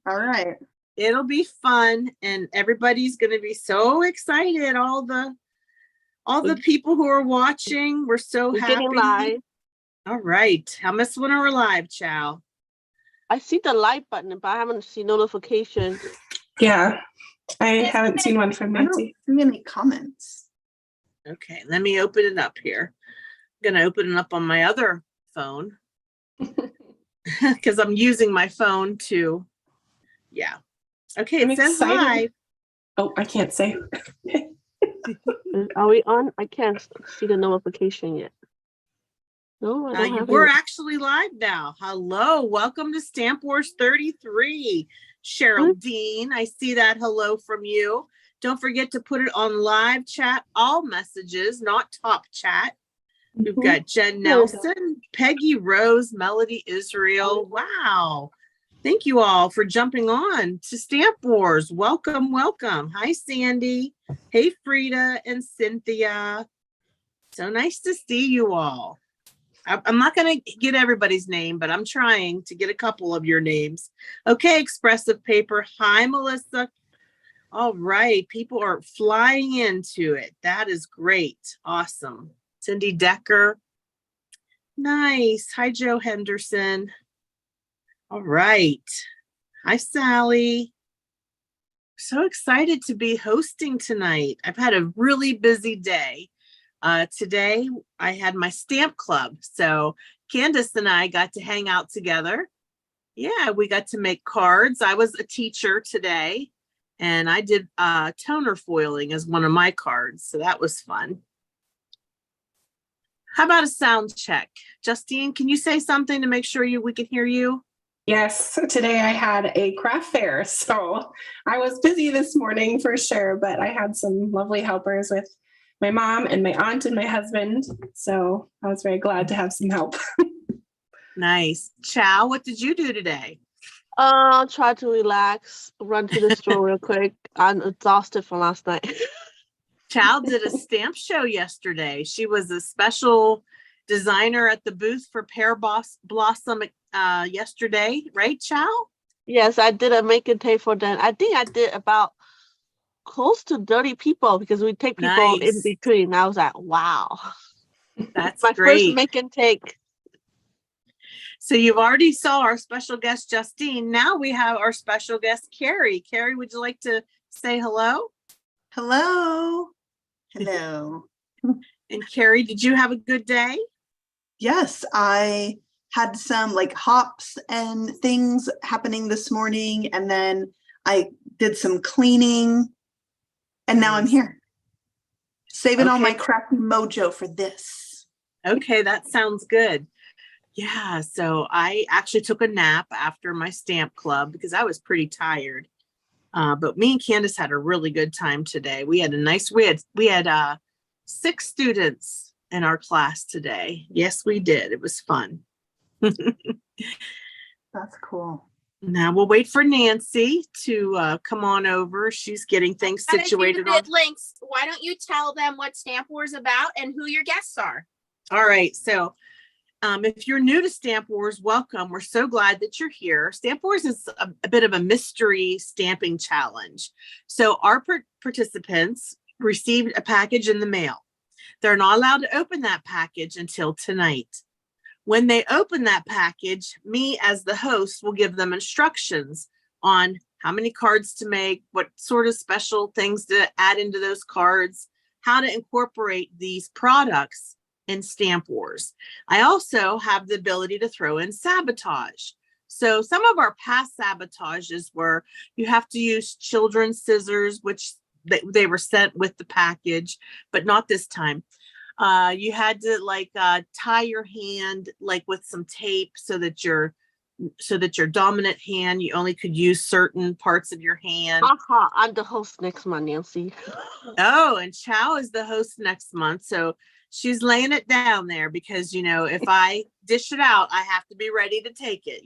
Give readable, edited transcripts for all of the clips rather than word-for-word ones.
All right. It'll be fun, and everybody's going to be so excited. All the people who are watching, we're so We're happy. getting live. All right. How much when we're live, Chow? I see the live button, but I haven't seen notifications. Yeah, I haven't seen one from I don't Nancy. see any comments. Okay, let me open it up here. I'm going to open it up on my other phone because I'm using my phone to, yeah. Okay, it says live. Oh, I can't say. Are we on? I can't see the notification yet. No, I don't have we're it. actually live now. Hello, welcome to Stamp Wars 33. Cheryl Dean, I see that hello from you. Don't forget to put it on live chat, all messages, not top chat. We've got Jen Nelson, Peggy Rose, Melody Israel. Wow. Thank you all for jumping on to Stamp Wars. Welcome, welcome. Hi, Sandy. Hey, Frida and Cynthia. So nice to see you all. I'm not going to get everybody's name, but I'm trying to get a couple of your names. Okay, Expressive Paper. Hi, Melissa. All right. People are flying into it. That is great. Awesome. Cindy Decker. Nice. Hi, Joe Henderson. All right. Hi, Sally. So excited to be hosting tonight. I've had a really busy day. Today, I had my stamp club. So Candace and I got to hang out together. Yeah, we got to make cards. I was a teacher today, and I did toner foiling as one of my cards. So that was fun. How about a sound check? Justine, can you say something to make sure we can hear you? Yes, today I had a craft fair, so I was busy this morning for sure, but I had some lovely helpers with my mom and my aunt and my husband, so I was very glad to have some help. Nice. Chow, what did you do today? Try to relax, run to the store real quick. I'm exhausted from last night. Chow did a stamp show yesterday. She was a special designer at the booth for Pear Blossom yesterday, right, Chow? Yes, I did a make and take for them. I think I did about close to 30 people because we take people in between. I was like, wow. That's my great. First make and take. So you've already saw our special guest, Justine. Now we have our special guest, Carrie. Carrie, would you like to say hello? Hello. Hello. And Carrie, did you have a good day? Yes, I had some like hops and things happening this morning, and then I did some cleaning, and now I'm here. Saving all my crappy mojo for this. Okay, that sounds good. Yeah, so I actually took a nap after my stamp club because I was pretty tired. But me and Candace had a really good time today. We had we had 6 students in our class today. Yes, we did. It was fun. That's cool. Now we'll wait for Nancy to come on over. She's getting things situated. Links. Why don't you tell them what Stamp Wars is about and who your guests are? All right. So if you're new to Stamp Wars, welcome. We're so glad that you're here. Stamp Wars is a bit of a mystery stamping challenge. So our participants received a package in the mail. They're not allowed to open that package until tonight. When they open that package, me as the host will give them instructions on how many cards to make, what sort of special things to add into those cards, how to incorporate these products in Stamp Wars. I also have the ability to throw in sabotage. So some of our past sabotages were you have to use children's scissors, which they were sent with the package, but not this time. You had to tie your hand like with some tape so that your dominant hand, you only could use certain parts of your hand. I'm the host next month, Nancy. Oh, and Chow is the host next month. So she's laying it down there because, if I dish it out, I have to be ready to take it,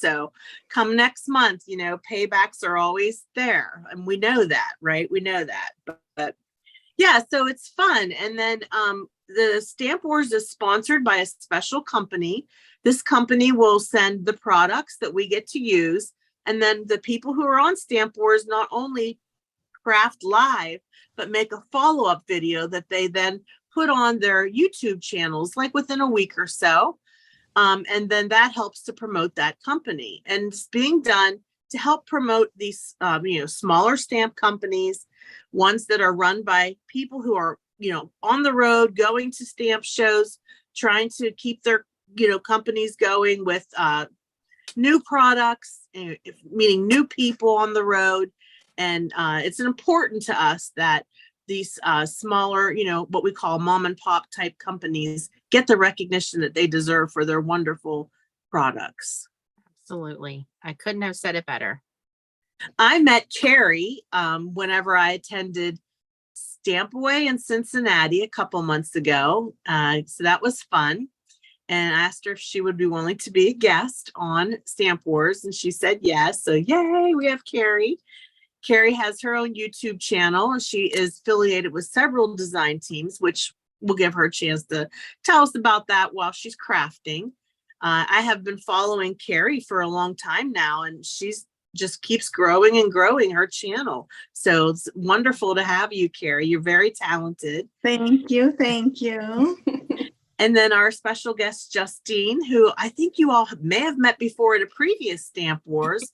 so come next month, paybacks are always there. And we know that, right? We know that, but yeah, so it's fun. And then the Stamp Wars is sponsored by a special company. This company will send the products that we get to use And then the people who are on Stamp Wars not only craft live, but make a follow-up video that they then put on their YouTube channels, like within a week or so. And then that helps to promote that company. And it's being done to help promote these, smaller stamp companies, ones that are run by people who are, on the road, going to stamp shows, trying to keep their, companies going with new products, meeting new people on the road. And it's important to us that these smaller, what we call mom and pop type companies get the recognition that they deserve for their wonderful products. Absolutely. I couldn't have said it better. I met Carrie whenever I attended Stamp Away in Cincinnati a couple months ago. So that was fun. And I asked her if she would be willing to be a guest on Stamp Wars. And she said yes. So yay, we have Carrie. Carrie has her own YouTube channel, and she is affiliated with several design teams, which we'll give her a chance to tell us about that while she's crafting. I have been following Carrie for a long time now, and she's just keeps growing and growing her channel. So it's wonderful to have you, Carrie. You're very talented. Thank you. Thank you. And then our special guest, Justine, who I think you all may have met before at a previous Stamp Wars.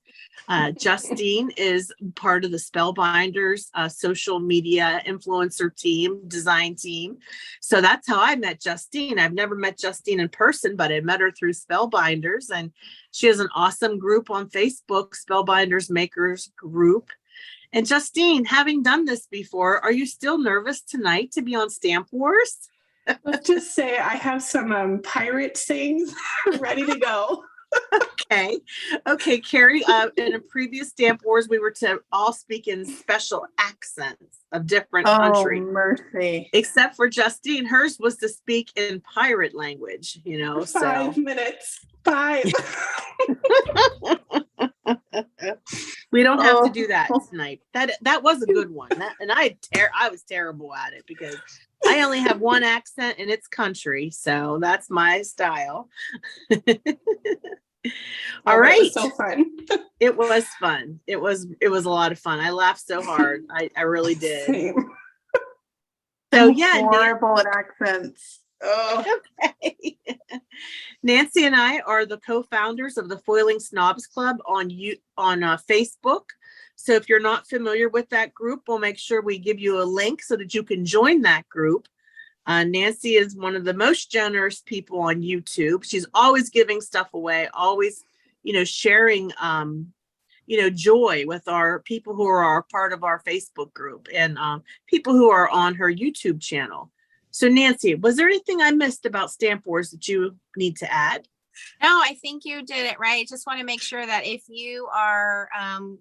Justine is part of the Spellbinders social media influencer team, design team. So that's how I met Justine. I've never met Justine in person, but I met her through Spellbinders. And she has an awesome group on Facebook, Spellbinders Makers Group. And Justine, having done this before, are you still nervous tonight to be on Stamp Wars? Let's just say I have some pirate sayings ready to go. Okay, Carrie, in a previous Stamp Wars, we were to all speak in special accents of different countries. Oh, mercy. Except for Justine, hers was to speak in pirate language, 5 minutes. 5. We don't have to do that tonight. That was a good one. I was terrible at it because I only have one accent and it's country, so that's my style. All right. It was so fun. It was fun. It was a lot of fun. I laughed so hard. I really did. Same. So I'm yeah, horrible at accents. Oh. Okay. Nancy and I are the co-founders of the Foiling Snobs Club on Facebook. So if you're not familiar with that group, we'll make sure we give you a link so that you can join that group. Nancy is one of the most generous people on YouTube. She's always giving stuff away, always, sharing, joy with our people who are a part of our Facebook group and people who are on her YouTube channel. So Nancy, was there anything I missed about Stamp Wars that you need to add? No, I think you did it right. Just want to make sure that if you are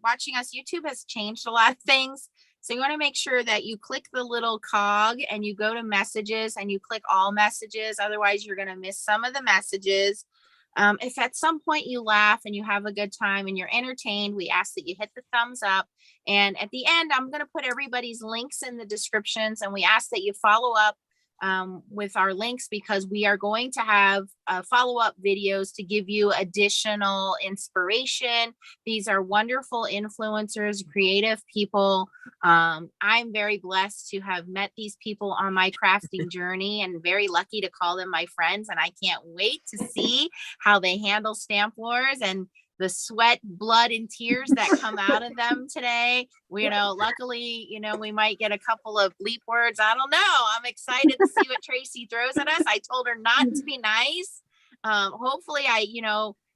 watching us, YouTube has changed a lot of things. So you want to make sure that you click the little cog and you go to messages and you click all messages. Otherwise, you're going to miss some of the messages. If at some point you laugh and you have a good time and you're entertained, we ask that you hit the thumbs up. And at the end, I'm going to put everybody's links in the descriptions, and we ask that you follow up with our links, because we are going to have follow-up videos to give you additional inspiration. These are wonderful influencers, creative people. I'm very blessed to have met these people on my crafting journey and very lucky to call them my friends. And I can't wait to see how they handle Stamp Wars and the sweat, blood, and tears that come out of them today. Luckily, we might get a couple of bleep words. I don't know. I'm excited to see what Tracy throws at us. I told her not to be nice. Hopefully I,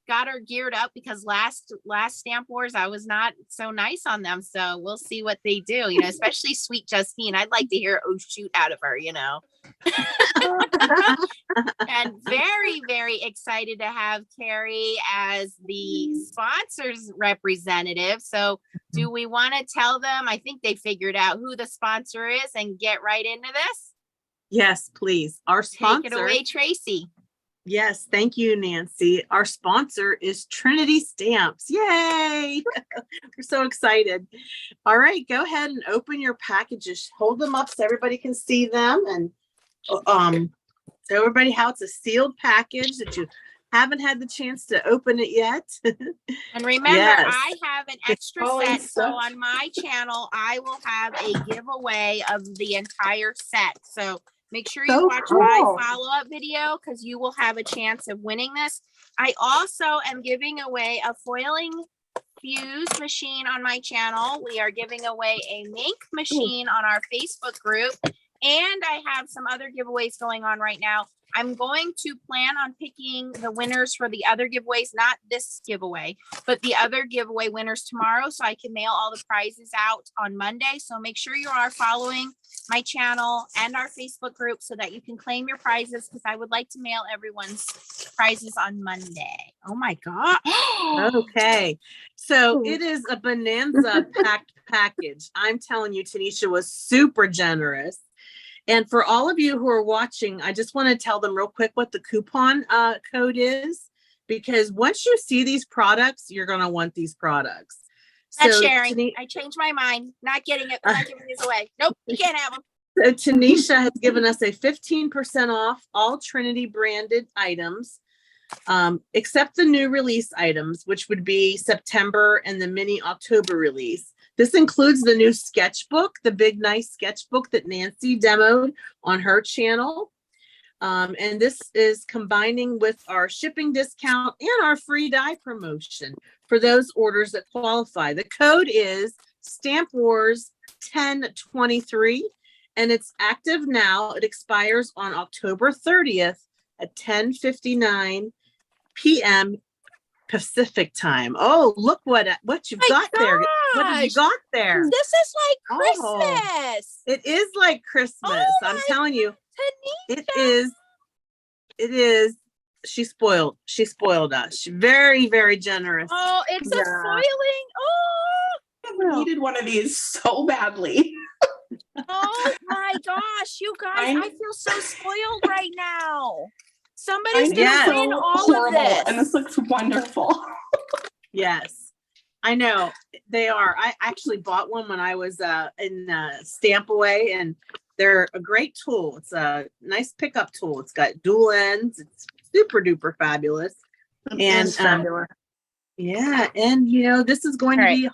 got her geared up, because last Stamp Wars, I was not so nice on them. So we'll see what they do, especially sweet Justine. I'd like to hear, oh, shoot out of her, And very, very excited to have Carrie as the sponsors representative. So do we want to tell them? I think they figured out who the sponsor is and get right into this. Yes, please. Our sponsor. Take it away, Tracy. Yes, thank you, Nancy. Our sponsor is Trinity Stamps. Yay! We're so excited. All right, go ahead and open your packages. Hold them up so everybody can see them, and so everybody how it's a sealed package that you Haven't had the chance to open it yet. And remember, Yes. I have an extra All in set. So stuff. on my channel, I will have a giveaway of the entire set. So make sure you So watch cool. my follow-up video because you will have a chance of winning this. I also am giving away a foiling fuse machine on my channel. We are giving away a mink machine on our Facebook group. And I have some other giveaways going on right now. I'm going to plan on picking the winners for the other giveaways, not this giveaway, but the other giveaway winners tomorrow, so I can mail all the prizes out on Monday. So make sure you are following my channel and our Facebook group so that you can claim your prizes, because I would like to mail everyone's prizes on Monday. Oh my God. Okay. So it is a bonanza packed package. I'm telling you, Tanisha was super generous. And for all of you who are watching, I just want to tell them real quick what the coupon code is, because once you see these products, you're going to want these products. Not So sharing. I changed my mind. Not getting it. Not giving these away. Nope, you can't have them. So Tanisha has given us a 15% off all Trinity branded items, except the new release items, which would be September and the mini October release. This includes the new sketchbook, the big, nice sketchbook that Nancy demoed on her channel. And this is combining with our shipping discount and our free die promotion for those orders that qualify. The code is Stamp Wars 1023, and it's active now. It expires on October 30th at 10:59 p.m. Pacific time. Oh, look what you've got there. What have you got there? This is like Oh. Christmas. It is like Christmas. Oh I'm my telling you, Tanisha. it is. She spoiled us. She's very, very generous. Oh, it's a Yeah. foiling. I needed one of these so badly. Oh my gosh, you guys, I feel so spoiled right now. Somebody's Mine Yes. gonna is win so all horrible, of this. and this looks wonderful. Yes, I know they are. I actually bought one when I was in Stamp Away, and they're a great tool. It's a nice pickup tool. It's got dual ends. It's super duper fabulous. And fabulous. yeah, and this is going All to right. be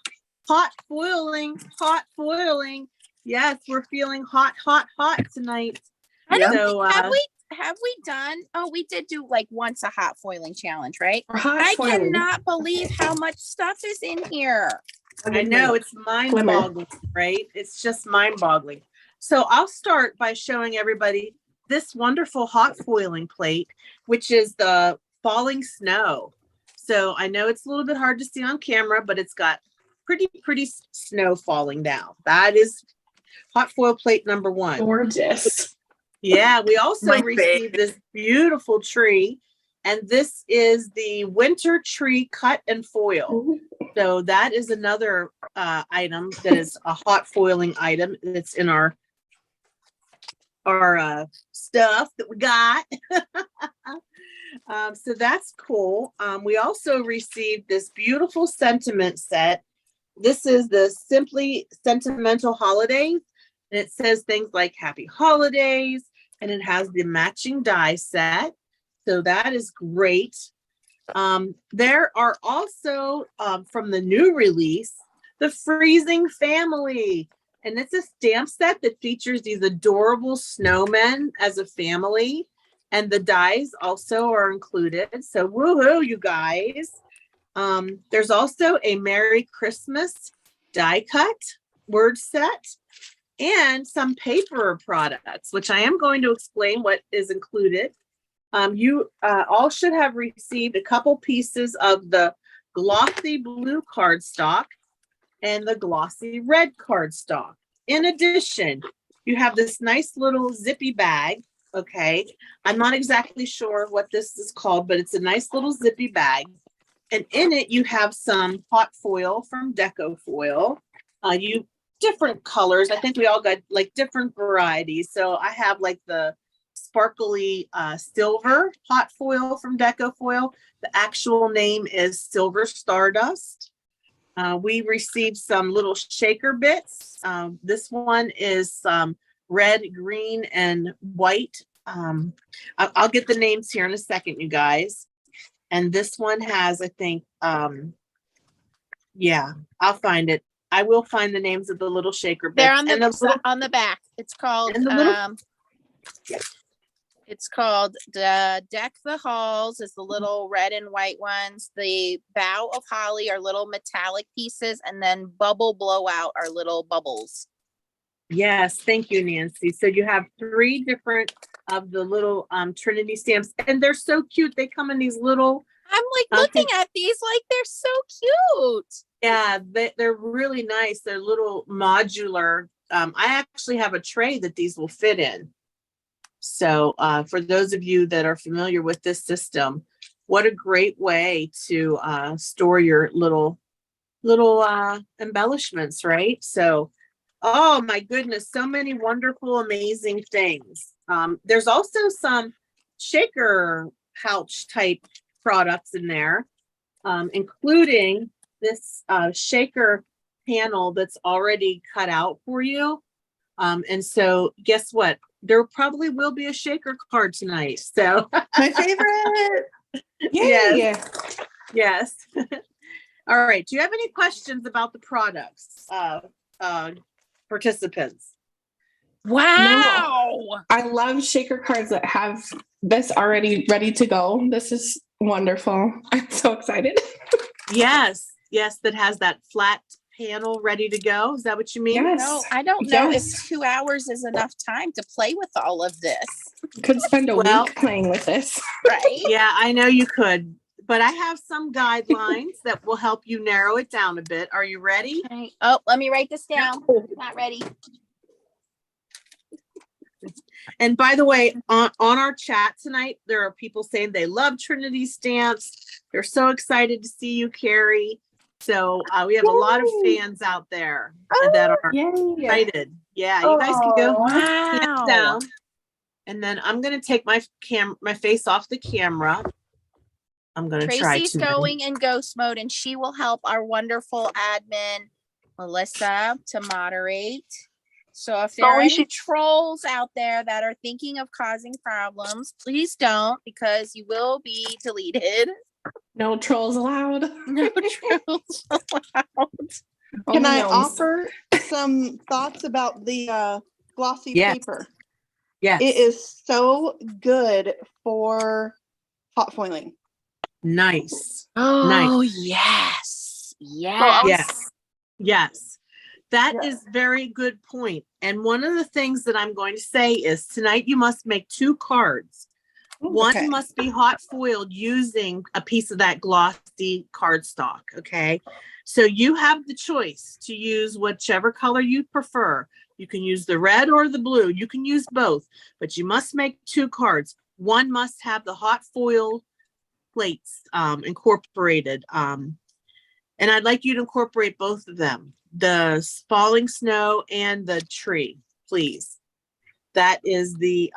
hot foiling, hot foiling. Yes, we're feeling hot, hot, hot tonight. I don't So, think, have we done, we did do like once a hot foiling challenge, right? Or hot I foiling. cannot believe how much stuff is in here. I know it's mind-boggling, right? It's just mind-boggling. So I'll start by showing everybody this wonderful hot foiling plate, which is the falling snow. So I know it's a little bit hard to see on camera, but it's got pretty snow falling down. That is hot foil plate number 1. Gorgeous. Yeah, we also My received this beautiful tree, and this is the winter tree cut and foil. So that is another item that is a hot foiling item that's in our stuff that we got. So that's cool. We also received this beautiful sentiment set. This is the Simply Sentimental Holidays, and it says things like Happy Holidays, and it has the matching die set. So that is great. There are also, from the new release, the Freezin Family. And it's a stamp set that features these adorable snowmen as a family. And the dies also are included. So woohoo, you guys. There's also a Merry Christmas die cut word set and some paper products, which I am going to explain what is included. You all should have received a couple pieces of the glossy blue cardstock and the glossy red cardstock. In addition, you have this nice little zippy bag. Okay, I'm not exactly sure what this is called, but it's a nice little zippy bag. And in it, you have some hot foil from Deco Foil. Different colors. I think we all got like different varieties. So I have like the sparkly silver hot foil from Deco Foil. The actual name is Silver Stardust. We received some little shaker bits. This one is some red, green, and white. I'll get the names here in a second, you guys. And this one has, I think, yeah, I'll find it. I will find the names of the little shaker bits. They're on and on the back. It's called and the little- it's called Deck the Halls is the little red and white ones. The Bough of Holly are little metallic pieces, and then Bubble Blowout are little bubbles. Yes, thank you, Nancy. So you have 3 different of the little Trinity stamps, and they're so cute. They come in these little. I'm like looking at these like they're so cute. Yeah, they're really nice. They're little modular. I actually have a tray that these will fit in. So for those of you that are familiar with this system, what a great way to store your little embellishments, right? So, oh my goodness, so many wonderful, amazing things. There's also some shaker pouch type products in there, including this shaker panel that's already cut out for you. And so guess what? There probably will be a shaker card tonight. So My favorite. Yay. yes. All right. Do you have any questions about the products, participants? Wow. I love shaker cards that have this already ready to go. This is wonderful. I'm so excited. Yes. Yes. That has that flat panel ready to go. Is that what you mean? Yes. No, I don't know Yes. if 2 hours is enough time to play with all of this. Could spend a Well- week playing with this. Right? Yeah, I know you could, but I have some guidelines that will help you narrow it down a bit. Are you ready? Okay. Oh, let me write this down. Not ready. And by the way, on our chat tonight, there are people saying they love Trinity stamps. They're so excited to see you, Carrie. So we have a lot of fans out there that are Yay. excited. Yeah, you guys can go hands Wow. down. And then I'm going to take my face off the camera. I'm going to try Tracy's to. going in ghost mode, and she will help our wonderful admin, Melissa, to moderate. So if there are any trolls out there that are thinking of causing problems, please don't, because you will be deleted. No trolls allowed. No trolls allowed. Can Only I gnomes. offer some thoughts about the glossy Yes. paper? Yes. It is so good for hot foiling. Nice. Oh, yes. Yes. Yes. Yes. That Yeah. is very good point. And one of the things that I'm going to say is tonight you must make 2 cards. One okay. must be hot foiled using a piece of that glossy cardstock. Okay. So you have the choice to use whichever color you prefer. You can use the red or the blue. You can use both, but you must make 2 cards. One must have the hot foil plates incorporated. And I'd like you to incorporate both of them, the falling snow and the tree, please. That is the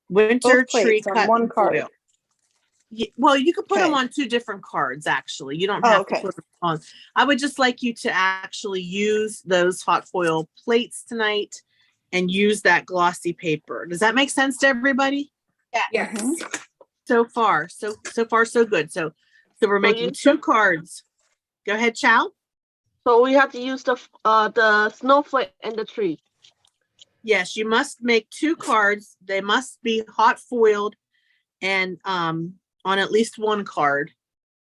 winter Both tree plates on cut one in card. foil. Well, you could put them Okay. on 2 different cards, actually. You don't Oh, have okay. to put them on. I would just like you to actually use those hot foil plates tonight and use that glossy paper. Does that make sense to everybody? Yes. Mhm. So far, so good. So we're making you 2 cards. Go ahead, Chow. So we have to use the snowflake and the tree. Yes, you must make 2 cards. They must be hot foiled and on at least one card.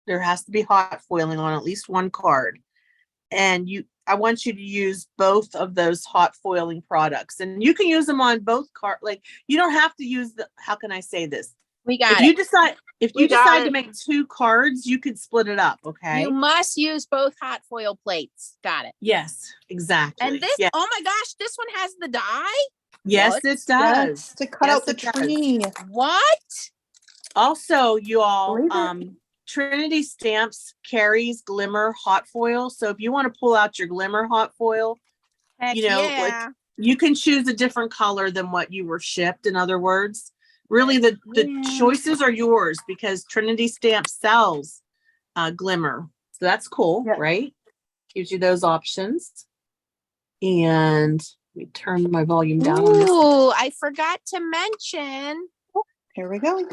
There has to be hot foiling on at least one card. And I want you to use both of those hot foiling products. And you can use them on both cards. Like you don't have to use how can I say this? We got If you it. decide We got to it. make 2 cards, you could split it up, okay? You must use both hot foil plates. Got it. Yes, exactly. And this, yes, oh my gosh, this one has the die? yes what? it does. Yes, to cut Yes, out the it does. tree. What? Also, you all, Believe it. Trinity Stamps carries Glimmer Hot Foil. So if you want to pull out your Glimmer Hot Foil, Heck you know, like yeah. you can choose a different color than what you were shipped. In other words, really the Yeah. choices are yours because Trinity Stamps sells Glimmer. So that's cool, Yeah. right? Gives you those options. And let me turn my volume down on this. Ooh, I forgot to mention. Here we go.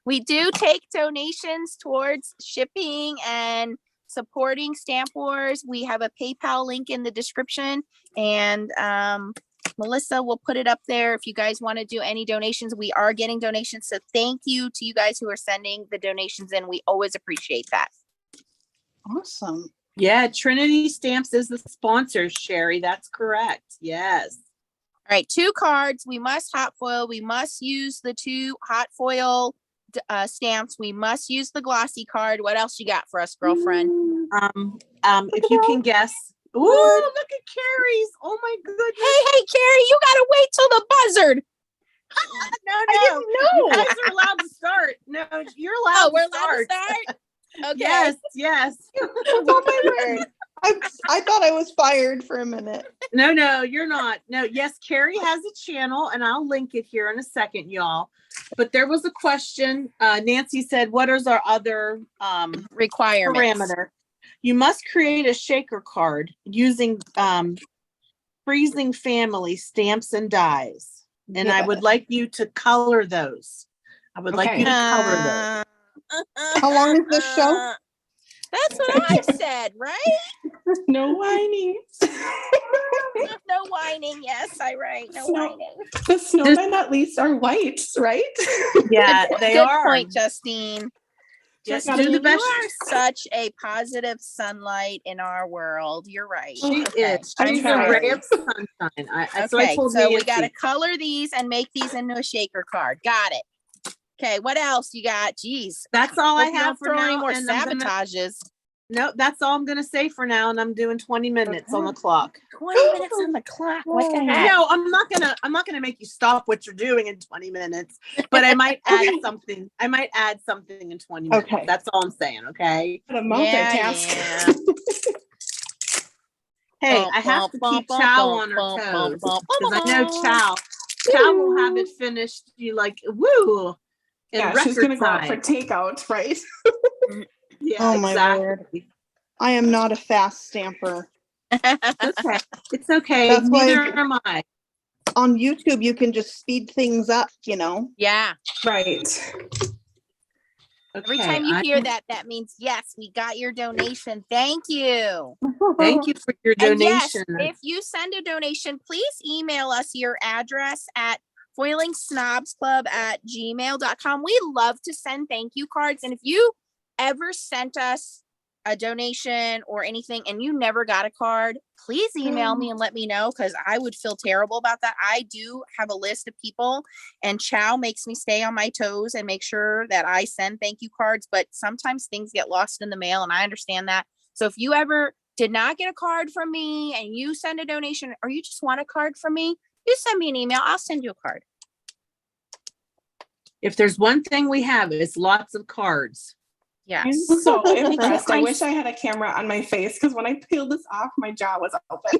We do take donations towards shipping and supporting Stamp Wars. We have a PayPal link in the description, and Melissa will put it up there if you guys want to do any donations. We are getting donations, so thank you to you guys who are sending the donations in. We always appreciate that. Awesome. Yeah, Trinity Stamps is the sponsor, Sherry. That's correct. Yes. All right, 2 cards. We must hot foil. We must use the 2 hot foil stamps. We must use the glossy card. What else you got for us, girlfriend? If you can guess. Ooh, look at Carrie's. Oh my goodness. Hey, Carrie, you gotta wait till the buzzard. No. You guys are allowed to start. No, you're allowed We're to start. allowed to start? Okay. Yes. Oh my word. I thought I was fired for a minute. No, you're not. No, yes, Carrie has a channel, and I'll link it here in a second, y'all. But there was a question. Nancy said, what is our other Requirements. parameter? You must create a shaker card using Freezin Family Stamps and dies. And I would like you to color those. I would like you to color those. How long is this show? That's what I said, right? No whining. No whining. Yes, I right. No Snow- whining. The snowmen at least are white, right? Yeah, they Good are. point, Justine. Just Justine, do the best. you are such a positive sunlight in our world. You're right. She Okay. is. I'm She's a sorry. ray of sunshine. That's what I Okay, told so we Nancy. got to color these and make these into a shaker card. Got it. Okay, what else you got? Jeez. That's all I Hope you have don't for throw now. any more and I'm gonna- sabotages. No, that's all I'm gonna say for now, and I'm doing 20 minutes on the clock. 20 minutes on the clock. What the heck? No, I'm not gonna make you stop what you're doing in 20 minutes, but I might add something. I might add something in 20 minutes. Okay. That's all I'm saying. Okay. The multitask. Yeah. Hey, I have to keep Chow on her toes because I know Chow will have it finished. You like woo. In Yeah, she's record gonna go out for time. takeout, right? Yeah, Oh my exactly. I am not a fast stamper. Okay. It's okay. That's why- Neither am I. On YouTube, you can just speed things up, you know? Yeah. Right. Every Okay, time you I- hear that, that means, yes, we got your donation. Thank you. Thank you for your And yes, donation. if you send a donation, please email us your address at foilingsnobsclub@gmail.com. We love to send thank you cards. And if you ever sent us a donation or anything and you never got a card, please email me and let me know, because I would feel terrible about that. I do have a list of people, and Chow makes me stay on my toes and make sure that I send thank you cards, but sometimes things get lost in the mail, and I understand that. So if you ever did not get a card from me and you send a donation, or you just want a card from me, you send me an email. I'll send you a card. If there's one thing we have, it's lots of cards. Yes. I'm so impressed. I I- wish I had a camera on my face because when I peeled this off, my jaw was open.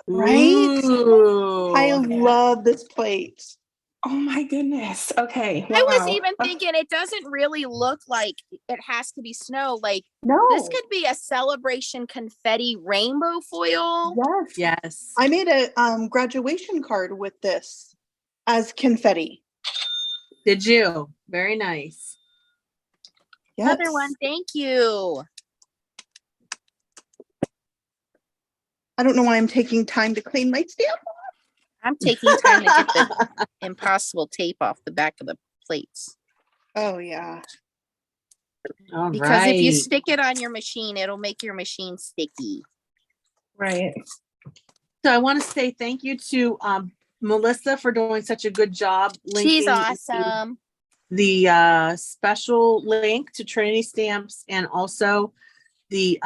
Right? Ooh. I love this plate. Oh my goodness. Okay. I was wow. even thinking it doesn't really look like it has to be snow. Like No. this could be a celebration confetti rainbow foil. Yes. Yes. I made a graduation card with this as confetti. Did you? Very nice. Yes. Another one. Thank you. I don't know why I'm taking time to clean my stamp. I'm taking time to get the impossible tape off the back of the plates. Oh, yeah. All Because if you right. stick it on your machine, it'll make your machine sticky. Right. So I want to say thank you to Melissa for doing such a good job. She's linking awesome. The special link to Trinity Stamps, and also the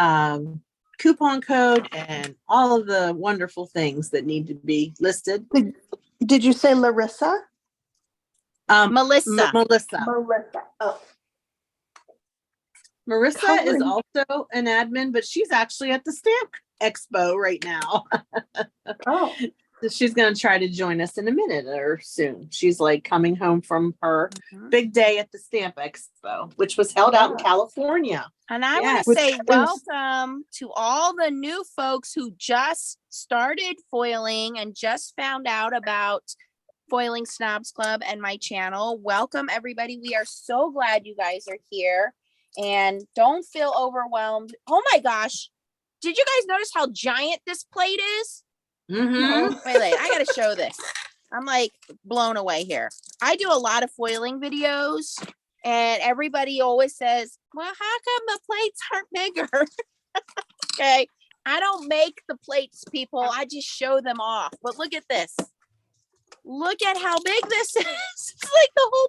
coupon code and all of the wonderful things that need to be listed. Did you say Larissa? Melissa. Melissa. Melissa. Oh. Marissa is Covering. also an admin, but she's actually at the Stamp Expo right now. Oh. So she's going to try to join us in a minute or soon. She's like coming home from her big day at the Stamp Expo, which was held out in California. And I Yes. want to say Which is- welcome to all the new folks who just started foiling and just found out about Foiling Snobs Club and my channel. Welcome everybody. We are so glad you guys are here, and don't feel overwhelmed. Oh my gosh. Did you guys notice how giant this plate is? Mm-hmm. Wait, I gotta show this. I'm like blown away here. I do a lot of foiling videos, and everybody always says, well, how come the plates aren't bigger? Okay. I don't make the plates, people. I just show them off. But look at this. Look at how big this is. It's like the whole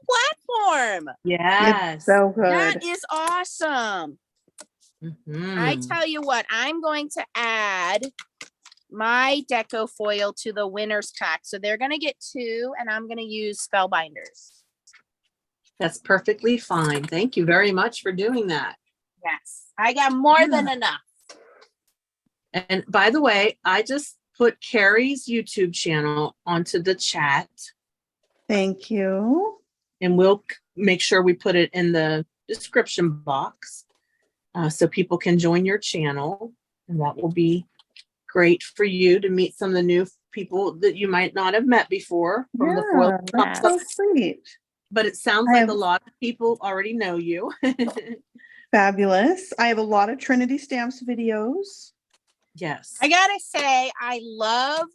platform. Yes. It's so good. That is awesome. Mhm. I tell you what, I'm going to add my Deco Foil to the winner's pack. So they're going to get 2, and I'm going to use Spellbinders. That's perfectly fine. Thank you very much for doing that. Yes, I got more than enough. And by the way, I just put Carrie's YouTube channel onto the chat, Thank you. and we'll make sure we put it in the description box so people can join your channel. And that will be great for you to meet some of the new people that you might not have met before from the foil. That's so sweet. But it sounds I like have- a lot of people already know you. Fabulous. I have a lot of Trinity Stamps videos. Yes. I gotta say, I love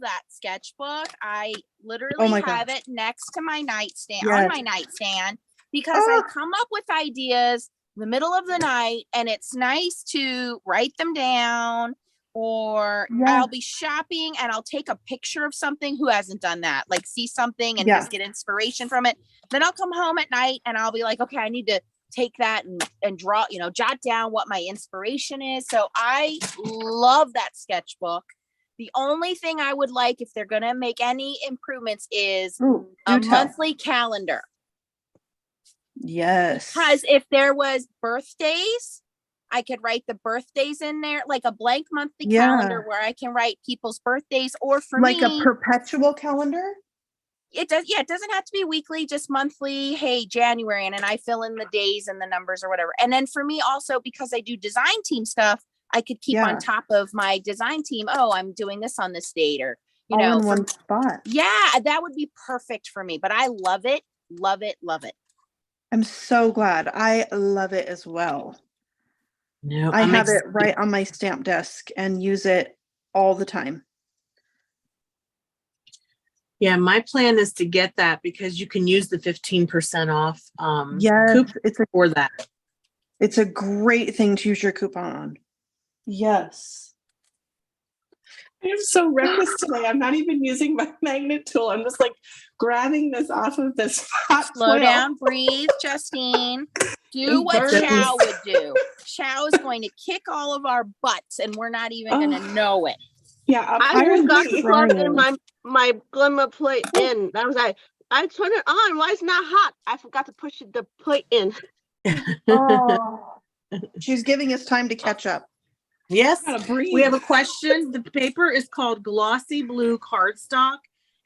that sketchbook. I literally my have gosh. it next to my nightstand, Yes. on my nightstand, because I come up with ideas in the middle of the night, and it's nice to write them down, or Yeah. I'll be shopping and I'll take a picture of something. Who hasn't done that? Like see something and Yeah. just get inspiration from it. Then I'll come home at night and I'll be like, okay, I need to take that and draw, jot down what my inspiration is. So I love that sketchbook. The only thing I would like, if they're going to make any improvements, is Ooh, a do tell. monthly calendar. Yes. Because if there was birthdays, I could write the birthdays in there, like a blank monthly Yeah. calendar where I can write people's birthdays, or for Like me, a perpetual calendar? it doesn't have to be weekly, just monthly. Hey, January, and then I fill in the days and the numbers or whatever. And then for me also, because I do design team stuff, I could keep Yeah. on top of my design team. Oh, I'm doing this on this date, or All in for- one spot. yeah, that would be perfect for me. But I love it, love it, love it. I'm so glad. I love it as well. No, I I'm have it excited. right on my stamp desk and use it all the time. Yeah, my plan is to get that because you can use the 15% off Yes, coupon it's for that. a great thing to use your coupon on. Yes. I'm so reckless today. I'm not even using my magnet tool. I'm just like grabbing this off of this hot Slow foil. down, breathe, Justine. Do what Burns. Chow would do. Chow is going to kick all of our butts, and we're not even going to know it. Yeah, I forgot to apparently. plug in trying. my glimmer plate in. I was like, I turned it on. Why it's not hot? I forgot to push the plate in. Oh. She's giving us time to catch up. Yes, Gotta breathe. we have a question. The paper is called Glossy Blue Cardstock.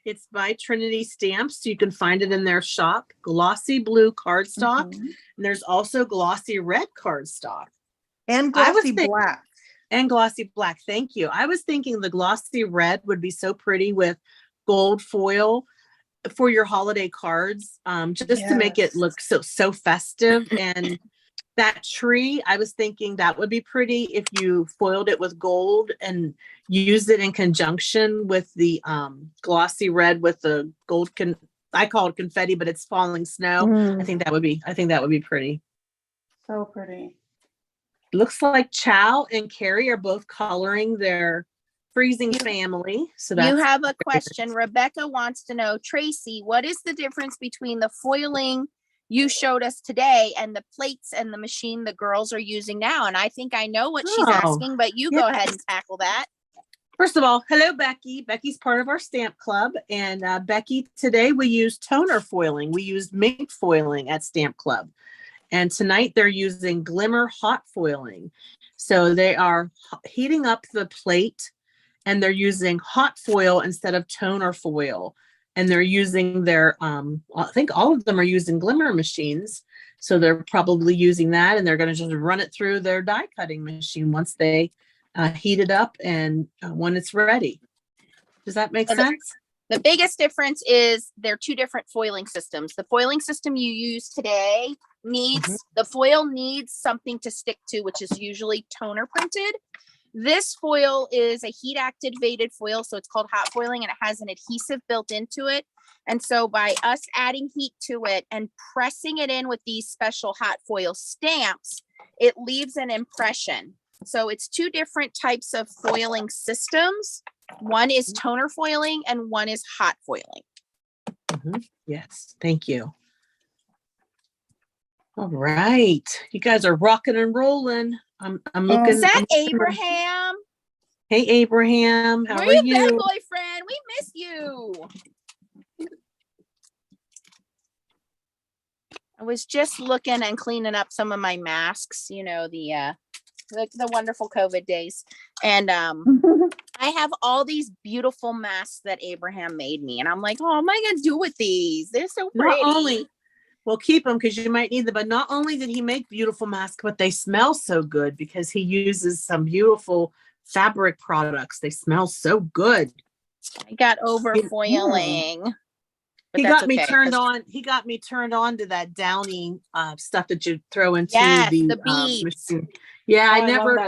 It's by Trinity Stamps. So you can find it in their shop. Glossy Blue Cardstock. Mhm. And there's also Glossy Red Cardstock. And I was glossy think- black. And glossy black. Thank you. I was thinking the glossy red would be so pretty with gold foil for your holiday cards, just to make it Yes. look so festive. And that tree, I was thinking that would be pretty if you foiled it with gold and used it in conjunction with the glossy red with the gold. I call it confetti, but it's falling snow. Mm, I think that would be pretty. so pretty. Looks like Chow and Carrie are both coloring their Freezin Family. So that's You have a question. Rebecca wants to know, Tracy, what is the difference between the foiling you showed us today and the plates and the machine the girls are using now? And I think I know what she's Oh, asking, but you go ahead and tackle that. First of all, hello, Becky. Becky's part of our stamp club. And Becky, today we used toner foiling. We used mink foiling at Stamp Club. And tonight they're using Glimmer Hot foiling. So they are heating up the plate and they're using hot foil instead of toner foil. And they're using their, I think all of them are using Glimmer machines. So they're probably using that and they're going to just run it through their die cutting machine once they heat it up and when it's ready. Does that make sense? The biggest difference is they're two different foiling systems. The foiling system you use today needs, the foil needs something to stick to, which is usually toner printed. This foil is a heat activated foil, so it's called hot foiling, and it has an adhesive built into it. And so by us adding heat to it and pressing it in with these special hot foil stamps, it leaves an impression. So it's two different types of foiling systems. One is toner foiling and one is hot foiling. Yes, thank you. All right, you guys are rocking and rolling. I'm looking. Is that Abraham? Hey, Abraham, how Where are you you? been, boyfriend? We miss you. I was just looking and cleaning up some of my masks, you know, the wonderful COVID days. And I have all these beautiful masks that Abraham made me. And I'm like, oh, what am I going to do with these? They're so pretty. Not only, well, keep them because you might need them, but not only did he make beautiful masks, but they smell so good because he uses some beautiful fabric products. They smell so good. I got over foiling. He got me turned on. He got me turned on to that downy stuff that you throw into the machine. Yeah, I never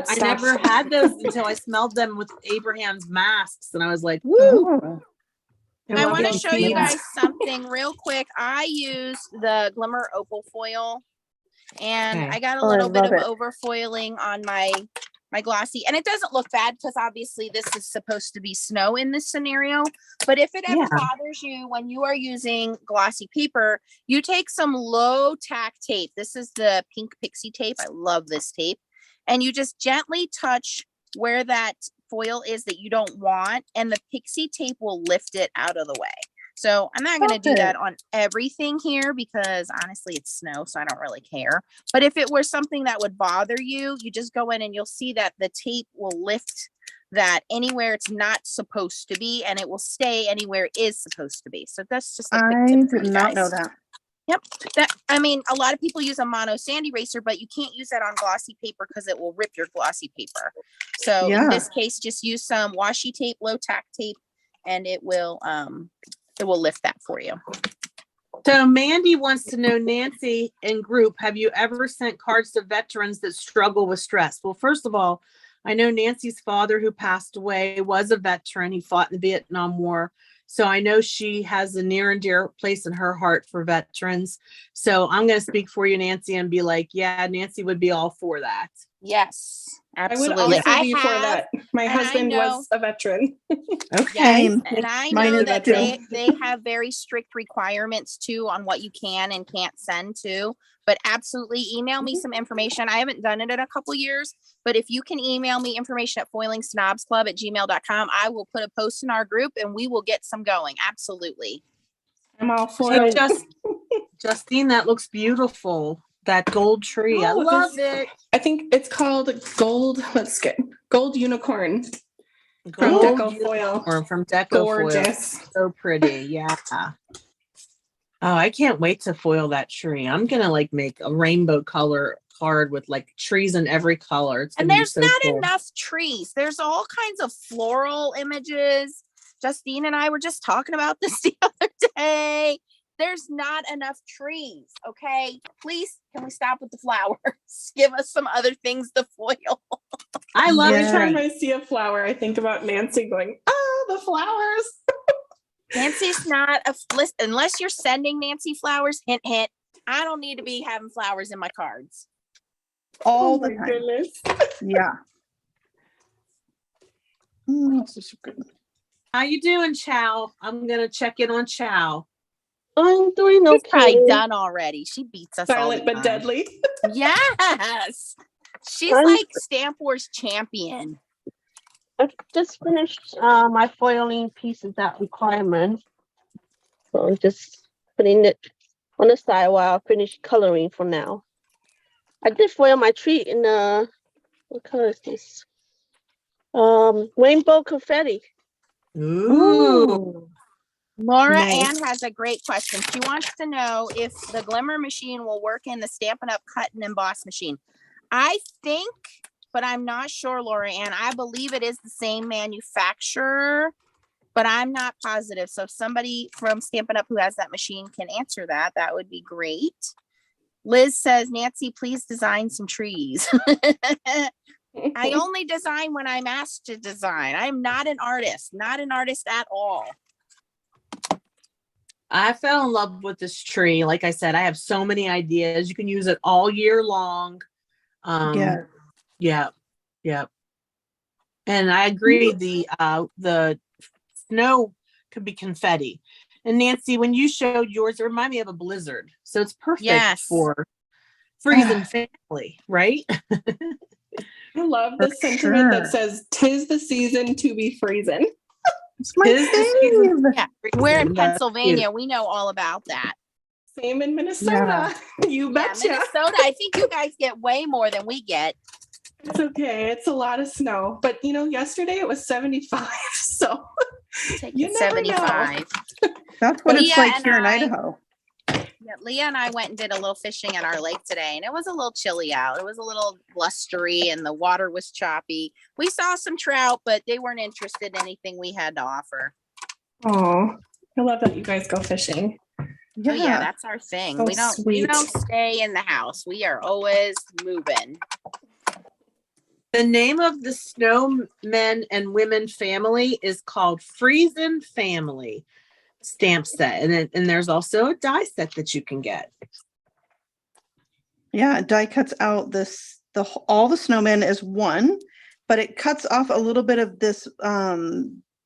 had those until I smelled them with Abraham's masks, and I was like, "Woo!" I want to show you guys something real quick. I used the Glimmer Opal foil, and I got a little bit of over foiling on my glossy, and it doesn't look bad because obviously this is supposed to be snow in this scenario. But if it ever bothers you when you are using glossy paper, you take some low tack tape. This is the pink pixie tape. I love this tape. And you just gently touch where that foil is that you don't want, and the pixie tape will lift it out of the way. So I'm not going to do that on everything here because honestly it's snow, so I don't really care. But if it were something that would bother you, you just go in and you'll see that the tape will lift that anywhere it's not supposed to be, and it will stay anywhere it is supposed to be. So that's just a quick tip. I did not know that. Yep. I mean, a lot of people use a mono sand eraser, but you can't use that on glossy paper because it will rip your glossy paper. So in this case, just use some washi tape, low tack tape, and it will lift that for you. So Mandy wants to know, Nancy in group, have you ever sent cards to veterans that struggle with stress? Well, first of all, I know Nancy's father, who passed away, was a veteran. He fought in the Vietnam War. So I know she has a near and dear place in her heart for veterans. So I'm going to speak for you, Nancy, and be like, yeah, Nancy would be all for that. Yes, absolutely. I would also be for that. My husband was a veteran. Okay. Yes, and I know that they have very strict requirements too on what you can and can't send to. But absolutely email me some information. I haven't done it in a couple years, but if you can email me information at foilingsnobsclub@gmail.com, I will put a post in our group and we will get some going. Absolutely. I'm all for it. Justine, that looks beautiful. That gold tree. I love it. I think it's called Gold. Let's get Gold Unicorn from Deco Foil. Or from Deco Gorgeous. Foil. So pretty. Yeah. Oh, I can't wait to foil that tree. I'm gonna make a rainbow color card with trees in every color. And there's not enough trees. There's all kinds of floral images. Justine and I were just talking about this the other day. There's not enough trees. Okay, please, can we stop with the flowers? Give us some other things to foil. I love every time I see a flower, I think about Nancy going, "Oh, the flowers." Nancy's not unless you're sending Nancy flowers. Hint, hint. I don't need to be having flowers in my cards all the time. Goodness. Yeah. How you doing, Chow? I'm gonna check in on Chow. I'm doing okay. She's probably done already. She beats us Silent all the but time. deadly. Yes. She's like Stamp Wars champion. I just finished my foiling pieces that requirement. So I'm just putting it on the side while I finish coloring for now. I did foil my tree in what color is this? Rainbow confetti. Ooh. Laura Ann has a great question. She wants to know if the Glimmer machine will work in the Stampin' Up! Cut and Emboss machine. I think, but I'm not sure, Laura Ann. I believe it is the same manufacturer. but I'm not positive. So if somebody from Stampin' Up who has that machine can answer that, that would be great. Liz says, Nancy, please design some trees. I only design when I'm asked to design. I'm not an artist at all. I fell in love with this tree. Like I said, I have so many ideas. You can use it all year long. Yeah. Yeah. And I agree, the snow could be confetti. And Nancy, when you showed yours, it reminded me of a blizzard. So it's perfect for Freezin Family, right? I love the sentiment that says, "'Tis the season to be freezing." It's my fave. Yeah, we're in Pennsylvania. We know all about that. Same in Minnesota. You betcha. Minnesota, I think you guys get way more than we get. It's okay. It's a lot of snow. But, yesterday it was 75. So you never 75. Know. That's what it's like here in Idaho. Yeah, Leah and I went and did a little fishing at our lake today, and it was a little chilly out. It was a little blustery, and the water was choppy. We saw some trout, but they weren't interested in anything we had to offer. Oh, I love that you guys go fishing. Yeah, that's our thing. So we don't stay in the house. We are always moving. The name of the snowmen and women family is called Freezin Family Stamp Set, and there's also a die set that you can get. Yeah, die cuts out all the snowmen as one, but it cuts off a little bit of this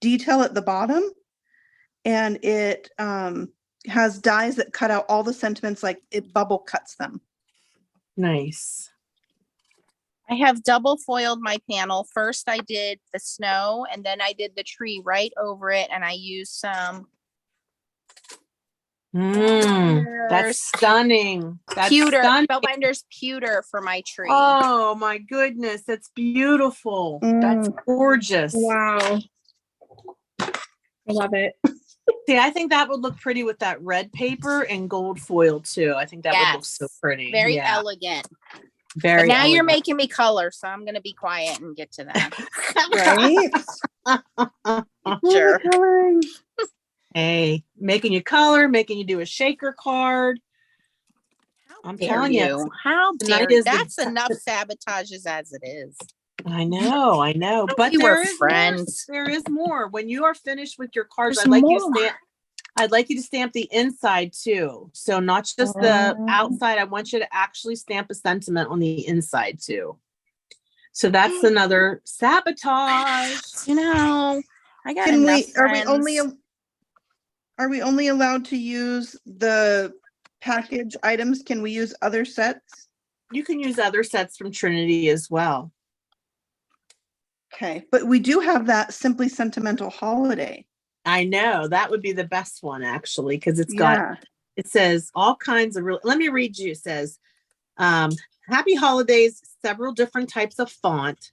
detail at the bottom, and it has dies that cut out all the sentiments, like it bubble cuts them. Nice. I have double foiled my panel. First I did the snow, and then I did the tree right over it, and I used some that's stunning. That's pewter, stunning. Spellbinders pewter for my tree. Oh my goodness, that's beautiful. That's gorgeous. Wow. I love it. See, I think that would look pretty with that red paper and gold foil too. I think that would look so pretty. Very elegant. Very. But now elegant. you're making me color, so I'm gonna be quiet and get to that. Right? Sure. Hey, making you color, making you do a shaker card. I'm telling you. How dare you? That's enough sabotages as it is. I know. But we're friends. There is more. When you are finished with your cards, There's I'd like you to stamp the inside too. So not just the outside. I want you to actually stamp a sentiment on the inside too. So that's another sabotage. I got Are we only allowed to use the package items? Can we use other sets? You can use other sets from Trinity as well. Okay, but we do have that Simply Sentimental Holiday. I know that would be the best one actually, because it says all kinds of let me read you. It says, Happy Holidays, several different types of font.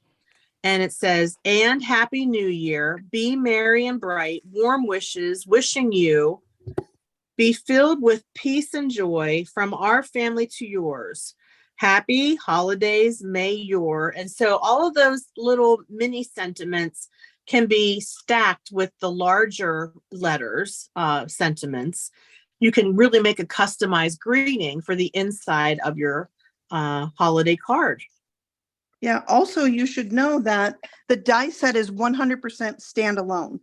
And it says, and Happy New Year, be merry and bright, warm wishes, wishing you be filled with peace and joy from our family to yours. Happy holidays, may your. And so all of those little mini sentiments can be stacked with the larger letters, sentiments. You can really make a customized greeting for the inside of your holiday card. Yeah. Also, you should know that the die set is 100% standalone.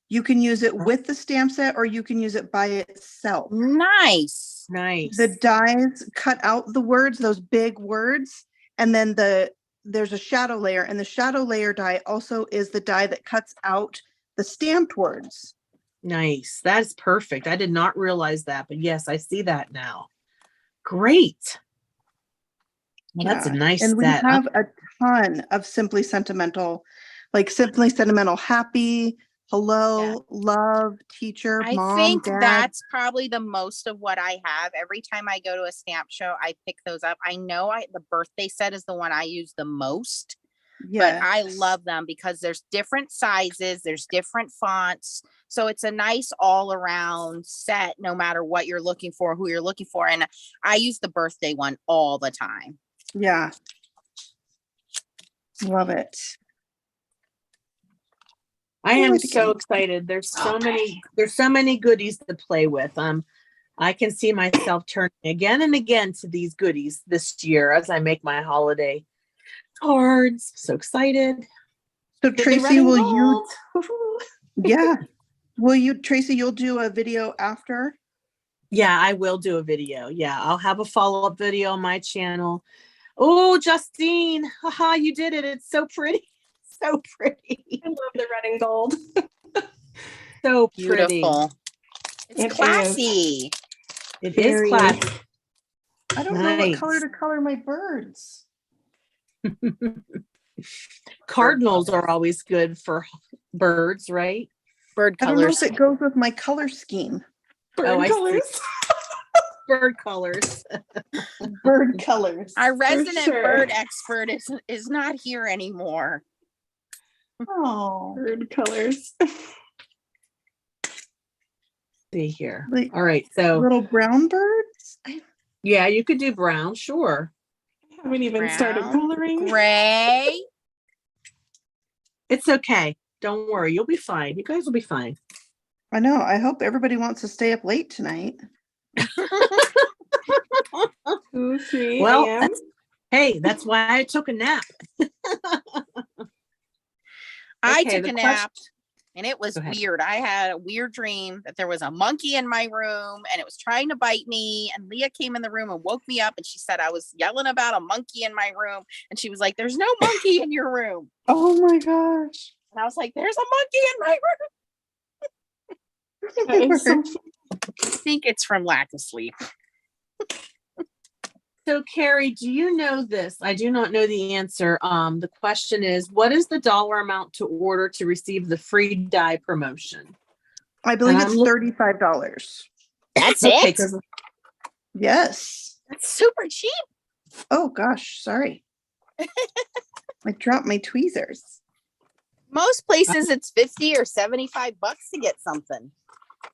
You can use it with the stamp set, or you can use it by itself. Nice. The dies cut out the words, those big words, and then there's a shadow layer, and the shadow layer die also is the die that cuts out the stamped words. Nice. That's perfect. I did not realize that, but yes, I see that now. Great. Well, that's a nice and set. We have a ton of Simply Sentimental, like Simply Sentimental Happy, Hello, Love, Teacher, Mom, I think Dad. that's probably the most of what I have. Every time I go to a stamp show, I pick those up. I know the birthday set is the one I use the most, but I love them because there's different sizes, there's different fonts. So it's a nice all around set, no matter what you're looking for, who you're looking for. And I use the birthday one all the time. Yeah. Love it. I am Good so game. excited. There's so many goodies to play with. I can see myself turning again and again to these goodies this year as I make my holiday cards. So excited. So Get the Tracy, red and will you? gold. Yeah. Will you, Tracy? You'll do a video after. Yeah, I will do a video. Yeah, I'll have a follow-up video on my channel. Oh, Justine, haha, you did it. It's so pretty. So pretty. I love the red and gold. So pretty. Beautiful. It's It classy. It is Very. classy. I don't know what color Nice. to color my birds. Cardinals are always good for birds, right? Bird I don't know colors. if it goes with my color scheme. Bird Oh, I see. colors. Bird colors. Bird colors. Our resident sure. bird expert is not here anymore. Oh, Bird colors. See here. Like All right. So little brown birds. yeah, you could do brown, sure. I haven't even started Brown, coloring. Gray. It's okay. Don't worry. You'll be fine. You guys will be fine. I know. I hope everybody wants to stay up late tonight. 2, 3 Well, a.m. hey, that's why I took a nap. I Okay, took the a nap question- and it was Go ahead. weird. I had a weird dream that there was a monkey in my room and it was trying to bite me. And Leah came in the room and woke me up and she said I was yelling about a monkey in my room. And she was like, "There's no monkey in your room." Oh my gosh. And I was like, "There's a monkey in my room." That is so I think it's from lack of sleep. So, Carrie, do you know this? I do not know the answer. The question is, what is the dollar amount to order to receive the free die promotion? I believe And it's I'm look- $35. That's Okay, it. 'cause- Yes. That's super cheap. Oh gosh, sorry. I dropped my tweezers. Most places it's 50 or 75 bucks to get something.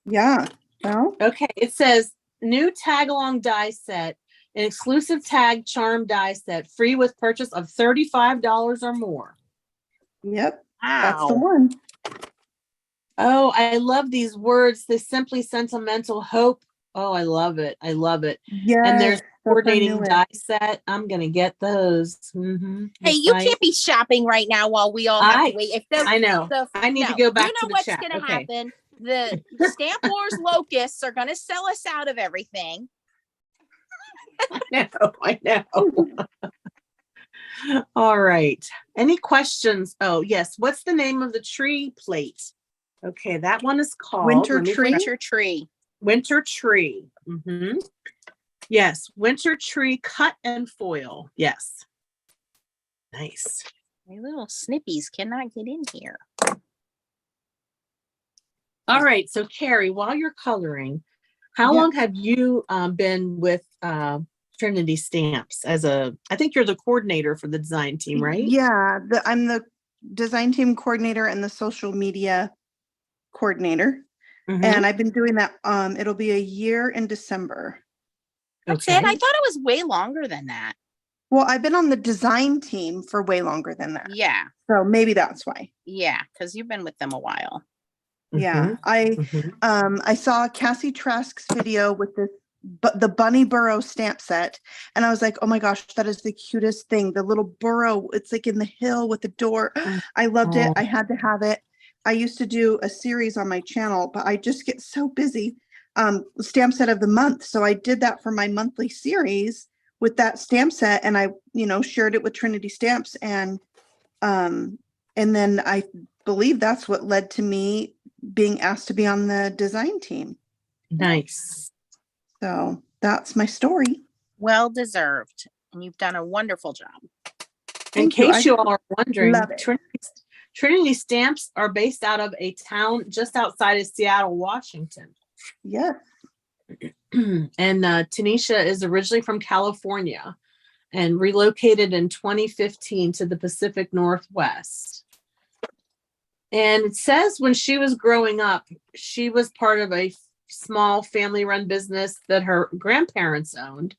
Yeah. Well, okay, it says new tag along die set, an exclusive tag charm die set, free with purchase of $35 or more. yep. That's the Wow. one. Oh, I love these words. The simply sentimental hope. Oh, I love it. I love it. Yes. And there's that's our coordinating newest. die set. I'm gonna get those. Mhm. Hey, Yes, you I- can't be shopping right now while we all have I- to wait. If the, I know. the I need to no, go back you know to the what's chat. gonna Okay. happen. The Stamp Wars locusts are gonna sell us out of everything. I know. All right. Any questions? Oh, yes. What's the name of the tree plate? Okay, that one is called Winter let me tree? put- Winter tree. Winter tree. Yes, winter tree cut and foil. Yes. Nice. My little snippies cannot get in here. All right. So, Carrie, while you're coloring, how Yeah. long have you been with Trinity Stamps I think you're the coordinator for the design team, right? Yeah. I'm the design team coordinator and the social media coordinator. Mhm. And I've been doing that. It'll be a year in December. That's it. I thought it was way longer than that. Well, I've been on the design team for way longer than that. Yeah. So maybe that's why. Yeah. Because you've been with them a while. Yeah. Mhm. I saw Cassie Trask's video with the bunny burrow stamp set, and I was like, oh my gosh, that is the cutest thing. The little burrow, it's like in the hill with the door. I loved it. I had to have it. I used to do a series on my channel, but I just get so busy. Stamp set of the month. So I did that for my monthly series with that stamp set, and I, shared it with Trinity Stamps, and then I believe that's what led to me being asked to be on the design team. Nice. So that's my story. Well deserved. And you've done a wonderful job. In Thank you. case you all are wondering, love it. Trinity Stamps are based out of a town just outside of Seattle, Washington. Yeah. And Tanisha is originally from California and relocated in 2015 to the Pacific Northwest. And it says when she was growing up, she was part of a small family-run business that her grandparents owned.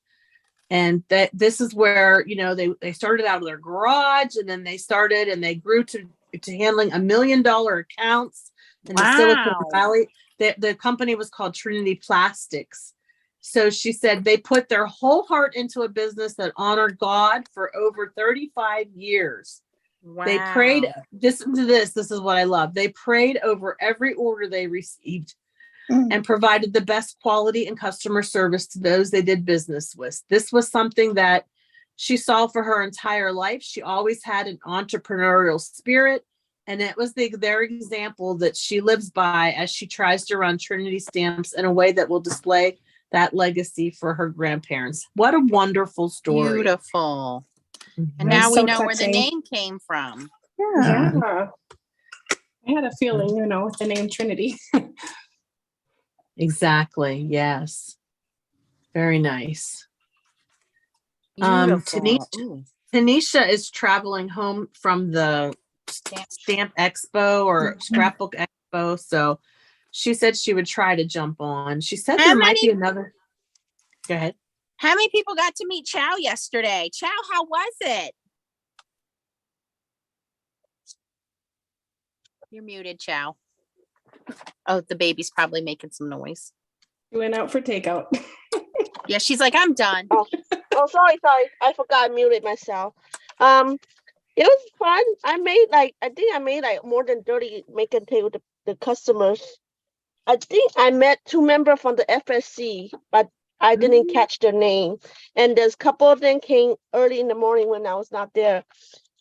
And that this is where, they started out of their garage, and then they grew to to handling $1 million accounts in the Silicon Valley. The company was called Trinity Plastics. So she said they put their whole heart into a business that honored God for over 35 years. Wow. They prayed, listen to this. This is what I love. They prayed over every order they received and provided the best quality and customer service to those they did business with. This was something that she saw for her entire life. She always had an entrepreneurial spirit, and it was their example that she lives by as she tries to run Trinity Stamps in a way that will display that legacy for her grandparents. What a wonderful story. Beautiful. And Mhm. now That's we so know where the touching. name came from. Yeah. Yeah. I had a feeling, with the name Trinity. Exactly. Yes. Very nice. Beautiful. Ooh. Tanisha is traveling home from the Stamp Expo or Scrapbook Expo. So she said she would try to jump on. She said there might be another. Go ahead. How many people got to meet Chow yesterday? Chow, how was it? You're muted, Chow. Oh, the baby's probably making some noise. We went out for takeout. Yeah, she's like, I'm done. Oh, sorry. I forgot I muted myself. It was fun. I think I made like more than 30 make and take with the customers. I think I met 2 members from the FSC, but I didn't catch their name. And there's a couple of them came early in the morning when I was not there.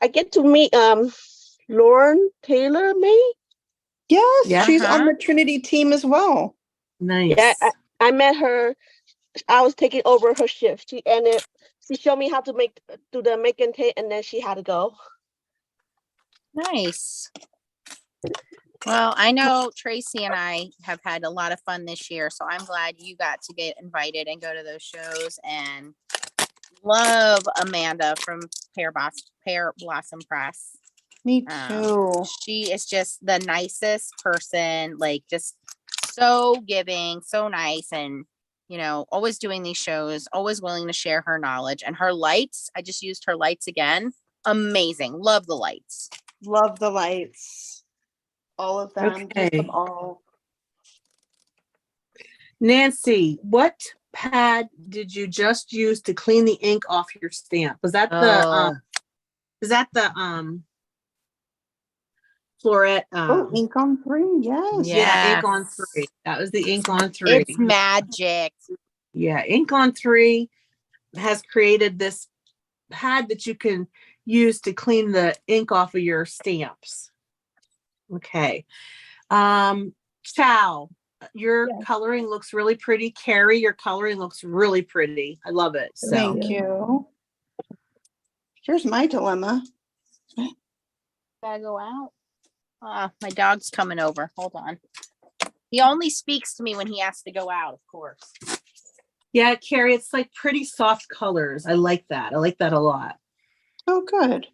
I get to meet Lauren Taylor May. Yes, she's on Uh-huh. the Trinity team as well. Nice. Yeah, I met her. I was taking over her shift. She showed me how to do the make and take, and then she had to go. Nice. Well, I know Tracy and I have had a lot of fun this year, so I'm glad you got to get invited and go to those shows, and love Amanda from Pear Blossom Press. Me too. She is just the nicest person, like just so giving, so nice, and always doing these shows, always willing to share her knowledge. And her lights, I just used her lights again. Amazing. Love the lights. Love the lights. All of them. Use Okay. them all. Nancy, what pad did you just use to clean the ink off your stamp? Was that the Floret? Ink on 3. Yes. Yeah, ink on Yes. 3. That was the ink on 3. It's magic. Yeah, ink on 3 has created this pad that you can use to clean the ink off of your stamps. Okay. Chow, your coloring looks really pretty. Carrie, your coloring looks really pretty. I love it. So Thank you. Here's my dilemma. Gotta go out. My dog's coming over. Hold on. He only speaks to me when he has to go out, of course. yeah, Carrie, it's like pretty soft colors. I like that. I like that a lot. Oh, good.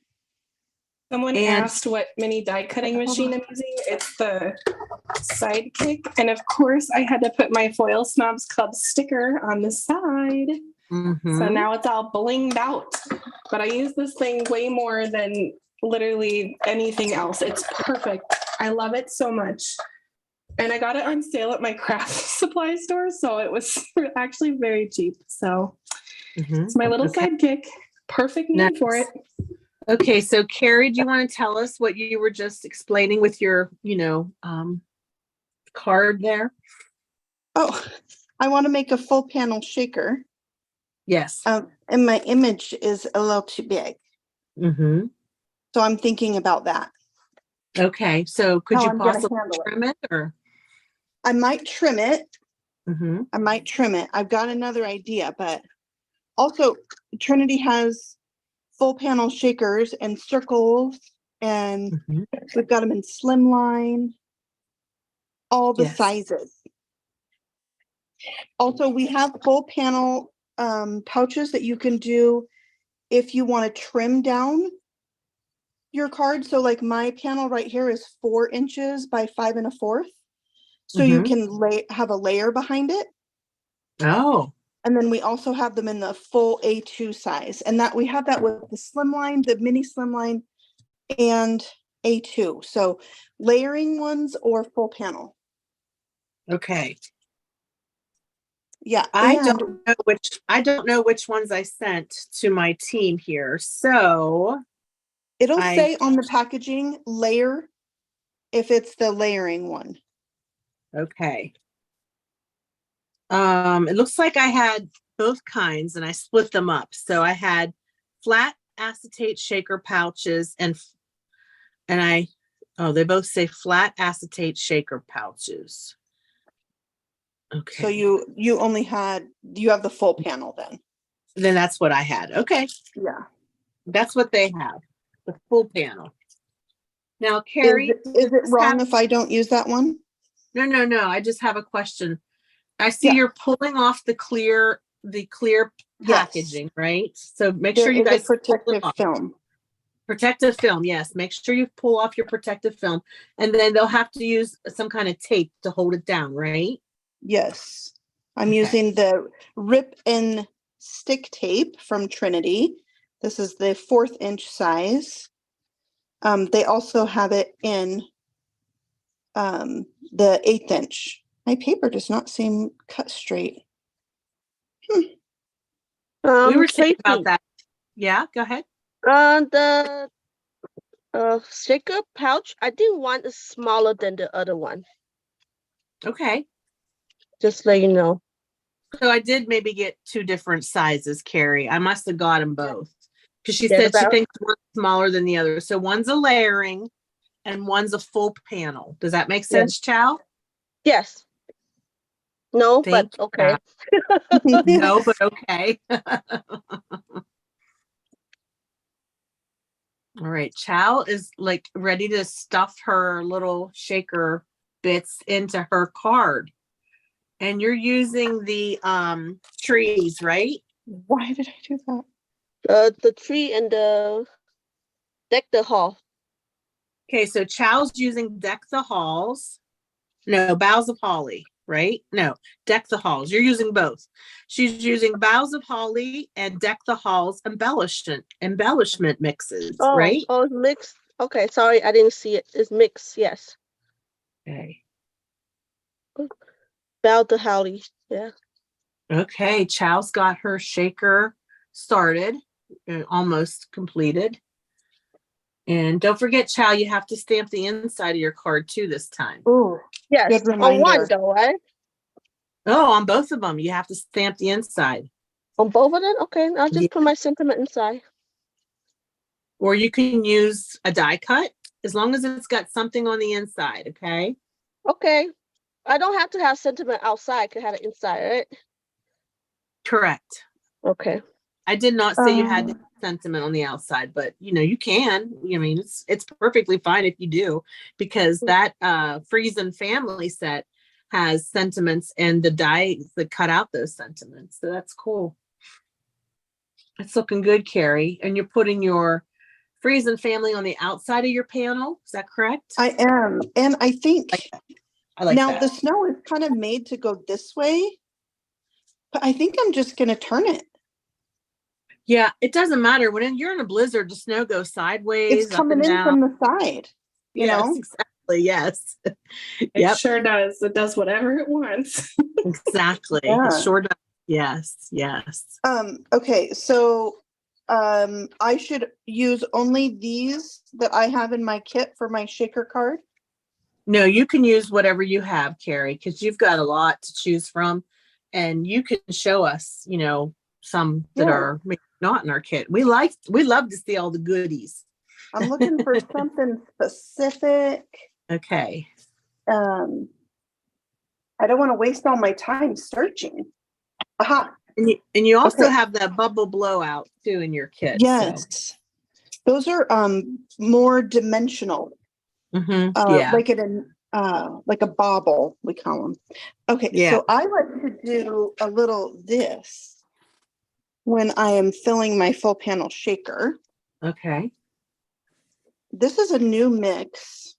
Someone And- asked what mini die cutting machine I'm using. It's the Sidekick. And of course, I had to put my Foil Snobs Club sticker on the side. Mhm. So now it's all blinged out. But I use this thing way more than literally anything else. It's perfect. I love it so much. And I got it on sale at my craft supply store. So it was actually very cheap. So Mhm. it's my little Okay. sidekick. Perfect name for it. Okay, so Carrie, do you want to tell us what you were just explaining with your, card there? Oh, I want to make a full panel shaker. Yes. And my image is a little too big. Mm-hmm. So I'm thinking about that. Okay, so could How you I'm gonna possibly handle it. trim it or? I might trim it. Mm-hmm. I've got another idea, but also Trinity has full panel shakers and circles, and Mm-hmm. we've got them in slimline, all the Yes. sizes. Also, we have full panel pouches that you can do if you want to trim down your card. So like my panel right here is 4 inches by 5 1/4. So you can have a layer behind it. Oh. And then we also have them in the full A2 size, and that we have that with the slimline, the mini slimline, and A2. So layering ones or full panel. Okay. Yeah. I and don't know which ones I sent to my team here. So it'll I- say on the packaging layer if it's the layering one. okay. It looks like I had both kinds and I split them up. So I had flat acetate shaker pouches and they both say flat acetate shaker pouches. Okay. So you have the full panel then. Then that's what I had. Okay. Yeah. That's what they have. The full panel. Now, Carrie, Is it wrong if I don't use that one? No. I just have a question. I see Yeah. you're pulling off the clear Yes. packaging, right? So make There sure you is a guys pull it protective off. film. Protective film, yes. Make sure you pull off your protective film, and then they'll have to use some kind of tape to hold it down, right? Yes. I'm Okay. using the rip and stick tape from Trinity. This is the 4th inch size. They also have it in the 1/8 inch. My paper does not seem cut straight. We were saying Tracy, about that. Yeah, go ahead. the shaker pouch, I did one is smaller than the other one. Okay. Just let you know. So I did maybe get 2 different sizes, Carrie. I must have got them both. Because she Yeah, said she that- thinks one's smaller than the other. So one's a layering and one's a full panel. Does that make sense, Chow? Yes. No, Thank but you, okay. No, but okay. All right. Chow is like ready to stuff her little shaker bits into her card. And you're using the trees, right? Why did I do that? The tree and the deck the hall. Okay, so Chow's using Deck the Halls. No, Boughs of Holly, right? No, Deck the Halls. You're using both. She's using Boughs of Holly and Deck the Halls embellishment mixes, right? Oh, it's mixed. Okay, sorry, I didn't see it. It's mixed, yes. Okay. Bow to Holly. Yeah. Okay, Chow's got her shaker started, almost completed. And don't forget, Chow, you have to stamp the inside of your card too this time. Oh, Yes. Good On one reminder. though, right? Oh, on both of them, you have to stamp the inside. On both of them? Okay, I'll just Yeah. put my sentiment inside. Or you can use a die cut as long as it's got something on the inside, okay? Okay. I don't have to have sentiment outside. I can have it inside, right? Correct. Okay. I did not say you had Um, to have sentiment on the outside, but you can. I mean, it's perfectly fine if you do, because that Freezin Family set has sentiments and the dies that cut out those sentiments. So that's cool. It's looking good, Carrie. And you're putting your Freezin Family on the outside of your panel. Is that correct? I am. And I think I like now that. the snow is kind of made to go this way, but I think I'm just going to turn it. Yeah, it doesn't matter. When you're in a blizzard, the snow goes sideways, It's up coming and in down. from the side, you Yes, know? exactly. Yes. It Yep. sure does. It does whatever it wants. Exactly. Yeah. It sure does. Yes. Yes. Okay, so I should use only these that I have in my kit for my shaker card. No, you can use whatever you have, Carrie, because you've got a lot to choose from, and you can show us, some that Yeah. are maybe not in our kit. We love to see all the goodies. I'm looking for something specific. Okay. I don't want to waste all my time searching. Aha. And you also Okay. have that bubble blowout too in your kit. Yes. Those are more dimensional. Yeah. Like a bobble, we call them. Okay, Yeah. so I like to do a little this when I am filling my full panel shaker. Okay. This is a new mix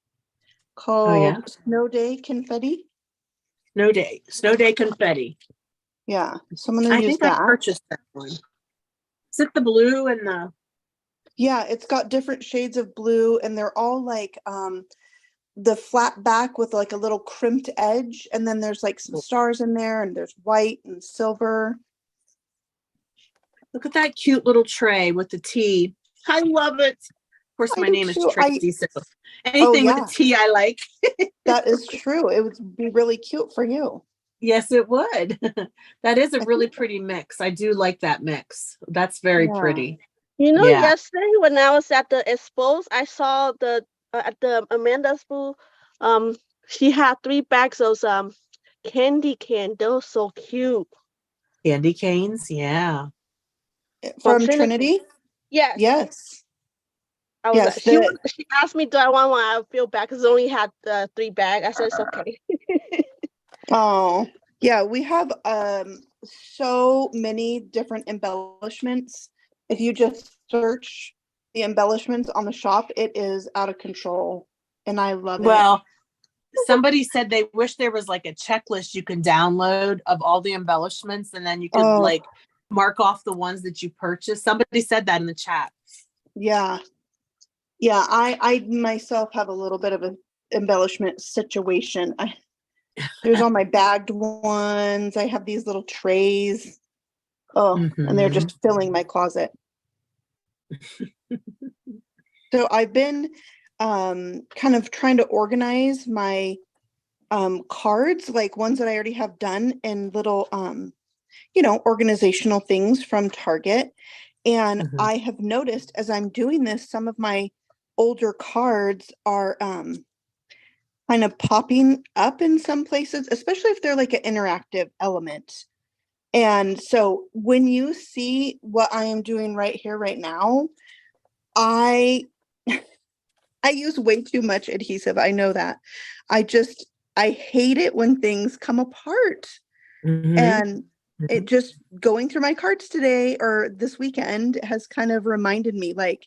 called yeah? Snow Day Confetti. Snow day confetti. Yeah, so I'm going to I use think I that. purchased that one. Is it the blue and the Yeah, it's got different shades of blue, and they're all like the flat back with like a little crimped edge, and then there's like some stars in there, and there's white and silver. Look at that cute little tray with the tea. I love it. Of course, I my do name is too. Tracy, so anything with Yeah, a tea I like. that is true. It would be really cute for you. Yes, it would. That is a I really think, pretty mix. I do like that mix. That's very yeah. pretty. You know, Yeah. yesterday when I was at the expos, I saw the at the Amanda's booth. She had 3 bags of candy cane. Those so cute. Candy canes. Yeah. From From Trinity? Yes. Yes. I was. Yes. She asked me, "Do I want one?" I feel bad because I only had 3 bags. I said it's okay. Oh, yeah, we have so many different embellishments. If you just search the embellishments on the shop, it is out of control, and I love it. Well, somebody said they wish there was like a checklist you can download of all the embellishments, and then you could Oh. like mark off the ones that you purchased. Somebody said that in the chat. Yeah. Yeah, I myself have a little bit of an embellishment situation. There's all my bagged ones. I have these little trays. Oh, and they're Mhm. just filling my closet. So I've been kind of trying to organize my cards, like ones that I already have done, in little organizational things from Target. And Mhm. I have noticed as I'm doing this, some of my older cards are kind of popping up in some places, especially if they're like an interactive element. And so when you see what I am doing right here, right now, I use way too much adhesive. I know that. I hate it when things come apart. Mhm. And it just going through my cards today or this weekend has kind of reminded me, like,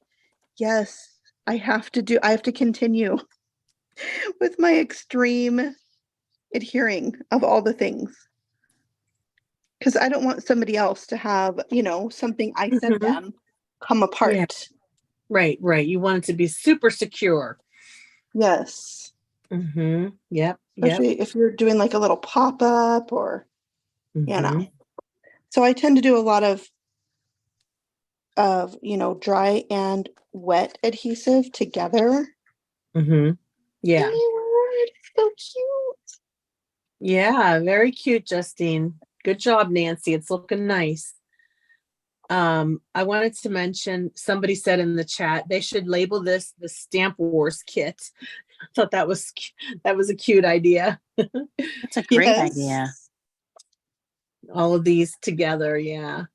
yes, I have to continue with my extreme adhering of all the things. Because I don't want somebody else to have, something I sent Mhm. them come apart. Yeah. Right. You want it to be super secure. Yes. Mm-hmm. Yep. Especially if you're doing like a little pop-up or, Mhm. So I tend to do a lot of dry and wet adhesive together. Mm-hmm. Yeah. Oh my word, it's so cute. Yeah. Very cute, Justine. Good job, Nancy. It's looking nice. I wanted to mention, somebody said in the chat, they should label this the Stamp Wars kit. I thought that was a cute idea. That's a great idea. All of these together. Yeah.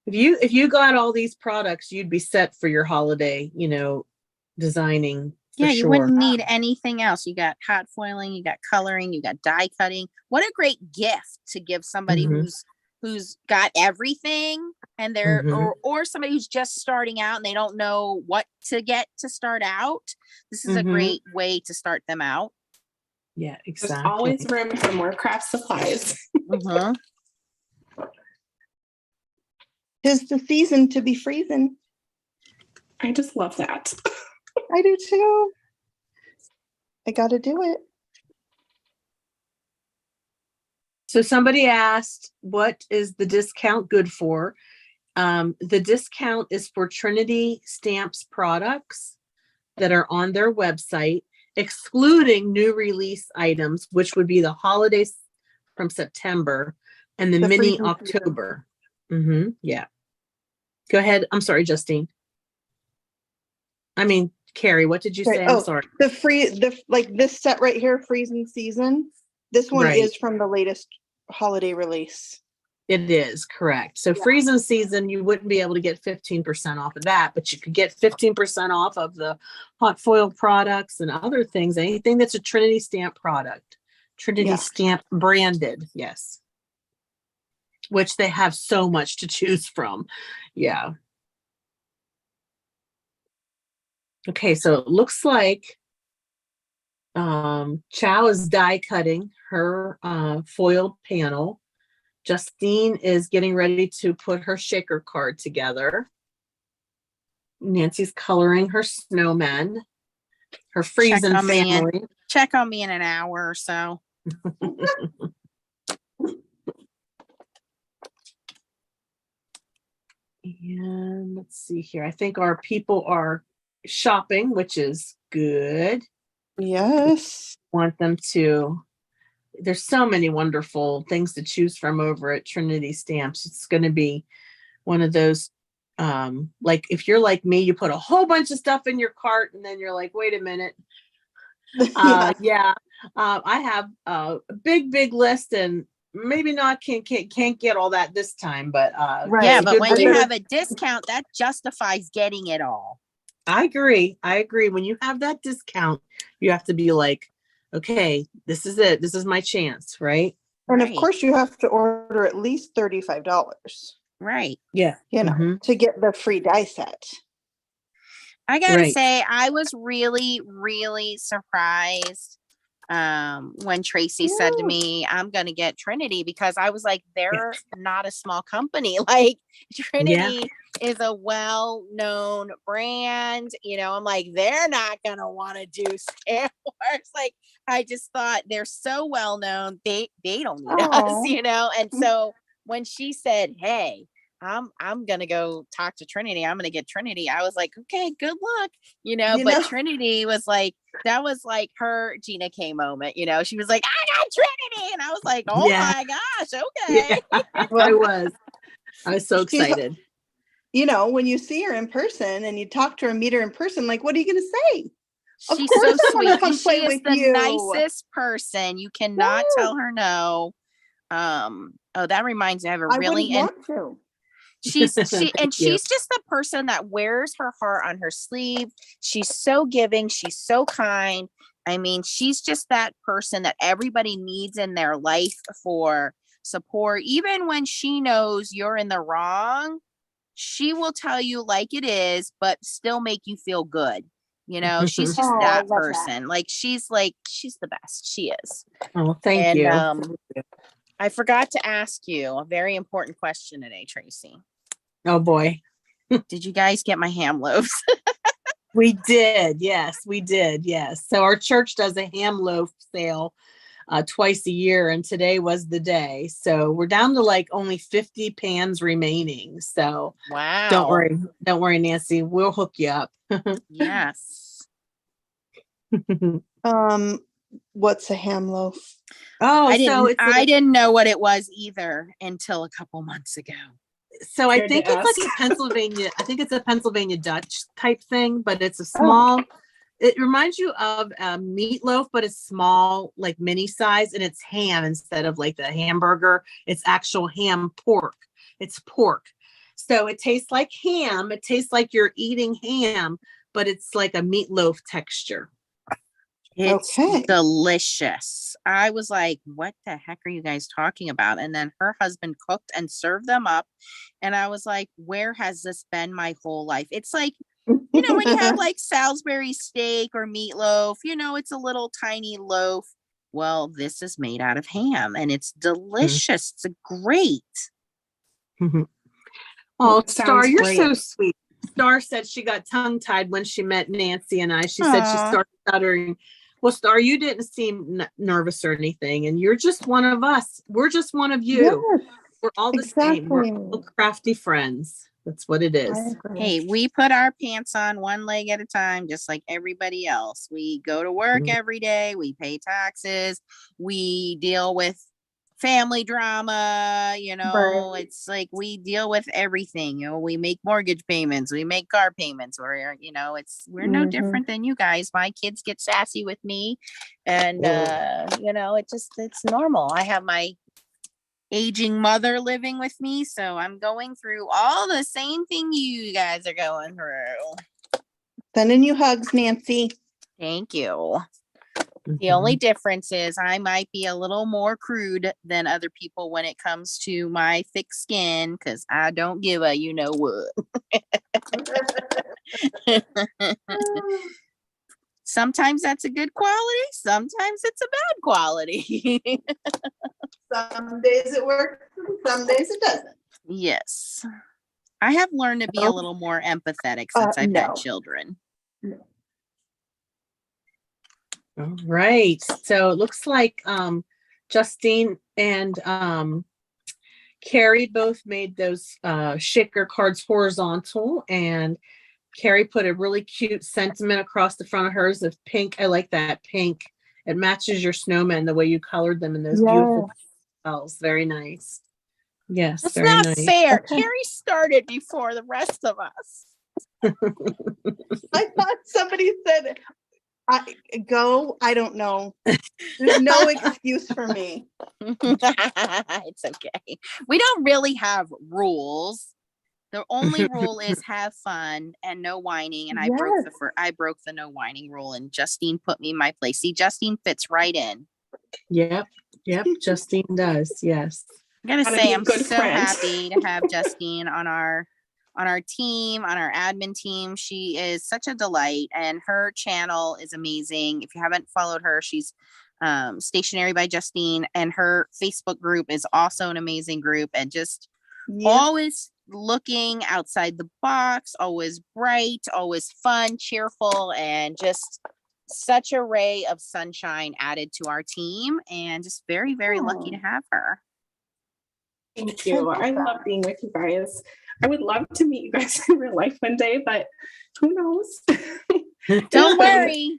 If you got all these products, you'd be set for your holiday, designing. Yeah, For you sure. wouldn't need anything else. You got hot foiling, you got coloring, you got die cutting. What a great gift to give somebody Mhm. who's got everything, and they're Mhm. or somebody who's just starting out and they don't know what to get to start out. This is a Mhm. great way to start them out. Yeah, There's exactly. always room for more craft supplies. Mhm. 'Tis the season to be freezing. I just love that. I do too. I gotta do it. So somebody asked, what is the discount good for? The discount is for Trinity Stamps products that are on their website, excluding new release items, which would be the holidays from September and the mini freezing October. Mm-hmm. Yeah. Go ahead. I'm sorry, Justine. I mean, Carrie, what did you say? I'm sorry. Like this set right here, freezing season. This one Right. is from the latest holiday release. It is correct. So freezing season, you wouldn't be able to get 15% off of that, but you could get 15% off of the hot foil products and other things, anything that's a Trinity Stamp product. Trinity Stamp branded, yes. Which they have so much to choose from. Yeah. Okay, so it looks like Chow is die cutting her foiled panel. Justine is getting ready to put her shaker card together. Nancy's coloring her snowmen, her Check Freezin on me in- family. Check on me in an hour or so. And let's see here. I think our people are shopping, which is good. Yes. Want them to. There's so many wonderful things to choose from over at Trinity Stamps. It's going to be one of those, like if you're like me, you put a whole bunch of stuff in your cart and then you're like, wait a minute. Yeah. I have a big list and maybe not can't get all that this time, but Right. Yeah, it's but good when for you you. have a discount, that justifies getting it all. I agree. When you have that discount, you have to be like, okay, this is it. This is my chance, right? And of Right. course, you have to order at least $35, Right. Yeah. you know, Mhm. to get the free die set. I gotta Right. say, I was really, really surprised when Tracy said to Yeah. me, I'm gonna get Trinity, because I was like, they're not a small company. Like Trinity is a well-known brand. You know, I'm like, they're not gonna want to do Star Wars. Like, I just thought they're so well known, they don't need us, Aw. you know. And so when she said, hey, I'm gonna go talk to Trinity, I'm gonna get Trinity, I was like, okay, good luck, you know. You But know? Trinity was like, that was like her Gina K moment, you know. She was like, I got Trinity, and I was like, oh Yeah. my gosh, okay. Yeah. I was so She's- excited. You know, when you see her in person and you talk to her, meet her in person, like, what are you going to say? Of She's course so I wanna sweet. come And play she is with the you. nicest person. You cannot Yeah. tell her no. Oh, that reminds me, I have a I really wouldn't want to. she's Thank you. she's just the person that wears her heart on her sleeve. She's so giving, she's so kind. I mean, she's just that person that everybody needs in their life for support. Even when she knows you're in the wrong, she will tell you like it is, but still make you feel good. You know, she's just Oh, I that love that. person. She's the best. She is. Oh, thank And you. I forgot to ask you a very important question today, Tracy. Oh boy. Did you guys get my ham loaves? We did. Yes, we did. Yes. So our church does a ham loaf sale twice a year, and today was the day. So we're down to like only 50 pans remaining. So Wow. Don't worry, Nancy. We'll hook you up. Yes. What's a ham loaf? Oh, I so it's I didn't know what it was either until a couple months ago. so I Scared to think it's like ask. a Pennsylvania. I think it's a Pennsylvania Dutch type thing, but it's a Oh. small. It reminds you of a meatloaf, but it's small, like mini size, and it's ham instead of like the hamburger. It's actual ham pork. It's pork. So it tastes like ham. It tastes like you're eating ham, but it's like a meatloaf texture. It's Okay. delicious. I was like, what the heck are you guys talking about? And then her husband cooked and served them up. And I was like, where has this been my whole life? It's like, you know, when you have like Salisbury steak or meatloaf, you know, it's a little tiny loaf. Well, this is made out of ham and it's delicious. It's great. Oh, Sounds Star, you're great. so sweet. Star said she got tongue-tied when she met Nancy and I. She said she Aw. started stuttering. Well, Star, you didn't seem nervous or anything, and you're just one of us. We're just one of you. Yes, We're all the same. We're exactly. all crafty friends. That's what it I is. agree. Hey, we put our pants on one leg at a time, just like everybody else. We go to work Mhm. every day. We pay taxes. We deal with family drama. You know, it's like we deal with everything. You know, we make mortgage payments. We make car payments. We're no Mhm. different than you guys. My kids get sassy with me, and you know, it's normal. I have my aging mother living with me, so I'm going through all the same thing you guys are going through. Sending you hugs, Nancy. Thank you. The only difference is I might be a little more crude than other people when it comes to my thick skin, because I don't give a you know what. Sometimes that's a good quality, sometimes it's a bad quality. Some days it works, some days it doesn't. Yes. I have learned to be a little more empathetic since I've had No. children. All right. So it looks like Justine and Carrie both made those shaker cards horizontal, and Carrie put a really cute sentiment across the front of hers of pink. I like that pink. It matches your snowman the way you colored them in those beautiful spells. Very nice. Yes, It's very not nice. fair. Carrie started before the rest of us. I thought somebody said, I don't know. There's no excuse for me. It's okay. We don't really have rules. The only rule is have fun and no whining. And I broke the no whining rule, and Justine put me in my place. See, Justine fits right in. Yep. Justine does. Yes. I gotta Gotta say, be a I'm good so friend. happy to have Justine on our team, on our admin team. She is such a delight, and her channel is amazing. If you haven't followed her, she's Stationery by Justine, and her Facebook group is also an amazing group, and just always looking outside the box, always bright, always fun, cheerful, and just such a ray of sunshine added to our team, and just very, very lucky to have her. Thank you. I love being with you guys. I would love to meet you guys in real life one day, but who knows? Don't worry.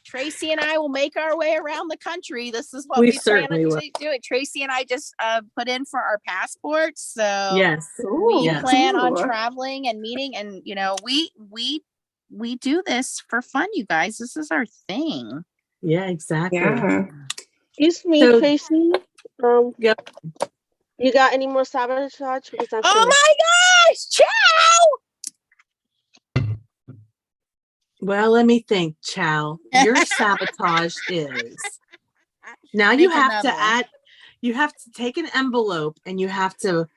Tracy and I will make our way around the country. This is what we plan certainly to will. do. Tracy and I just put in for our passports. So Yes. we Yes. plan on traveling and meeting, and we do this for fun, you guys. This is our thing. Yeah, exactly. Yeah. Excuse me, So- Tracy. Yep. You got any more sabotage? Because I'm Oh finished. my gosh, ciao! Well, let me think, Chow. Your sabotage is now you Make have to another one. add, you have to take an envelope and you have to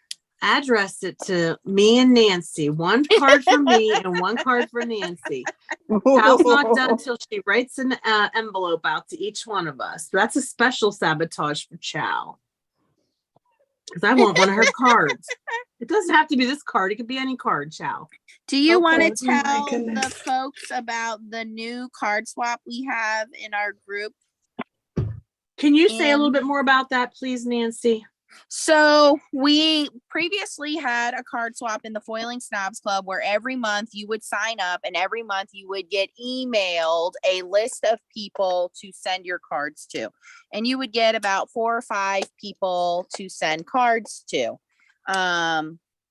address it to me and Nancy. One card for me and one card for Nancy. Chow's not done till she writes an envelope out to each one of us. That's a special sabotage for Chow. Because I want one of her cards. It doesn't have to be this card. It could be any card, Chow. Do you want Okay. to Oh my tell the goodness. folks about the new card swap we have in our group? Can you say a little And- bit more about that, please, Nancy? So we previously had a card swap in the Foiling Snobs Club where every month you would sign up, and every month you would get emailed a list of people to send your cards to. And you would get about 4 or 5 people to send cards to.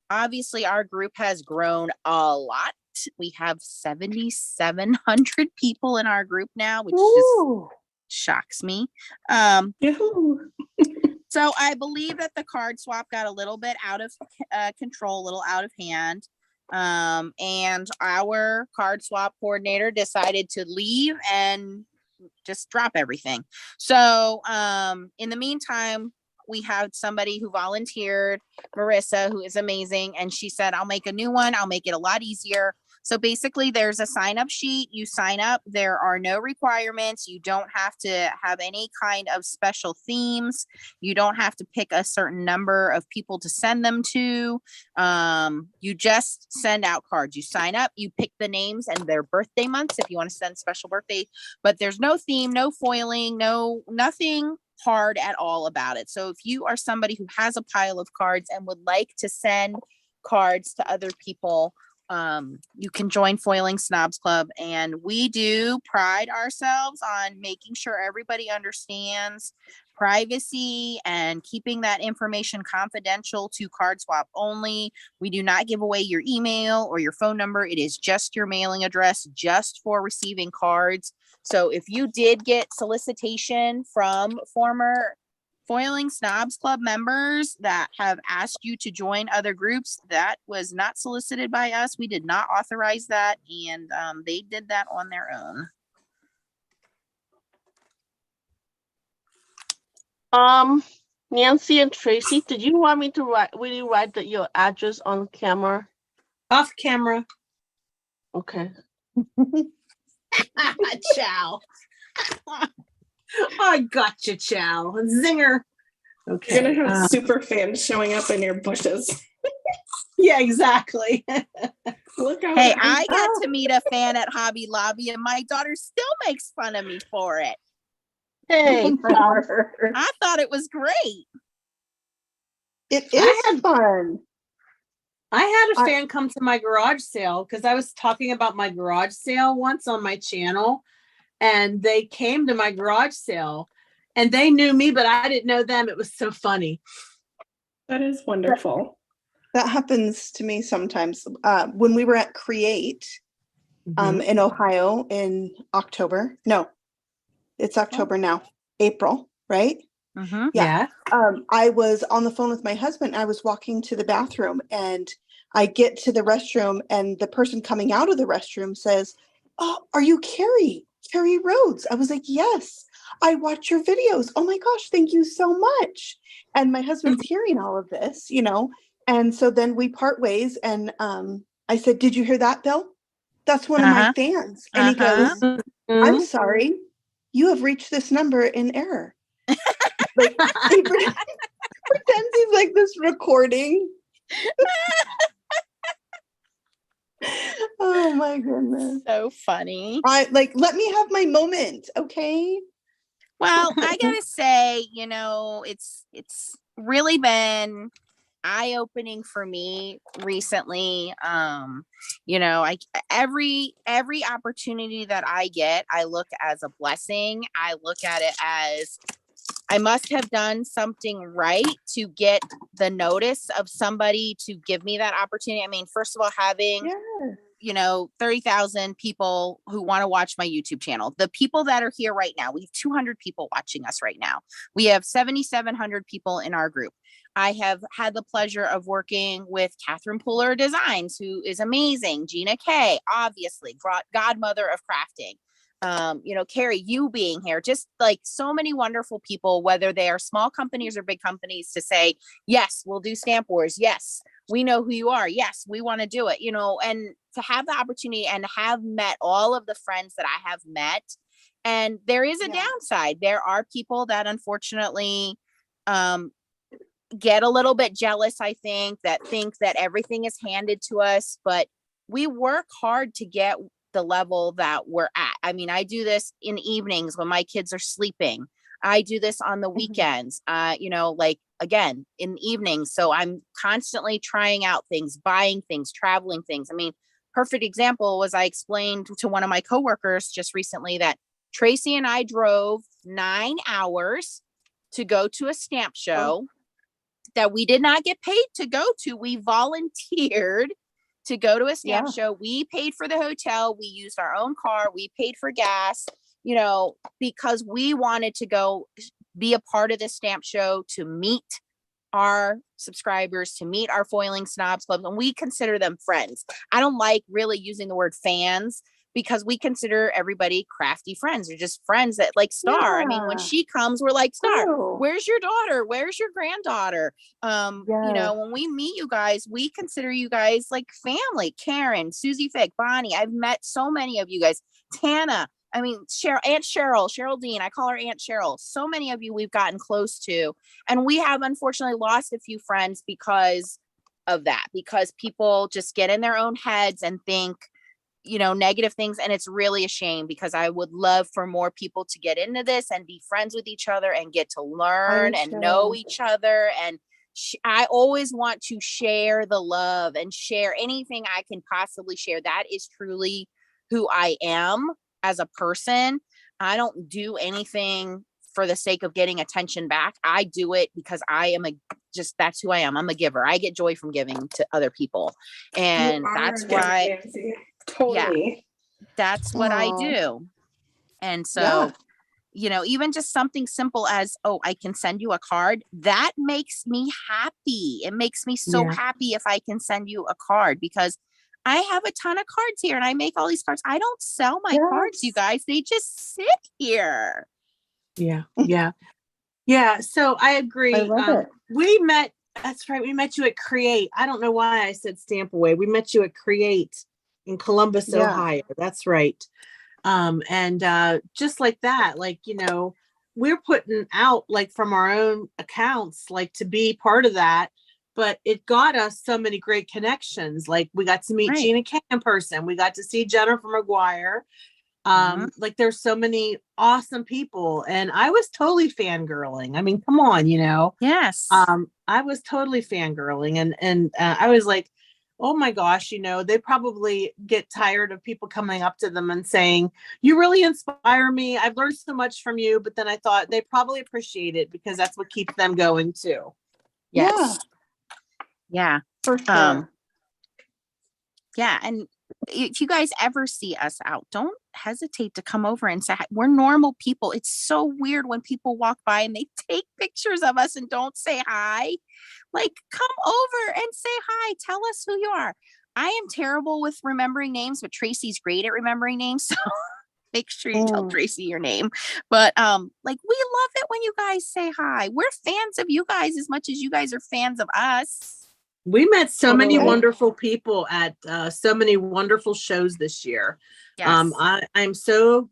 Obviously our group has grown a lot. We have 7,700 people in our group now, which just shocks me. Yahoo. So I believe that the card swap got a little bit out of control, a little out of hand. And our card swap coordinator decided to leave and just drop everything. So in the meantime, we had somebody who volunteered, Marissa, who is amazing. And she said, I'll make a new one. I'll make it a lot easier. So basically there's a sign up sheet. You sign up. There are no requirements. You don't have to have any kind of special themes. You don't have to pick a certain number of people to send them to. You just send out cards. You sign up, you pick the names and their birthday months if you want to send special birthday, but there's no theme, no foiling, nothing hard at all about it. So if you are somebody who has a pile of cards and would like to send cards to other people, you can join Foiling Snobs Club, and we do pride ourselves on making sure everybody understands privacy and keeping that information confidential to card swap only. We do not give away your email or your phone number. It is just your mailing address, just for receiving cards. So if you did get solicitation from former Foiling Snobs Club members that have asked you to join other groups, that was not solicited by us. We did not authorize that, and they did that on their own. Nancy and Tracy, did you want me to write your address on camera? Off camera. Okay. Ciao. I got you, Chow. Zinger. Okay. You're gonna have super fans showing up in your bushes. Yeah, exactly. Look out. Hey, I got to meet a fan at Hobby Lobby, and my daughter still makes fun of me for it. Hey, I thought it was great. It I is fun. I had a fan come to my garage sale because I was talking about my garage sale once on my channel, and they came to my garage sale and they knew me, but I didn't know them. It was so funny. That is wonderful. That happens to me sometimes. When we were at Create in Ohio in October. No, it's October now. April, right? Mm-hmm. Yeah. I was on the phone with my husband. I was walking to the bathroom and I get to the restroom and the person coming out of the restroom says, "Oh, are you Carrie Rhodes?" I was like, "Yes, I watch your videos. Oh my gosh, thank you so much." And my husband's hearing all of this, and so then we part ways and I said, "Did you hear that, Bill? That's one of my fans." And he goes, "I'm sorry, you have reached this number in error." Like he pretends he's like this recording. Oh my goodness. So funny. Let me have my moment, okay? Well, I gotta say, it's really been eye-opening for me recently. Every opportunity that I get, I look as a blessing. I look at it as I must have done something right to get the notice of somebody to give me that opportunity. I mean, first of all, having 30,000 people who want to watch my YouTube channel. The people that are here right now, we have 200 people watching us right now. We have 7,700 people in our group. I have had the pleasure of working with Catherine Puller Designs, who is amazing. Gina Kay, obviously, godmother of crafting. Carrie, you being here, just like so many wonderful people, whether they are small companies or big companies, to say, yes, we'll do Stamp Wars. Yes, we know who you are. Yes, we want to do it, and to have the opportunity and have met all of the friends that I have met. And there is a downside. There are people that unfortunately get a little bit jealous, I think that everything is handed to us, but we work hard to get the level that we're at. I mean, I do this in evenings when my kids are sleeping. I do this on the weekends, again, in the evenings. So I'm constantly trying out things, buying things, traveling things. I mean, perfect example was I explained to one of my coworkers just recently that Tracy and I drove 9 hours to go to a stamp show that we did not get paid to go to. We volunteered to go to a stamp show. We paid for the hotel. We used our own car. We paid for gas, because we wanted to go be a part of this stamp show, to meet our subscribers, to meet our foiling snobs clubs. And we consider them friends. I don't like really using the word fans because we consider everybody crafty friends. They're just friends that like Star. I mean, when she comes, we're like, Star, where's your daughter? Where's your granddaughter? When we meet you guys, we consider you guys like family. Karen, Susie Fick, Bonnie. I've met so many of you guys. Tana. I mean, Aunt Cheryl Dean. I call her Aunt Cheryl. So many of you we've gotten close to. And we have unfortunately lost a few friends because of that, because people just get in their own heads and think, negative things. And it's really a shame because I would love for more people to get into this and be friends with each other and get to learn and know each other. And I always want to share the love and share anything I can possibly share. That is truly who I am as a person. I don't do anything for the sake of getting attention back. I do it because I am that's who I am. I'm a giver. I get joy from giving to other people. And that's why, totally. That's what I do. And so, even just something simple as, I can send you a card. That makes me happy. It makes me so happy if I can send you a card, because I have a ton of cards here and I make all these cards. I don't sell my cards, you guys. They just sit here. Yeah. So I agree. I love it. We met, that's right. We met you at Create. I don't know why I said Stamp Away. We met you at Create in Columbus, Ohio. That's right. And just like that, we're putting out from our own accounts, to be part of that. but it got us so many great connections. Like we got to meet Right. Gina Kay in person. We got to see Jennifer McGuire. Mhm. Like there's so many awesome people, and I was totally fangirling. I mean, come on, Yes. I was totally fangirling, and I was like, oh my gosh, they probably get tired of people coming up to them and saying, you really inspire me. I've learned so much from you. But then I thought they probably appreciate it because that's what keeps them going too. Yes. Yeah. For sure. Yeah. And if you guys ever see us out, don't hesitate to come over and say hi. We're normal people. It's so weird when people walk by and they take pictures of us and don't say hi. Like, come over and say hi. Tell us who you are. I am terrible with remembering names, but Tracy's great at remembering names. So make sure you tell Tracy your name. But like, we love it when you guys say hi. We're fans of you guys as much as you guys are fans of us. We met so many Totally. wonderful people at so many wonderful shows this year. Yes. I'm so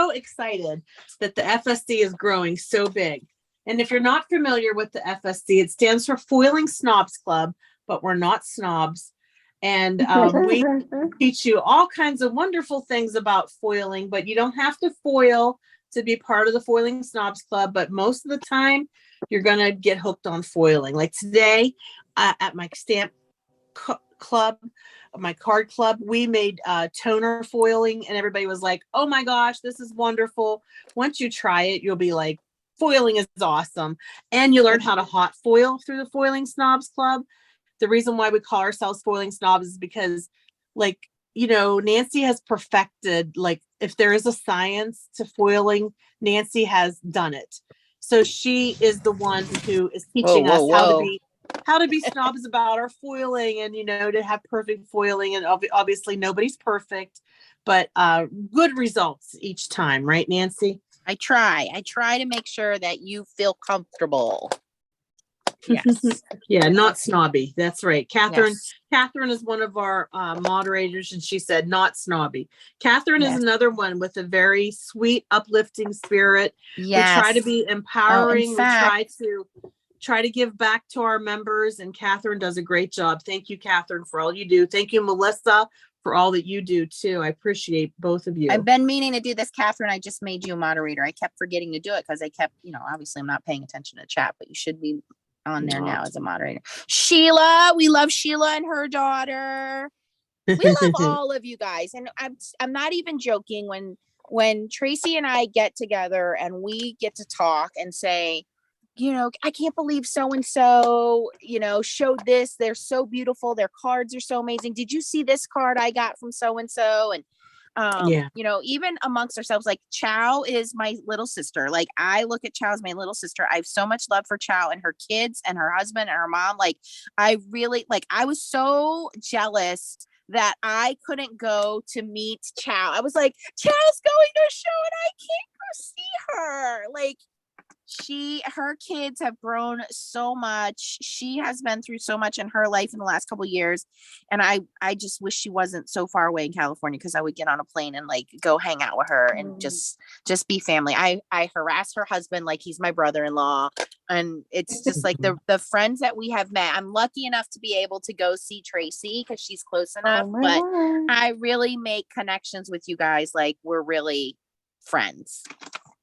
excited that the FSC is growing so big. And if you're not familiar with the FSC, it stands for Foiling Snobs Club, but we're not snobs. And we teach you all kinds of wonderful things about foiling, but you don't have to foil to be part of the Foiling Snobs Club. But most of the time, you're going to get hooked on foiling. Like today at my stamp club, my card club, we made toner foiling, and everybody was like, oh my gosh, this is wonderful. Once you try it, you'll be like, foiling is awesome. And you learn how to hot foil through the Foiling Snobs Club. The reason why we call ourselves Foiling Snobs is because, like, Nancy has perfected, like, if there is a science to foiling, Nancy has done it. So she is the one who is teaching us how to be snobs about our foiling, and to have perfect foiling. And obviously nobody's perfect, but good results each time, right, Nancy? I try to make sure that you feel comfortable. Yes. Yeah, not snobby. That's right. Catherine Yes. is one of our moderators, and she said not snobby. Catherine is another one with a very sweet, uplifting spirit. Yes. We try to be empowering. In fact, We try to give back to our members, and Catherine does a great job. Thank you, Catherine, for all you do. Thank you, Melissa, for all that you do too. I appreciate both of you. I've been meaning to do this, Catherine. I just made you a moderator. I kept forgetting to do it because I kept, obviously I'm not paying attention to chat, but you should be on there now as a moderator. Sheila, we love Sheila and her daughter. We love all of you guys. And I'm not even joking when Tracy and I get together and we get to talk and say, I can't believe so-and-so, showed this. They're so beautiful. Their cards are so amazing. Did you see this card I got from so-and-so? And even amongst ourselves, like Chow is my little sister. Like I look at Chow as my little sister. I have so much love for Chow and her kids and her husband and her mom. Like I really, I was so jealous that I couldn't go to meet Chow. I was like, Chow's going to a show and I can't go see her. Like, her kids have grown so much. She has been through so much in her life in the last couple of years. And I just wish she wasn't so far away in California, because I would get on a plane and go hang out with her and just be family. I harass her husband like he's my brother-in-law. And it's just like the friends that we have met. I'm lucky enough to be able to go see Tracy because she's close enough, but word. I really make connections with you guys. Like we're really friends.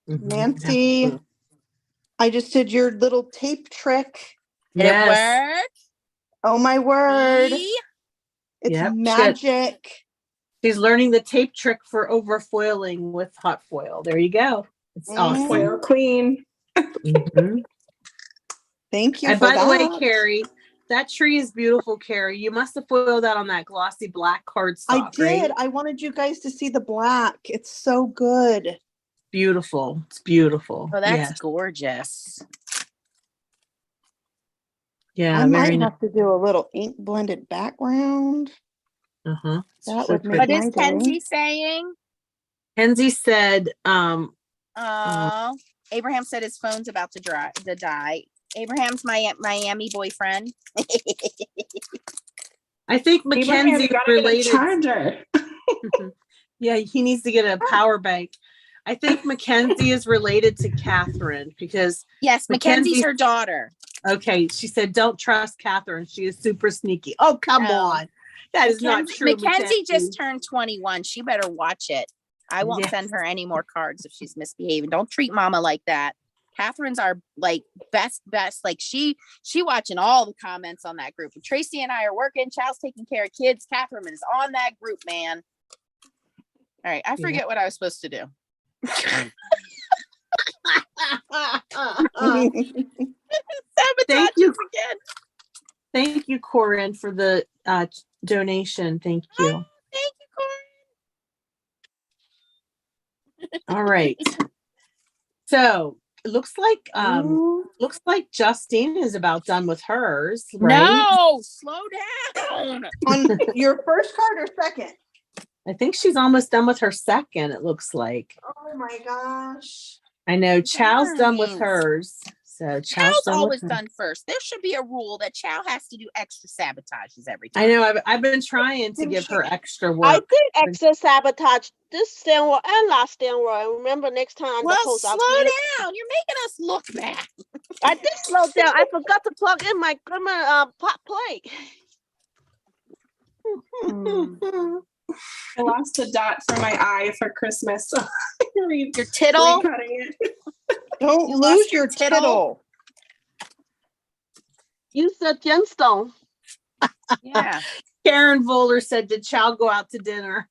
Nancy, I just did your little tape trick. Did it work? Oh my word. See? It's magic. She's learning the tape trick for overfoiling with hot foil. There you go. It's awesome. Foil queen. Mhm. Thank you. And for by that. the way, Carrie, that tree is beautiful, Carrie. You must have foiled that on that glossy black cardstock. I did. Right? I wanted you guys to see the black. It's so good. Beautiful. It's beautiful. Oh, that's gorgeous. Yeah. I might have to do a little ink blended background. Uh-huh. That So would make What my is day. Kenzie saying? Kenzie said, Abraham said his phone's about to die. Abraham's my Miami boyfriend. I think Mackenzie related. Charger. Yeah, he needs to get a power bank. I think Mackenzie is related to Catherine because Yes, Mackenzie's her daughter. Okay, she said, don't trust Catherine. She is super sneaky. Oh, come No. on. That is not true. Mackenzie just turned 21. She better watch it. I won't Yes. send her any more cards if she's misbehaving. Don't treat mama like that. Catherine's our like best. Like she watching all the comments on that group. And Tracy and I are working. Child's taking care of kids. Catherine is on that group, man. All right, I forget what I was supposed to do. Thank you again. Thank you, Corinne, for the donation. Thank you. Oh, thank you, Corinne. All right. So it looks like Justine is about done with hers, right? No, slow down. On your first card or second? I think she's almost done with her second, it looks like. Oh my gosh. I know Chow's done with Nice. hers. So Chow's done with always hers. done first. There should be a rule that Chow has to do extra sabotages every time. I know. I've been trying to give her extra I work. did extra sabotage this stand roll and last stand roll. I remember next time on the Well, post, slow I'll down. You're making us look bad. I did slow down. I forgot to plug in my Glimmer pot plate. I lost a dot from my eye for Christmas. So Your tittle. recutting it. Don't You lose lost your your tittle? tittle. Use the gemstone. Yeah. Karen Voller said, did Chow go out to dinner?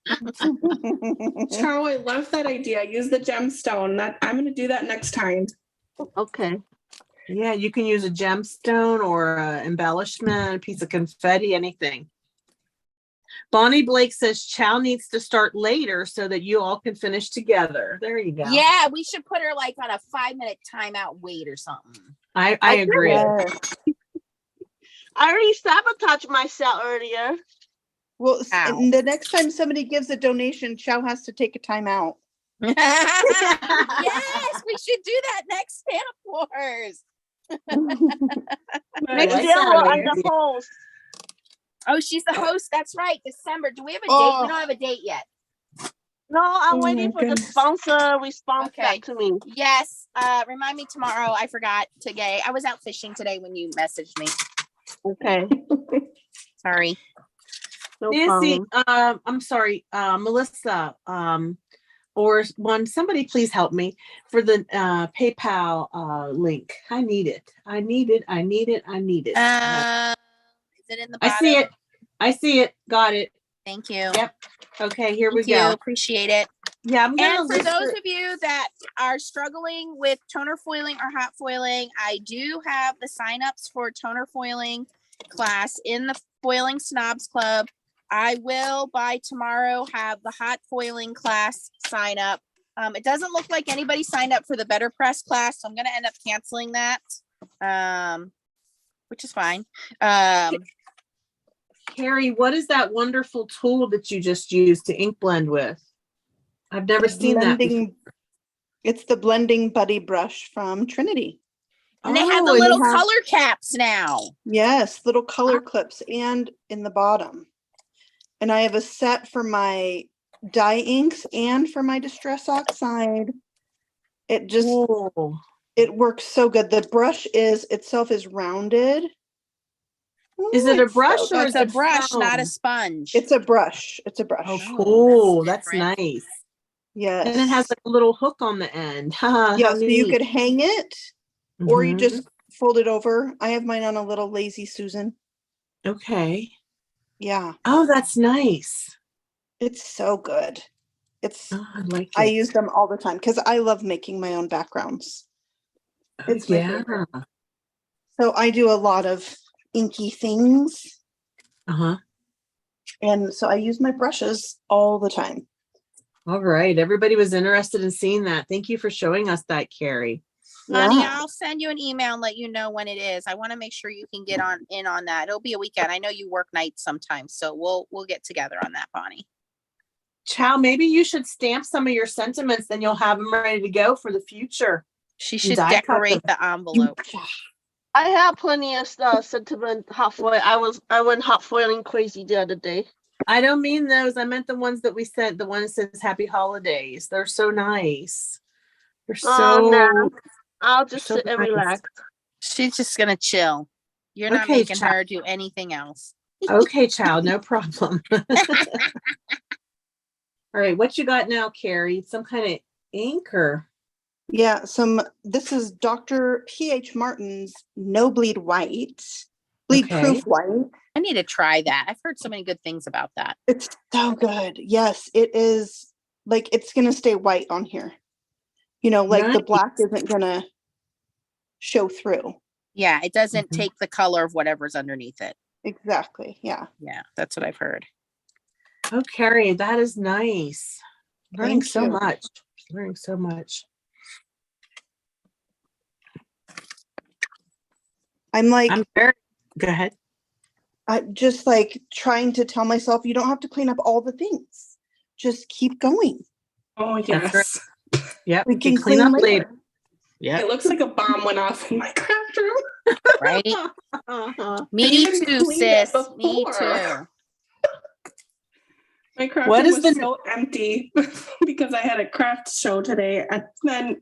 Chow, I love that idea. Use the gemstone. That I'm going to do that next time. Okay. Yeah, you can use a gemstone or embellishment, a piece of confetti, anything. Bonnie Blake says Chow needs to start later so that you all can finish together. There you go. Yeah, we should put her like on a 5-minute timeout wait or something. I agree. Yes. I already sabotaged myself earlier. Well, Ow. and the next time somebody gives a donation, Chow has to take a time out. Yes, we should do that next Stamp Wars. Next like year, that we're idea. on the host. Oh, she's the host. That's right. December. Do we have a date? Oh. We don't have a date yet. No, I'm Oh waiting my for the goodness. sponsor response Okay. back to me. Yes. Remind me tomorrow. I forgot today. I was out fishing today when you messaged me. Okay. Sorry. No Nancy, problem. I'm sorry, Melissa, or somebody please help me for the PayPal link. I need it. I need it. Is it in the bottom? I see it. Got it. Thank you. Yep. Okay, here Thank we you. go. Appreciate it. Yeah, I'm gonna And for list those it. of you that are struggling with toner foiling or hot foiling, I do have the signups for toner foiling class in the Foiling Snobs Club. I will by tomorrow have the hot foiling class sign up. It doesn't look like anybody signed up for the Better Press class, so I'm going to end up canceling that, which is fine. Carrie, what is that wonderful tool that you just used to ink blend with? I've never seen that before. It's the blending buddy brush from Trinity. And they have the Oh, and you little have- color caps now. Yes, little color clips and in the bottom. And I have a set for my dye inks and for my distress oxide. It just, Ooh. it works so good. The brush itself is rounded. Is Ooh, it a it's brush so or good. is It's a it brush, not a foam? sponge. It's a brush. It's a brush. Oh, Oh, cool. that's That's different. nice. Yes. And it has like a little hook on the end. How Yeah, so you neat. could hang it or you Mhm. just fold it over. I have mine on a little lazy Susan. Okay. Yeah, Oh, that's nice. it's so good. It's Oh, I like it. I use them all the time because I love making my own backgrounds. Oh, it's my yeah. favorite. So I do a lot of inky things. Uh-huh. And so I use my brushes all the time. All right. Everybody was interested in seeing that. Thank you for showing us that, Carrie. Honey, Yeah. I'll send you an email and let you know when it is. I want to make sure you can get in on that. It'll be a weekend. I know you work nights sometimes, so we'll get together on that, Bonnie. Chow, maybe you should stamp some of your sentiments, then you'll have them ready to go for the future. She should die cut decorate them. the envelope. I have plenty of sentiment hot foil. I went hot foiling crazy the other day. I don't mean those. I meant the ones that we sent. The one that says Happy Holidays. They're so nice. They're Oh, so no. I'll just so sit and nice. relax. She's just gonna chill. You're not Okay, making her do anything else. Okay, child, no problem. All right, what you got now, Carrie? Some kind of ink or? Yeah, this is Dr. P.H. Martin's No Bleed White, bleed Okay. proof white. I need to try that. I've heard so many good things about that. It's so good. Yes, it is. Like, it's going to stay white on here. You know, like the Nice. black isn't going to show through. Yeah, it doesn't Mhm. take the color of whatever's underneath it. Exactly. Yeah. Yeah, that's what I've heard. Oh, Carrie, that is nice. Learning Thank so you. much. Learning so much. I'm like, I'm very. Go ahead. I'm just like trying to tell myself, you don't have to clean up all the things. Just keep going. Oh, That's yes. Yep. We you can clean up later. It Yep. looks like a bomb went off in my craft room. Right? Uh-huh. Me even too, cleaned it sis. Me before. too. My craft What room is was the- so empty because I had a craft show today. And then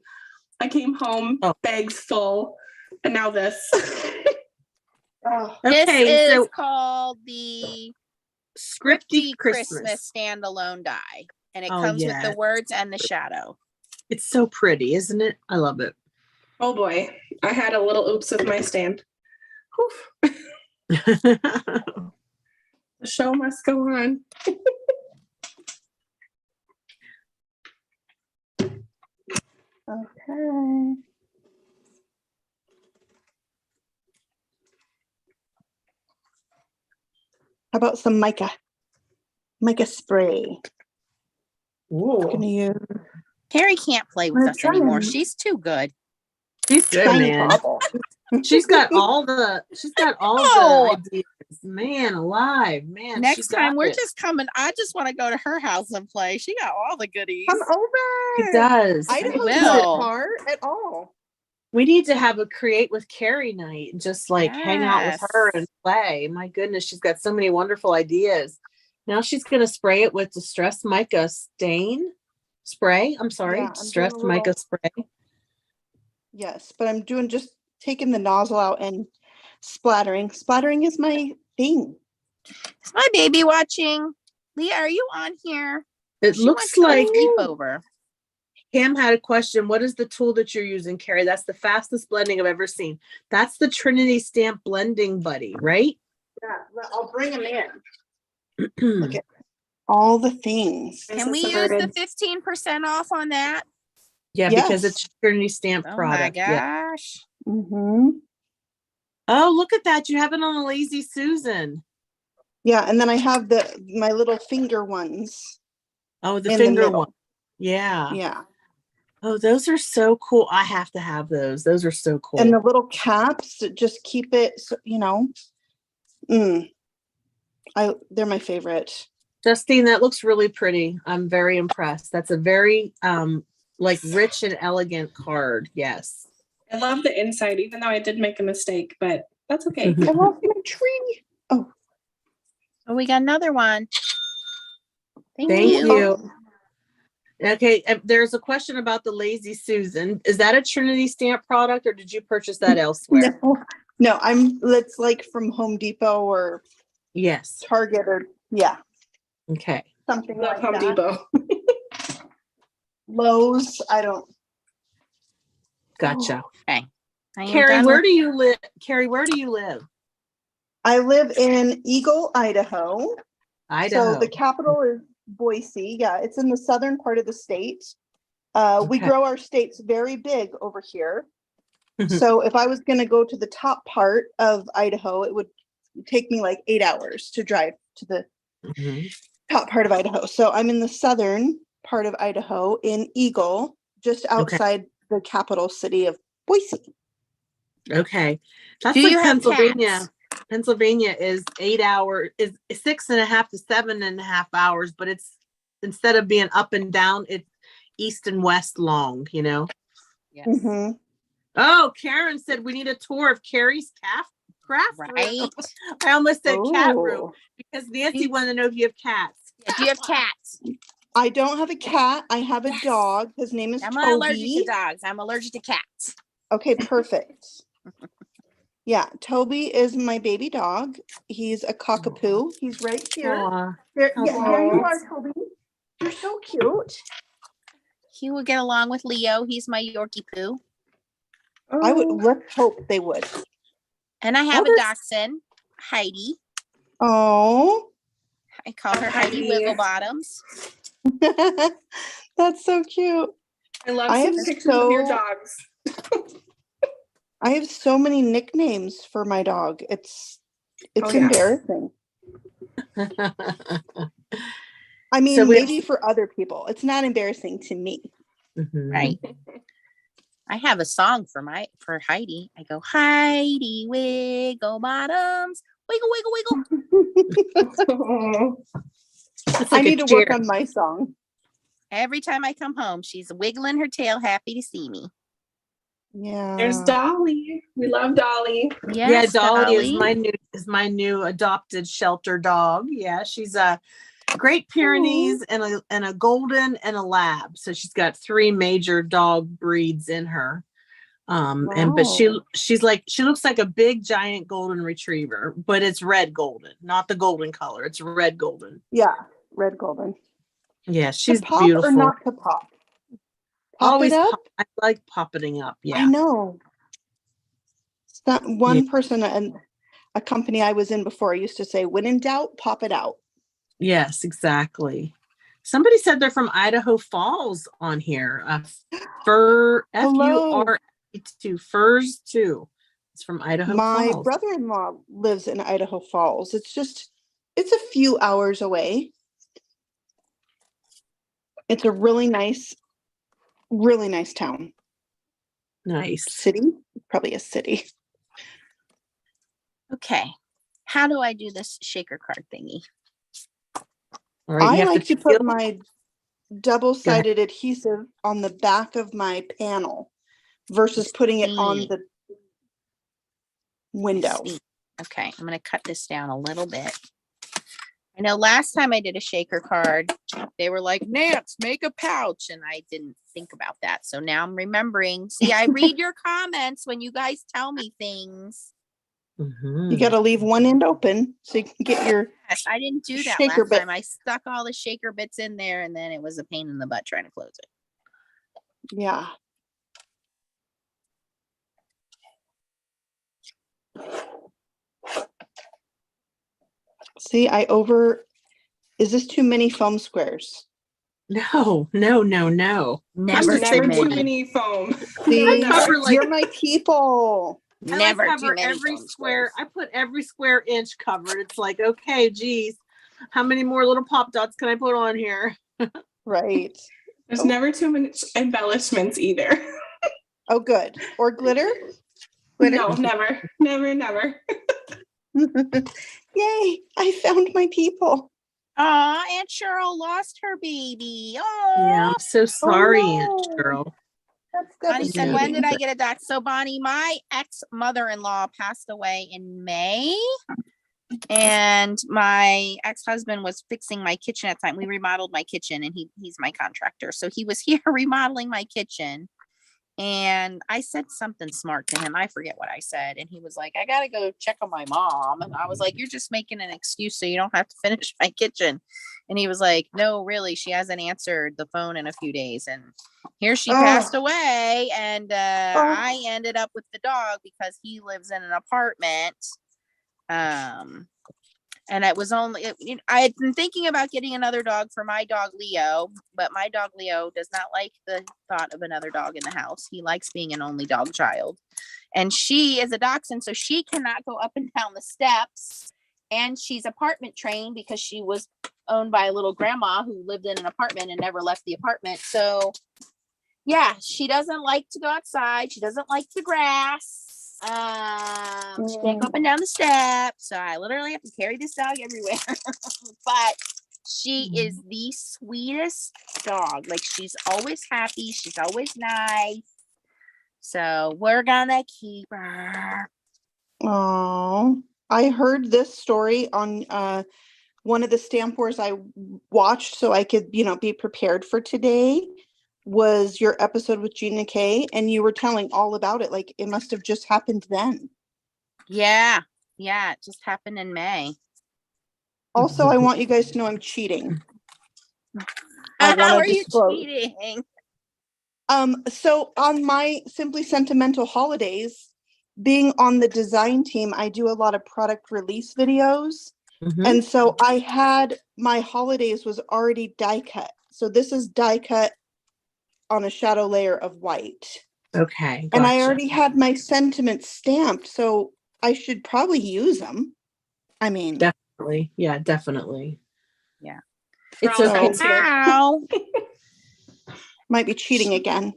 I came home, Oh. bags full, and now this. Oh, This Okay, is so called the Scripty Scripty Christmas. Christmas standalone die. And it Oh, comes with yes. the words and the shadow. It's so pretty, isn't it? I love it. Oh boy, I had a little oops with my stand. Whew. The show must go on. okay. How about some mica? Mica spray. Ooh. Gonna use Carrie can't play with We're us anymore. trying. She's too good. She's good, shiny man. bauble. She's got all the Oh! ideas. Man alive, man. Next she got time we're it. just coming. I just want to go to her house and play. She got all the goodies. Come over. She does. Idaho's will. not far at all. We need to have a create with Carrie night and just like hang out with her Yes. and play. My goodness, she's got so many wonderful ideas. Now she's gonna spray it with distressed mica stain spray. I'm sorry, Yeah, I'm doing a distressed little- mica spray. Yes, but I'm doing just taking the nozzle out and splattering. Splattering is my thing. Is my baby watching? Leah, are you on here? It She looks went to like a sleepover. Cam had a question. What is the tool that you're using, Carrie? That's the fastest blending I've ever seen. That's the Trinity Stamp Blending Buddy, right? Yeah, I'll bring them in. Look at all the things. Can we use the 15% off on that? Yeah, because Yes. it's Trinity Stamp Oh product. my Yeah. gosh. Mm-hmm. Oh, look at that. You have it on a Lazy Susan. Yeah, and then I have my little finger ones. Oh, the In the finger middle. one. Yeah. Yeah. Oh, those are so cool. I have to have those. Those are so cool. And the little caps that just keep it, they're my favorite. Justine, that looks really pretty. I'm very impressed. That's a very like rich and elegant card. Yes. I love the inside, even though I did make a mistake, but that's okay. Mhm. I lost my tree. Oh, we got another one. Thank Thank you. you. Okay, there's a question about the Lazy Susan. Is that a Trinity Stamp product or did you purchase that elsewhere? No, it's like from Home Depot or Yes. Target or Okay. something Love like Home that. Depot. Lowe's, I don't. Gotcha. Okay. I am Carrie, done where with- do you live? Carrie, where do you live? I live in Eagle, Idaho. Idaho. So the capital is Boise. Yeah, it's in the southern part of the state. We Okay. grow our states very big over here. So if I was going to go to the top part of Idaho, it would take me like 8 hours to drive to the Mhm. top part of Idaho. So I'm in the southern part of Idaho in Eagle, just outside the capital city of Boise. Okay. That's Do like you have Pennsylvania. cats? Pennsylvania is 8 hours, is 6.5 to 7.5 hours, but it's instead of being up and down, it's east and west long, Yes. Mhm. Oh, Karen said we need a tour of Carrie's craft room. Right. I almost said cat Ooh. room because Nancy wanted to know if you have cats. Yeah, do you have cats? I don't have a cat. I have a Yes. dog. His name is I'm not allergic to Toby. dogs. I'm allergic to cats. Okay, perfect. Yeah, Toby is my baby dog. He's a cockapoo. He's right here. Aw, There, how yeah, there you cute. are, Toby. You're so cute. He will get along with Leo. He's my Yorkie poo. I would let's hope they would. And I have a there's- dachshund, Heidi. Oh, I call her Heidi Heidi. Wigglebottoms. that's so cute. I love I seeing have pictures of your so- dogs. I have so many nicknames for my dog. It's Oh, yeah. embarrassing. I mean, So we have- maybe for other people. It's not embarrassing to me. Mhm. Right. I have a song for Heidi. I go, Heidi Wigglebottoms. Wiggle, wiggle, wiggle. It's I like a need to work cheer. on my song. Every time I come home, she's wiggling her tail, happy to see me. Yeah. There's Dolly. We love Dolly. Yeah, Yes, Dolly is my new adopted shelter dog. Yeah, she's a Great Pyrenees and a golden and a lab. So she's got 3 major dog breeds in her. But Wow. she looks like a big giant golden retriever, but it's red golden, not the golden color. It's red golden. Yeah, red golden. Yeah, she's to pop beautiful. or not to pop? Pop Always it up? I like popping up. I Yeah. know. It's that one person and a company I was in before used to say, when in doubt, pop it out. Yes, exactly. Somebody said they're from Idaho Falls on here. Fur Hello. FUR2 Furs 2. It's from Idaho My Falls. brother-in-law lives in Idaho Falls. It's a few hours away. It's a really nice town. Nice. City? Probably a city. Okay. How do I do this shaker card thingy? All right, you I have like to peel- put my double-sided adhesive on the back of my panel versus putting it on See. the window. See. Okay, I'm going to cut this down a little bit. I know last time I did a shaker card, they were like, Nance, make a pouch. And I didn't think about that. So now I'm remembering. See, I read your comments when you guys tell me things. Mhm. You got to leave one end open so you can get your Yes, I didn't do that shaker last bit. time. I stuck all the shaker bits in there and then it was a pain in the butt trying to close it. yeah. See, is this too many foam squares? No. Never, Never too too many. many foam. See, cover, like- you're my people. I Never like too cover many. every foam square. squares. I put every square inch covered. It's like, okay, geez, how many more little pop dots can I put on here? Right. There's Oh. never too many embellishments either. Oh, good. Or glitter? Glitter? No, never. Yay, I found my people. Aw, Aunt Cheryl lost her baby. Oh, Yeah, I'm so sorry, Aunt no. Cheryl. That's Bonnie said, when did devastating. I get a dog? So Bonnie, my ex-mother-in-law passed away in May. And my ex-husband was fixing my kitchen at the time. We remodeled my kitchen and he's my contractor. So he was here remodeling my kitchen. And I said something smart to him. I forget what I said. And he was like, I got to go check on my mom. And I was like, you're just making an excuse so you don't have to finish my kitchen. And he was like, no, really, she hasn't answered the phone in a few days. And here she passed away. And I ended up with the dog because he lives in an apartment. And it was only, I had been thinking about getting another dog for my dog Leo, but my dog Leo does not like the thought of another dog in the house. He likes being an only dog child. And she is a dachshund, so she cannot go up and down the steps. And she's apartment trained because she was owned by a little grandma who lived in an apartment and never left the apartment. So yeah, she doesn't like to go outside. She doesn't like the grass. She can't go up and down the steps. So I literally have to carry this dog everywhere. But she is the sweetest dog. Like, she's always happy. She's always nice. So we're gonna keep her. Oh, I heard this story on one of the Stamp Wars I watched so I could, be prepared for today. Was your episode with Gina Kay, and you were telling all about it. Like, it must have just happened then. Yeah. Yeah. It just happened in May. Also, I want you guys to know I'm cheating. I How wanna are you disclose. cheating? So on my Simply Sentimental Holidays, being on the design team, I do a lot of product release videos. Mhm. And so I had my holidays was already die cut. So this is die cut on a shadow layer of white. Okay. And I gotcha. already had my sentiments stamped, so I should probably use them. I mean, Definitely. Yeah, definitely. Yeah. It's We're all okay. sensitive. Ow. might be cheating again.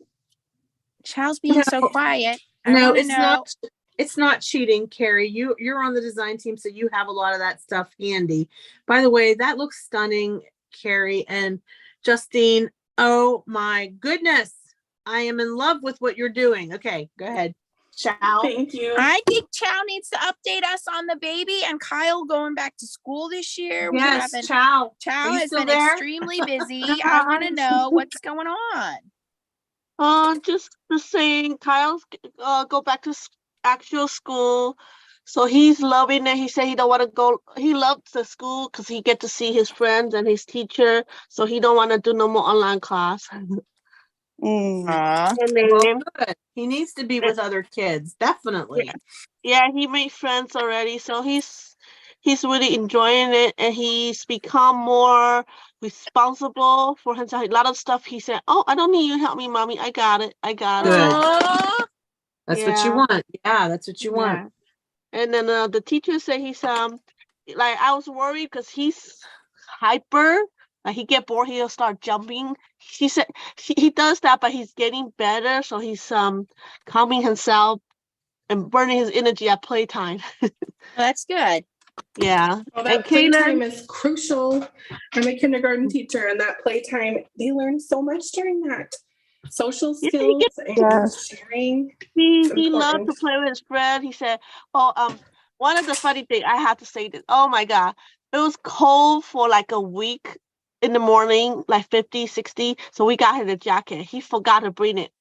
Child's being so quiet. I No, wanna it's know. not. It's not cheating, Carrie. You're on the design team, so you have a lot of that stuff handy. By the way, that looks stunning, Carrie and Justine. Oh my goodness, I am in love with what you're doing. Okay, go ahead. Ciao. Thank you. I think Chow needs to update us on the baby and Kyle going back to school this year. We Yes, haven't. ciao. Chow Are you has still been there? extremely busy. I want to know what's going on. Just the same. Kyle's go back to actual school, so he's loving it. He said he don't want to go. He loves the school because he get to see his friends and his teacher. So he don't want to do no more online class. Aw. And Well, then, good. He needs to be with other kids. Definitely. yeah, he made friends already, so he's really enjoying it, and he's become more responsible for himself. A lot of stuff he said, "Oh, I don't need you to help me, mommy. I got it. I got it." Good. Aw. That's what you Yeah. want. Yeah, that's what you want. Yeah. And then the teacher said he's like, I was worried because he's hyper. Like he get bored, he'll start jumping. She said he does that, but he's getting better. So he's calming himself and burning his energy at playtime. Well, that's good. Yeah. Well, And that playtime Kaylin, is crucial. I'm a kindergarten teacher, and that playtime, they learn so much during that. Social Yeah, he skills gets- and sharing. he It's loved to important. play with his friend. He said, "Oh, one of the funny thing I have to say this. Oh my God, it was cold for like a week in the morning, like 50, 60. So we got him a jacket. He forgot to bring it.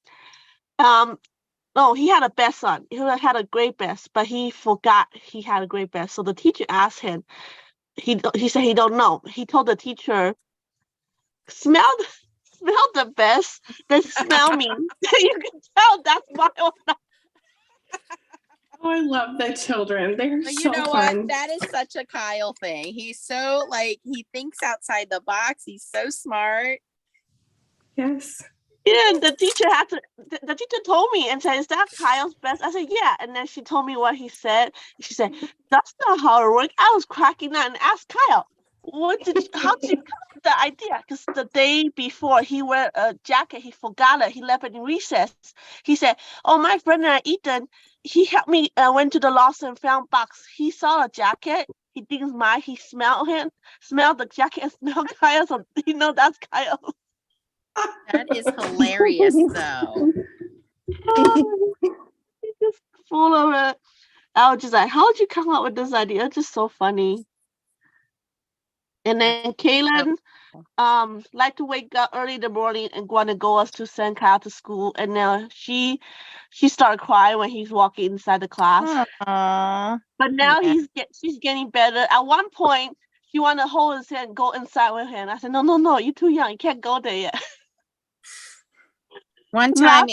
No, he had a vest on. He had a gray vest, but he forgot he had a gray vest. So the teacher asked him. He said he don't know. He told the teacher, smell the vest, then smell me. You can tell that's why. Oh, I love the children. They're But you so know fun. what? That is such a Kyle thing. He's so like he thinks outside the box. He's so smart. Yes. Yeah, the teacher had to. The teacher told me and said, "Is that Kyle's best?" I said, "Yeah." And then she told me what he said. She said, "That's not how it works." I was cracking up and asked Kyle, how did you come up with the idea?" Because the day before he wear a jacket, he forgot it. He left it in recess. He said, "Oh, my friend Ethan, he helped me. Went to the lost and found box. He saw a jacket. He thinks mine. He smelled the jacket, and smelled Kyle. So he know that's Kyle." That is hilarious, though. He's just full of it. I was just like, how did you come up with this idea? It's just so funny. And then Kaylin like to wake up early in the morning and want to go us to send Kyle to school. And then she started crying when he's walking inside the class. Aww. But now Yeah. she's getting better. At one point, she wanted to hold his hand and go inside with him. I said, no, you're too young. You can't go there yet. One time,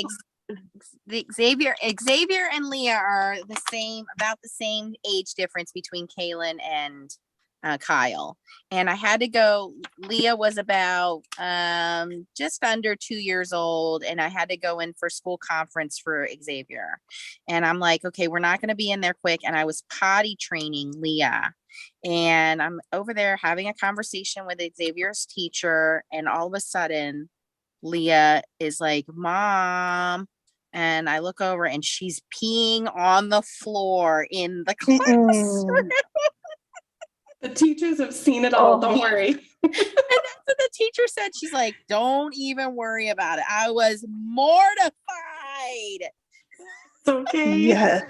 Xavier and Leah are about the same age difference between Kaylin and Kyle. And I had to go. Leah was about just under 2 years old, and I had to go in for school conference for Xavier. And I'm like, okay, we're not going to be in there quick. And I was potty training Leah. And I'm over there having a conversation with Xavier's teacher, and all of a sudden, Leah is like, "Mom," and I look over and she's peeing on the floor in the class. The teachers have seen it all. Don't worry. And that's what the teacher said. She's like, "Don't even worry about it." I was mortified. It's okay. Yeah.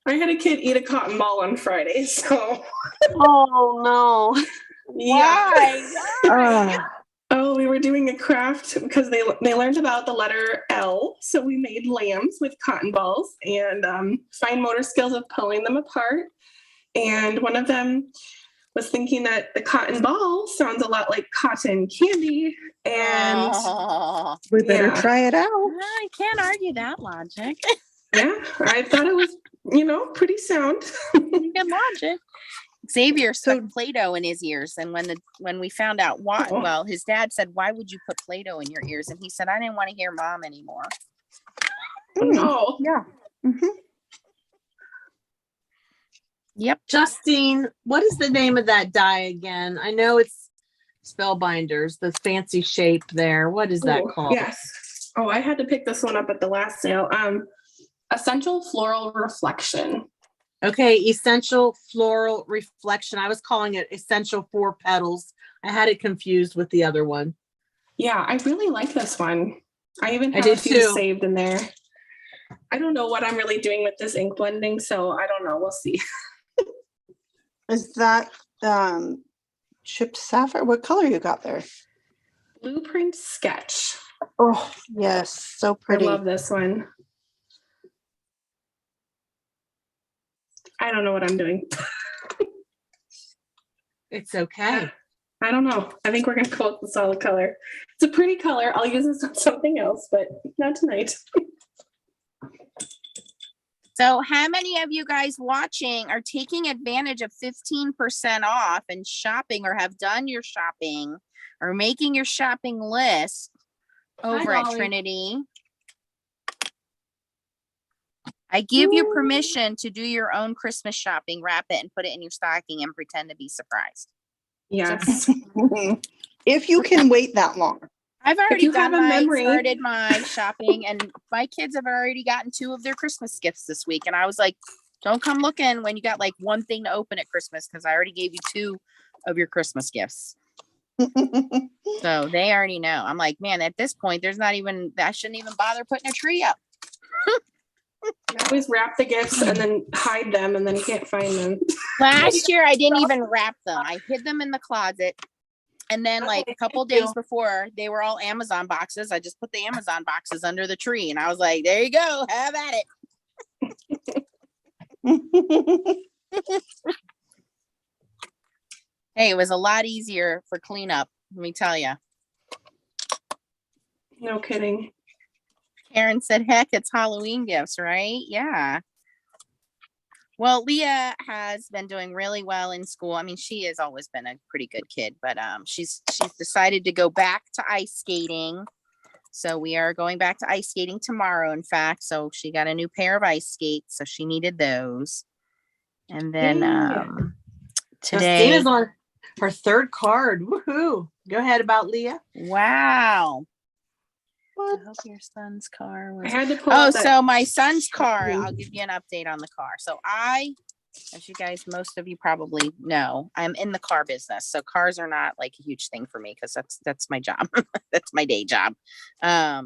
I had a kid eat a cotton ball on Friday, so Oh no. Why? Ah. oh, we were doing a craft because they learned about the letter L. So we made lambs with cotton balls and fine motor skills of pulling them apart. And one of them was thinking that the cotton ball sounds a lot like cotton candy. And Oh, We better yeah. try it out. I can't argue that logic. Yeah, I thought it was, pretty sound. Good logic. Xavier stuck Play-Doh in his ears, and when we found out why, Oh. well, his dad said, "Why would you put Play-Doh in your ears?" And he said, "I didn't want to hear mom anymore." Oh, Yeah. Mhm. Yep. Justine, what is the name of that die again? I know it's Spellbinders, the fancy shape there. What is that called? Yes. Oh, I had to pick this one up at the last sale. Essential Floral Reflection. Okay, Essential Floral Reflection. I was calling it Essential Four Petals. I had it confused with the other one. Yeah, I really like this one. I even have did a few too. saved in there. I don't know what I'm really doing with this ink blending, so I don't know. We'll see. Is that chipped sapphire? What color you got there? Blueprint Sketch. Oh, yes. So pretty. I love this one. I don't know what I'm doing. It's okay. I don't know. I think we're going to go with the solid color. It's a pretty color. I'll use this on something else, but not tonight. So how many of you guys watching are taking advantage of 15% off and shopping, or have done your shopping, or making your shopping list over at Dolly. Trinity? I give you permission to do your own Christmas shopping, wrap it and put it in your stocking and pretend to be surprised. Yes. If you can wait that long. I've already you have a memory. started my shopping, and my kids have already gotten 2 of their Christmas gifts this week. And I was like, don't come looking when you got like one thing to open at Christmas, because I already gave you 2 of your Christmas gifts. So they already know. I'm like, man, at this point, I shouldn't even bother putting a tree up. I always wrap the gifts and then hide them, and then you can't find them. Last year, I didn't even wrap them. I hid them in the closet. And then like a couple days before, they were all Amazon boxes. I just put the Amazon boxes under the tree, and I was like, there you go, have at it. Hey, it was a lot easier for cleanup, let me tell you. No kidding. Karen said, heck, it's Halloween gifts, right? Yeah. Well, Leah has been doing really well in school. I mean, she has always been a pretty good kid, but she's decided to go back to ice skating. So we are going back to ice skating tomorrow, in fact. So she got a new pair of ice skates, so she needed those. And then today, Justine is on her 3rd card. Woohoo! Go ahead about Leah. wow. I hope your son's car was. I had to pull Oh, out that- so my son's car, I'll give you an update on the car. So as you guys, most of you probably know, I'm in the car business. So cars are not like a huge thing for me, because that's my job. That's my day job. I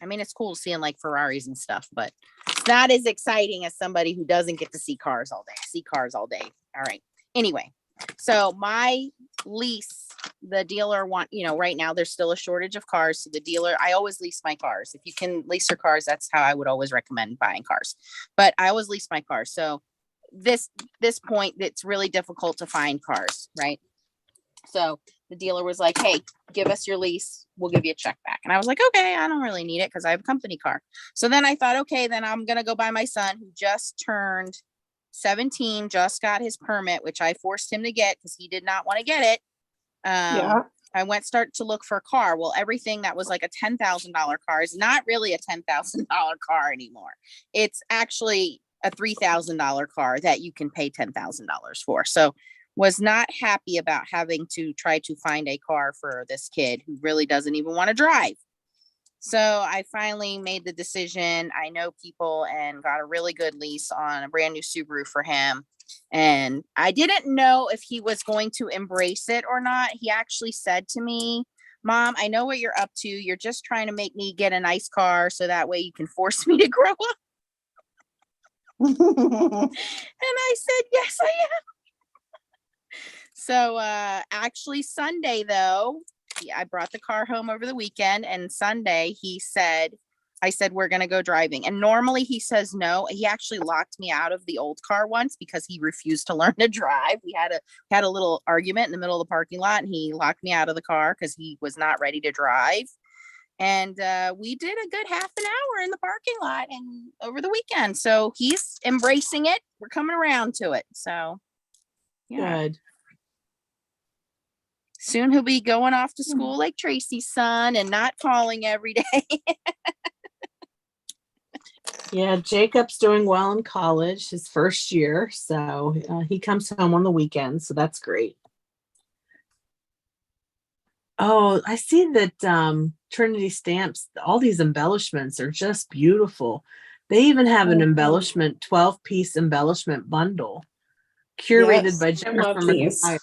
mean, it's cool seeing like Ferraris and stuff, but it's not as exciting as somebody who doesn't get to see cars all day. I see cars all day. All right. Anyway, so my lease, the dealer right now there's still a shortage of cars. So the dealer, I always lease my cars. If you can lease your cars, that's how I would always recommend buying cars. But I always lease my cars. So this point, it's really difficult to find cars, right? So the dealer was like, hey, give us your lease. We'll give you a check back. And I was like, okay, I don't really need it because I have a company car. So then I thought, okay, then I'm going to go buy my son, who just turned 17, just got his permit, which I forced him to get because he did not want to get it. Yeah. I start to look for a car. Well, everything that was like a $10,000 car is not really a $10,000 car anymore. It's actually a $3,000 car that you can pay $10,000 for. So was not happy about having to try to find a car for this kid who really doesn't even want to drive. So I finally made the decision. I know people, and got a really good lease on a brand new Subaru for him. And I didn't know if he was going to embrace it or not. He actually said to me, Mom, I know what you're up to. You're just trying to make me get a nice car so that way you can force me to grow up. And I said, yes, I am. So actually Sunday, though, I brought the car home over the weekend, and Sunday I said, we're going to go driving. And normally he says no. He actually locked me out of the old car once because he refused to learn to drive. We had a little argument in the middle of the parking lot, and he locked me out of the car because he was not ready to drive. And we did a good half an hour in the parking lot and over the weekend. So he's embracing it. We're coming around to it. So yeah. Good. Soon he'll be going off to school like Tracy's son and not calling every day. Yeah, Jacob's doing well in college, his first year. So he comes home on the weekends. So that's great. Oh, I see that Trinity Stamps, all these embellishments are just beautiful. They even have an embellishment, 12-piece embellishment bundle curated Yes, by I Jennifer love these. McGuire.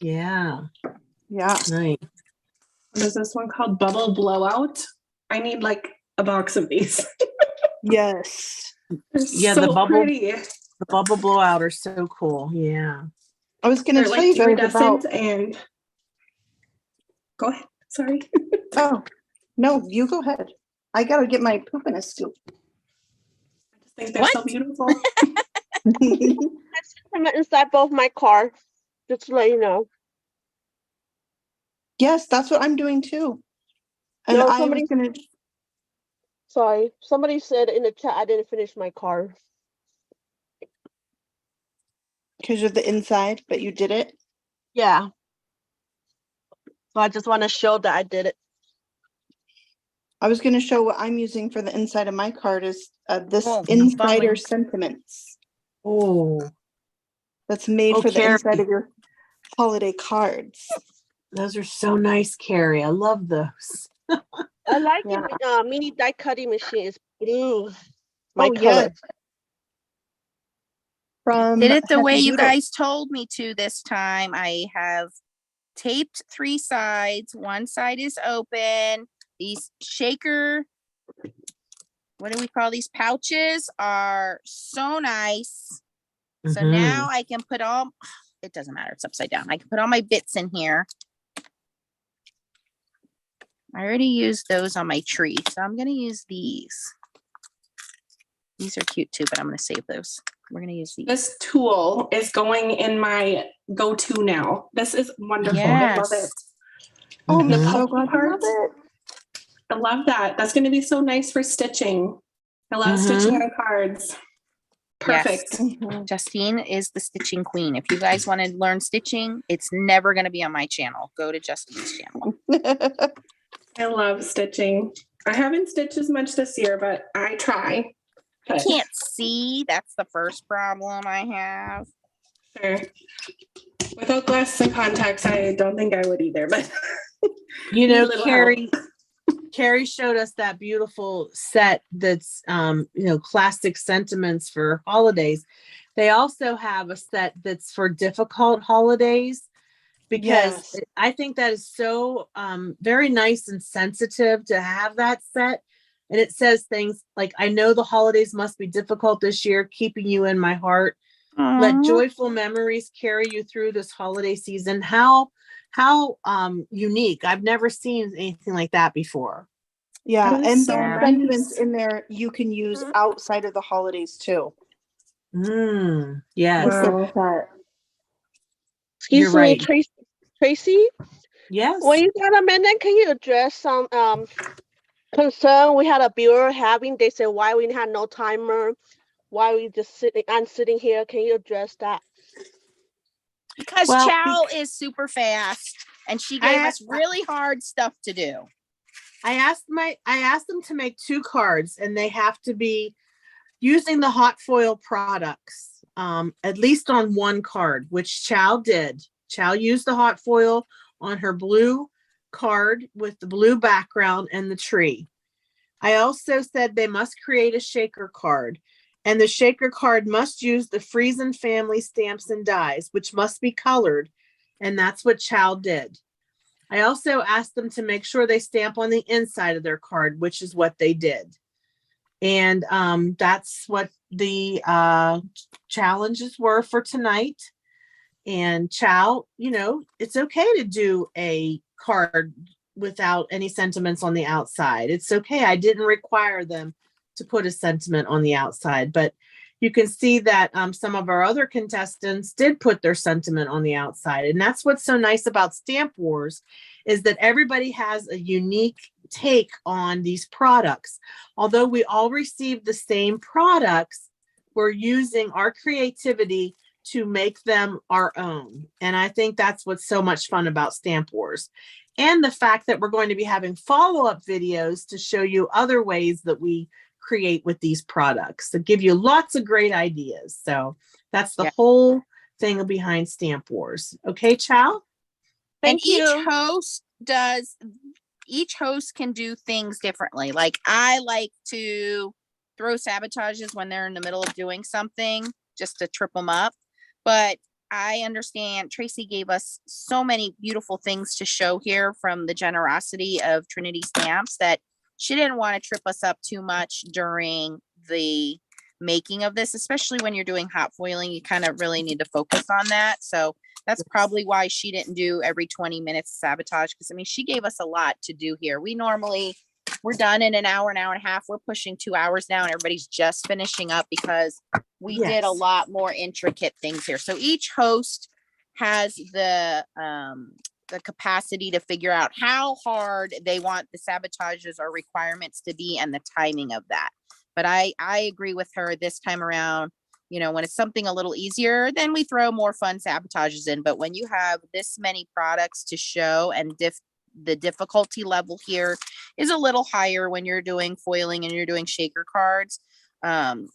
Yeah, Yeah. nice. There's this one called Bubble Blowout. I need like a box of these. Yes. They're Yeah, so the bubble pretty. The bubble blowout are so cool. Yeah. I was going They're to tell like you guys iridescent about. and go ahead. Sorry. Oh, no, you go ahead. I got to get my poop in a scoop. I just think they're What? so beautiful. I'm inside both my car, just to let you know. Yes, that's what I'm doing too. And No, I was somebody- going to. Sorry, somebody said in the chat I didn't finish my car. Because you're the inside, but you did it. Yeah. So I just want to show that I did it. I was going to show what I'm using for the inside of my card is this Oh, Insider bummer. Sentiments. Oh, That's made Oh, for the Carrie. inside of your holiday cards. those are so nice, Carrie. I love those. I like Yeah. it. Mini die cutting machine is blue. My Oh, color. yes. From Did it the Happy way you Doodle. guys told me to this time. I have taped 3 sides. One side is open. These shaker, what do we call these? Pouches are so nice. So Mhm. now I can put all, it doesn't matter, it's upside down. I can put all my bits in here. I already used those on my tree, so I'm gonna use these. These are cute too, but I'm gonna save those. We're gonna use these. This tool is going in my go-to now. This is wonderful. I love it. Yes. Oh, I'm The Mhm. so puffy glad you love parts. it. I love that. That's going to be so nice for stitching. I love stitching on cards. Perfect. Mhm. Justine is the stitching queen. If you guys want to learn stitching, it's never going to be on my channel. Go to Justine's channel. I love stitching. I haven't stitched as much this year, but I try. I But can't see. That's the first problem I have. sure. Without glasses and contacts, I don't think I would either. But You Need a know, little Carrie showed us that beautiful set that's classic sentiments for holidays. They also have a set that's for difficult holidays because Yes. I think that is so very nice and sensitive to have that set. And it says things like, I know the holidays must be difficult this year, keeping you in my heart. Let Aw. joyful memories carry you through this holiday season. How unique. I've never seen anything like that before. Yeah. That is And so there are nice. sentiments in there you can use outside of the holidays too. Yes. Wow. That. Excuse You're me, right. Tracy. Yes. When you got a minute, can you address some concern we had a viewer having? They said why we had no timer, why we just sitting. I'm sitting here. Can you address that? Because Well, Chow is super fast and she gave us really hard stuff to do. I asked them to make 2 cards, and they have to be using the hot foil products, at least on 1 card, which Chow did. Chow used the hot foil on her blue card with the blue background and the tree. I also said they must create a shaker card, and the shaker card must use the Freezin Family Stamps and dies, which must be colored, and that's what Chow did. I also asked them to make sure they stamp on the inside of their card, which is what they did. And that's what the challenges were for tonight. And Chow, it's okay to do a card without any sentiments on the outside. It's okay. I didn't require them to put a sentiment on the outside, but you can see that some of our other contestants did put their sentiment on the outside. And that's what's so nice about Stamp Wars, is that everybody has a unique take on these products. Although we all received the same products, we're using our creativity to make them our own. And I think that's what's so much fun about Stamp Wars. And the fact that we're going to be having follow-up videos to show you other ways that we create with these products that give you lots of great ideas. So that's the whole thing behind Stamp Wars. Okay, Chow? And Thank you. Each host can do things differently. Like I like to throw sabotages when they're in the middle of doing something just to trip them up. But I understand Tracy gave us so many beautiful things to show here from the generosity of Trinity Stamps that she didn't want to trip us up too much during the making of this, especially when you're doing hot foiling. You kind of really need to focus on that. So that's probably why she didn't do every 20 minutes of sabotage. Because I mean, she gave us a lot to do here. We're done in an hour and a half. We're pushing 2 hours now, and everybody's just finishing up because we did a lot more intricate things here. So each host has the capacity to figure out how hard they want the sabotages or requirements to be and the timing of that. But I agree with her this time around. You know, when it's something a little easier, then we throw more fun sabotages in. But when you have this many products to show and the difficulty level here is a little higher when you're doing foiling and you're doing shaker cards.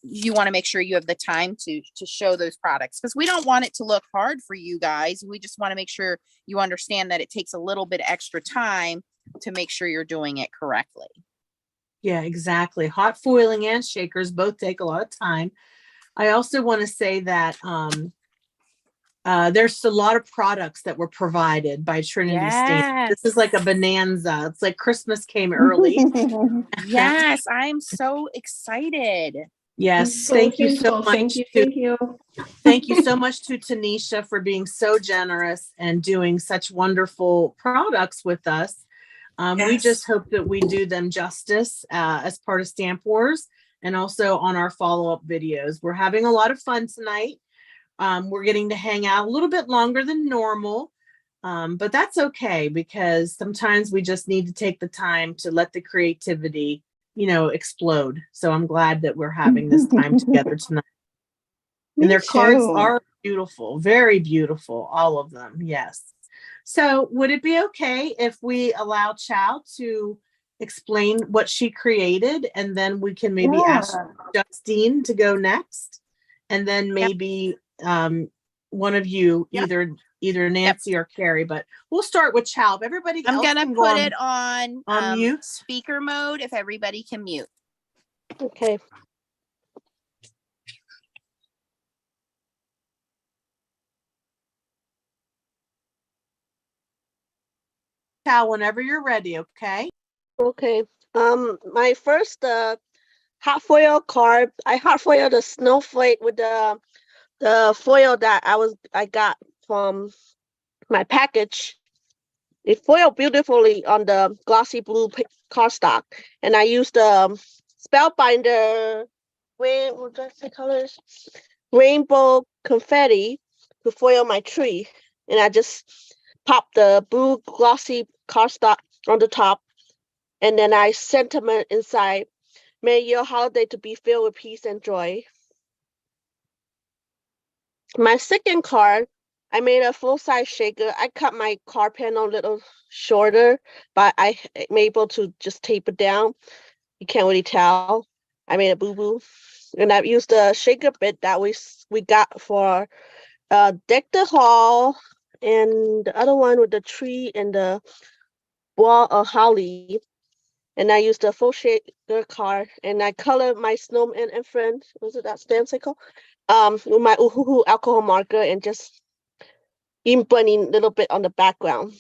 You want to make sure you have the time to show those products, because we don't want it to look hard for you guys. We just want to make sure you understand that it takes a little bit extra time to make sure you're doing it correctly. Yeah, exactly. Hot foiling and shakers both take a lot of time. I also want to say that there's a lot of products that were provided by Trinity Stamps. This is like a bonanza. It's like Christmas came early. Yes, I'm so excited. Yes, So thank you so thankful. much. Thank you. Thank you so much to Tanisha for being so generous and doing such wonderful products with us. We just hope that we do them justice as part of Stamp Wars and also on our follow-up videos. We're having a lot of fun tonight. We're getting to hang out a little bit longer than normal, but that's okay, because sometimes we just need to take the time to let the creativity, explode. So I'm glad that we're having this time together tonight. And their cards are beautiful, very beautiful, all of them. Yes. So would it be okay if we allow Chow to explain what she created, and then we can maybe ask Justine to go next, and then maybe one of you, either Nancy or Carrie, but we'll start with Chow. If everybody I'm else gonna can put go it on mute. speaker mode if everybody can mute. Okay. Chow, whenever you're ready, okay? Okay. My first hot foil card. I hot foiled the snowflake with the foil that I got from my package. It foiled beautifully on the glossy blue cardstock, and I used the Spellbinder what did I say colors? Rainbow confetti to foil my tree, and I just popped the blue glossy cardstock on the top, and then I sentiment inside. May your holiday to be filled with peace and joy. My second card, I made a full-size shaker. I cut my card panel a little shorter, but I'm able to just tape it down. You can't really tell. I made a boo-boo. And I've used the shaker bit that we got for Deco Hall, and the other one with the tree and the Boughs of Holly. And I used a full shaker card, and I colored my snowman and friend. Was it that stamp cycle? With my Uhuhu alcohol marker, and just even blending a little bit on the background.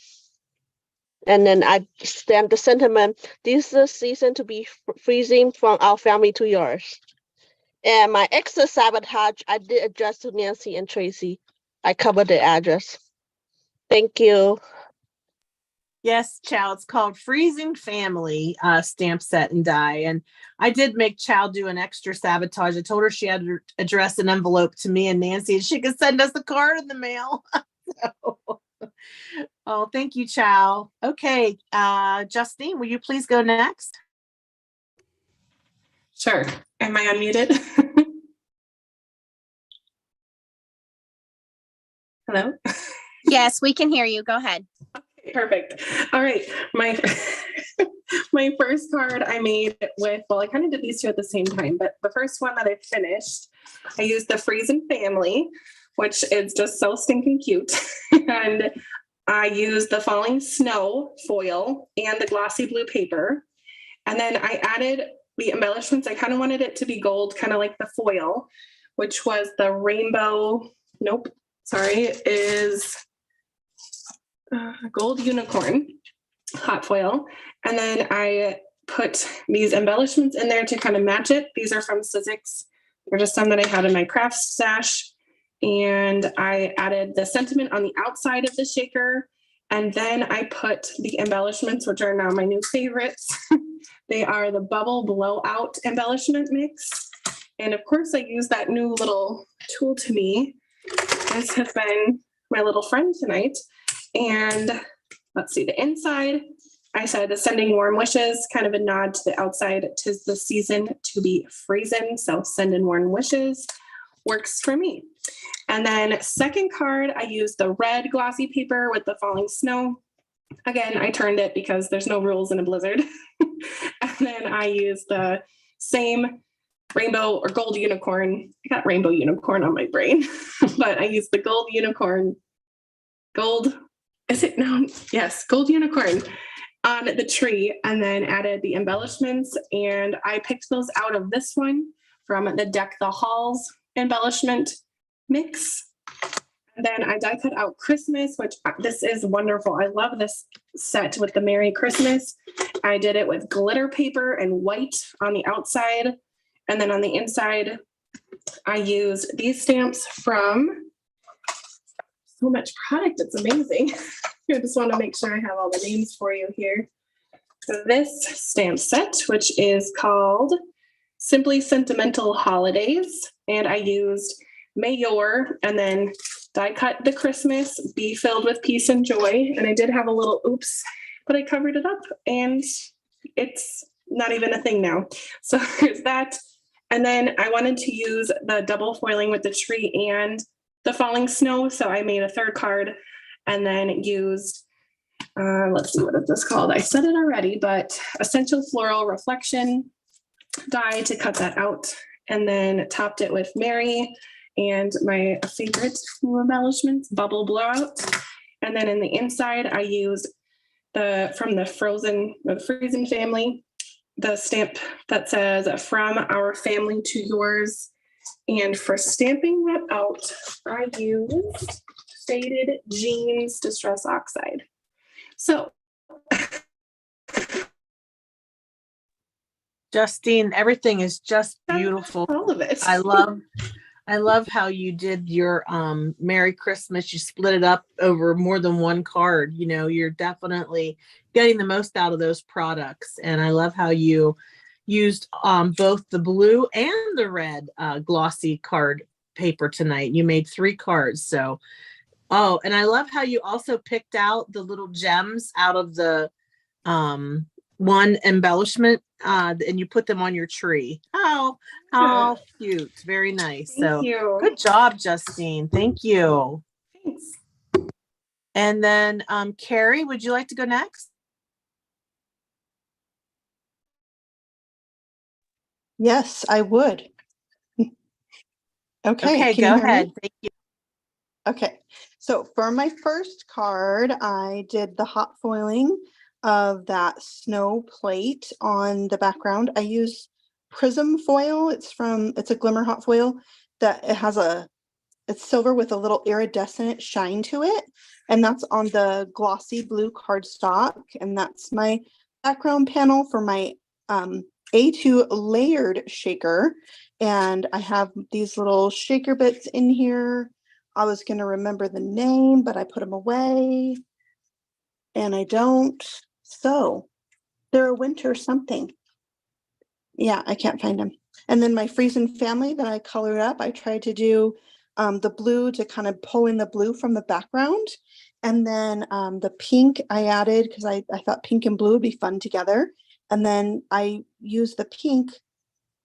And then I stamped the sentiment. This is the season to be freezing from our family to yours. And my extra sabotage, I did address to Nancy and Tracy. I covered the address. Thank you. Yes, Chow. It's called Freezin Family Stamp Set and Die. And I did make Chow do an extra sabotage. I told her she had to address an envelope to me and Nancy, and she could send us a card in the mail. So, oh, thank you, Chow. Okay, Justine, will you please go next? Sure. Am I unmuted? Hello? Yes, we can hear you. Go ahead. Perfect. All right. My my first card I made with, well, I kind of did these two at the same time, but the first one that I finished, I used the Freezin Family, which is just so stinking cute. And I used the falling snow foil and the glossy blue paper. And then I added the embellishments. I kind of wanted it to be gold, kind of like the foil, which was the rainbow. Nope. Sorry. It is gold unicorn hot foil. And then I put these embellishments in there to kind of match it. These are from Sizzix. They're just some that I had in my craft stash. And I added the sentiment on the outside of the shaker. And then I put the embellishments, which are now my new favorites. They are the bubble blowout embellishment mix. And of course, I use that new little tool to me. This has been my little friend tonight. And let's see, the inside, I said sending warm wishes, kind of a nod to the outside. 'Tis the season to be freezing. So sending warm wishes works for me. And then second card, I used the red glossy paper with the falling snow. Again, I turned it because there's no rules in a blizzard. And then I used the same rainbow or gold unicorn. I got rainbow unicorn on my brain, but I used the gold unicorn. Gold, is it? No, yes, gold unicorn on the tree, and then added the embellishments. And I picked those out of this one from the Deck the Halls embellishment mix. And then I die cut out Christmas, which this is wonderful. I love this set with the Merry Christmas. I did it with glitter paper and white on the outside. And then on the inside, I used these stamps from so much product. It's amazing. I just want to make sure I have all the names for you here. So this stamp set, which is called Simply Sentimental Holidays. And I used Mayor and then die cut the Christmas, be filled with peace and joy. And I did have a little oops, but I covered it up and it's not even a thing now. So there's that. And then I wanted to use the double foiling with the tree and the falling snow. So I made a third card and then used, let's see, what is this called? I said it already, but Essential Floral Reflection die to cut that out. And then topped it with Mary and my favorite new embellishments, Bubble Blowout. And then in the inside, I used from the Freezin Family, the stamp that says from our family to yours. And for stamping that out, I used Faded Jeans Distress Oxide. So Justine, everything is just beautiful. all of it. I love how you did your Merry Christmas. You split it up over more than one card. You know, you're definitely getting the most out of those products. And I love how you used both the blue and the red glossy card paper tonight. You made 3 cards. So, oh, and I love how you also picked out the little gems out of the one embellishment and you put them on your tree. How cute. Very nice. Thank you. Good job, Justine. Thank you. Thanks. And then Carrie, would you like to go next? Yes, I would. Okay, can go you hear me? ahead. Thank you. Okay, so for my first card, I did the hot foiling of that snow plate on the background. I use Prism foil. It's a Glimmer Hot foil that it's silver with a little iridescent shine to it. And that's on the glossy blue cardstock. And that's my background panel for my A2 layered shaker. And I have these little shaker bits in here. I was going to remember the name, but I put them away. and I don't sew. They're a winter something. Yeah, I can't find them. And then my Freezin Family that I colored up, I tried to do the blue to kind of pull in the blue from the background. And then the pink I added because I thought pink and blue would be fun together. And then I used the pink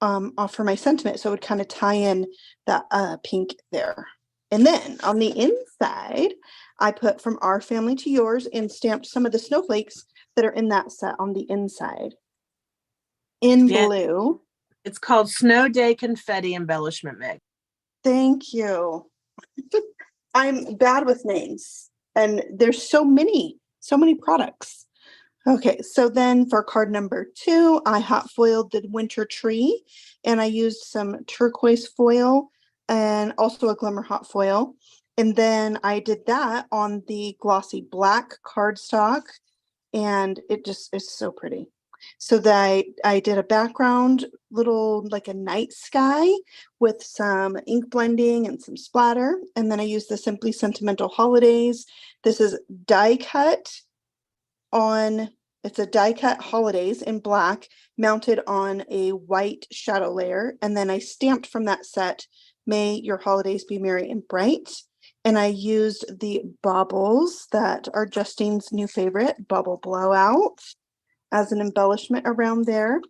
off for my sentiment, so it would kind of tie in that pink there. And then on the inside, I put from our family to yours and stamped some of the snowflakes that are in that set on the inside in blue. It's called Snow Day Confetti Embellishment Mix. Thank you. I'm bad with names, and there's so many products. Okay, so then for card number 2, I hot foiled the winter tree, and I used some turquoise foil and also a Glimmer Hot foil. And then I did that on the glossy black cardstock, and it just is so pretty. So that I did a background, little like a night sky with some ink blending and some splatter. And then I used the Simply Sentimental Holidays. This is die cut on, it's a die cut Holidays in black mounted on a white shadow layer. And then I stamped from that set, May Your Holidays Be Merry and Bright. And I used the baubles that are Justine's new favorite, Bubble Blowout, as an embellishment around there.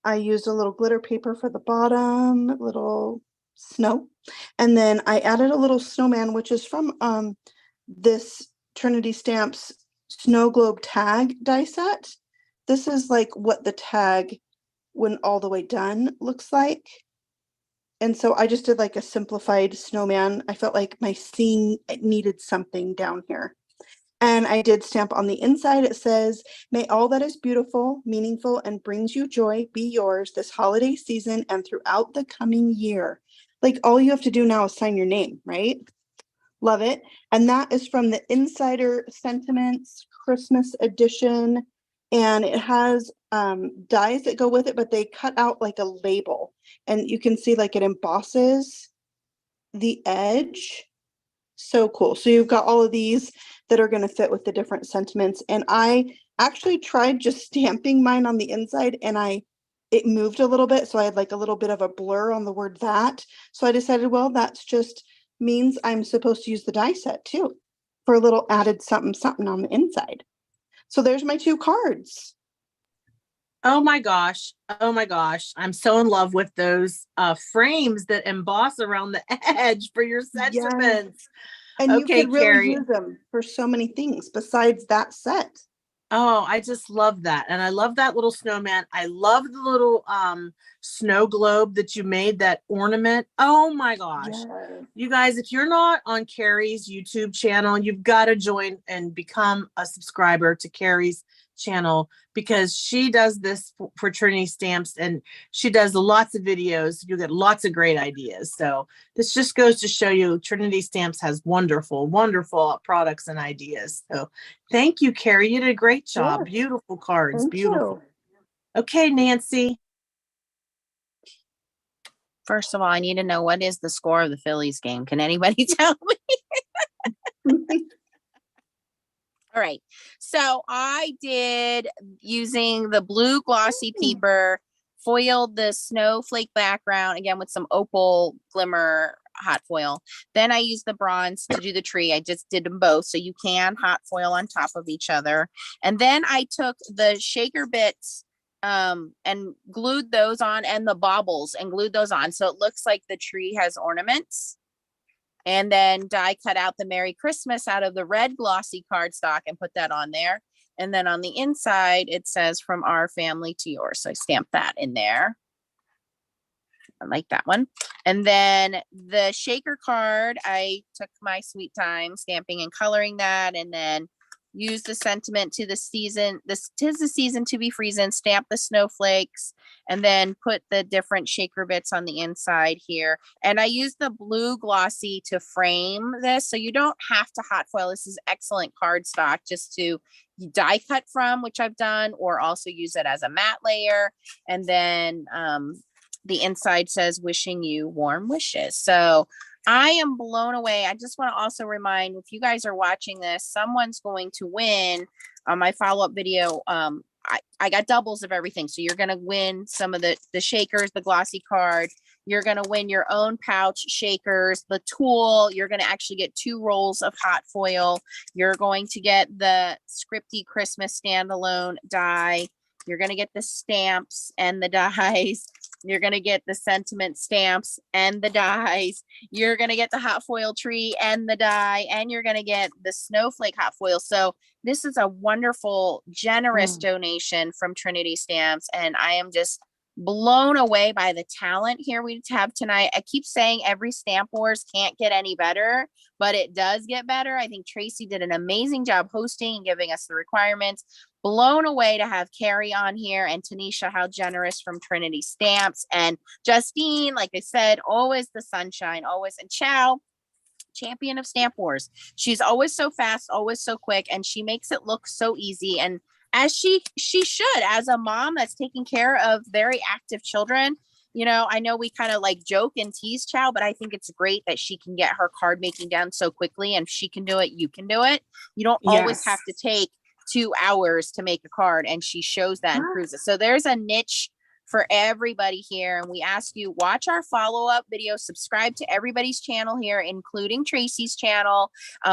I used a little glitter paper for the bottom, little snow. And then I added a little snowman, which is from this Trinity Stamps Snow Globe tag die set. This is like what the tag, when all the way done, looks like. And so I just did like a simplified snowman. I felt like my scene needed something down here. And I did stamp on the inside. It says, may all that is beautiful, meaningful, and brings you joy be yours this holiday season and throughout the coming year. Like all you have to do now is sign your name, right? Love it. And that is from the Insider Sentiments Christmas edition. And it has dies that go with it, but they cut out like a label. And you can see like it embosses the edge. So cool. So you've got all of these that are going to fit with the different sentiments. And I actually tried just stamping mine on the inside, and it moved a little bit. So I had like a little bit of a blur on the word that. So I decided, well, that's just means I'm supposed to use the die set too for a little added something on the inside. So there's my 2 cards. Oh my gosh. Oh my gosh. I'm so in love with those frames that emboss around the edge for your sentiments. And okay, you could really Carrie. use them for so many things besides that set. Oh, I just love that. And I love that little snowman. I love the little snow globe that you made, that ornament. Oh my gosh. Yes. You guys, if you're not on Carrie's YouTube channel, you've got to join and become a subscriber to Carrie's channel, because she does this for Trinity Stamps, and she does lots of videos. You get lots of great ideas. So this just goes to show you Trinity Stamps has wonderful, wonderful products and ideas. So thank you, Carrie. You did a great job. Yes. Beautiful cards. Thank Beautiful. you. Okay, Nancy. First of all, I need to know, what is the score of the Phillies game? Can anybody tell me? All right. So I did, using the blue glossy paper, foiled the snowflake background again with some opal Glimmer Hot foil. Then I used the bronze to do the tree. I just did them both, so you can hot foil on top of each other. And then I took the shaker bits and glued those on, and the baubles, and glued those on, so it looks like the tree has ornaments. And then die cut out the Merry Christmas out of the red glossy cardstock and put that on there. And then on the inside, it says from our family to yours. So I stamped that in there. I like that one. And then the shaker card, I took my sweet time stamping and coloring that, and then use the sentiment to the season. This 'tis the season to be freezing, stamp the snowflakes, and then put the different shaker bits on the inside here. And I use the blue glossy to frame this, so you don't have to hot foil. This is excellent cardstock just to die cut from, which I've done, or also use it as a matte layer. And then the inside says wishing you warm wishes. So I am blown away. I just want to also remind, if you guys are watching this, someone's going to win on my follow-up video. I got doubles of everything. So you're going to win some of the shakers, the glossy card. You're going to win your own pouch shakers, the tool. You're going to actually get 2 rolls of hot foil. You're going to get the Scripty Christmas standalone die. You're going to get the stamps and the dies. You're going to get the sentiment stamps and the dies. You're going to get the hot foil tree and the die, and you're going to get the snowflake hot foil. So this is a wonderful, generous donation from Trinity Stamps. And I am just blown away by the talent here we have tonight. I keep saying every Stamp Wars can't get any better, but it does get better. I think Tracy did an amazing job hosting and giving us the requirements. Blown away to have Carrie on here, and Tanisha, how generous from Trinity Stamps, and Justine, like I said, always the sunshine, always. And Chow, champion of Stamp Wars. She's always so fast, always so quick, and she makes it look so easy. And as she should, as a mom that's taking care of very active children. You know, I know we kind of like joke and tease Chow, but I think it's great that she can get her card making down so quickly, and if she can do it, you can do it. You don't always have to take 2 hours to make a card, and she shows that and proves it. So there's a niche for everybody here. And we ask you, watch our follow-up video, subscribe to everybody's channel here, including Tracy's channel.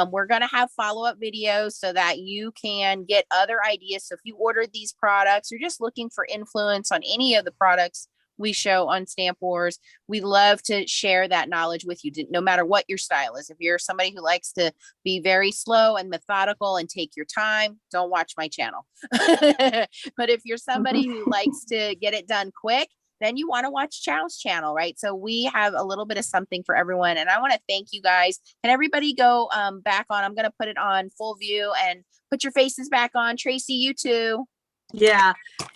We're going to have follow-up videos so that you can get other ideas. So if you ordered these products, you're just looking for influence on any of the products we show on Stamp Wars, we love to share that knowledge with you, no matter what your style is. If you're somebody who likes to be very slow and methodical and take your time, don't watch my channel. But if you're somebody who likes to get it done quick, then you want to watch Chow's channel, right? So we have a little bit of something for everyone. And I want to thank you guys. Can everybody go back on? I'm going to put it on full view and put your faces back on. Tracy, you too. Yeah.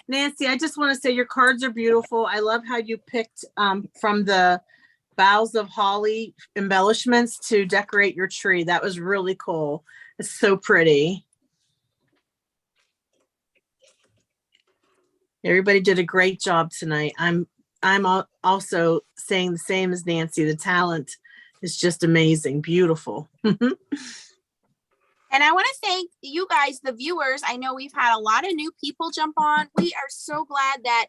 Nancy, I just want to say your cards are beautiful. I love how you picked from the Boughs of Holly embellishments to decorate your tree. That was really cool. It's so pretty. Everybody did a great job tonight. I'm also saying the same as Nancy. The talent is just amazing. Beautiful. And I want to thank you guys, the viewers. I know we've had a lot of new people jump on. We are so glad that,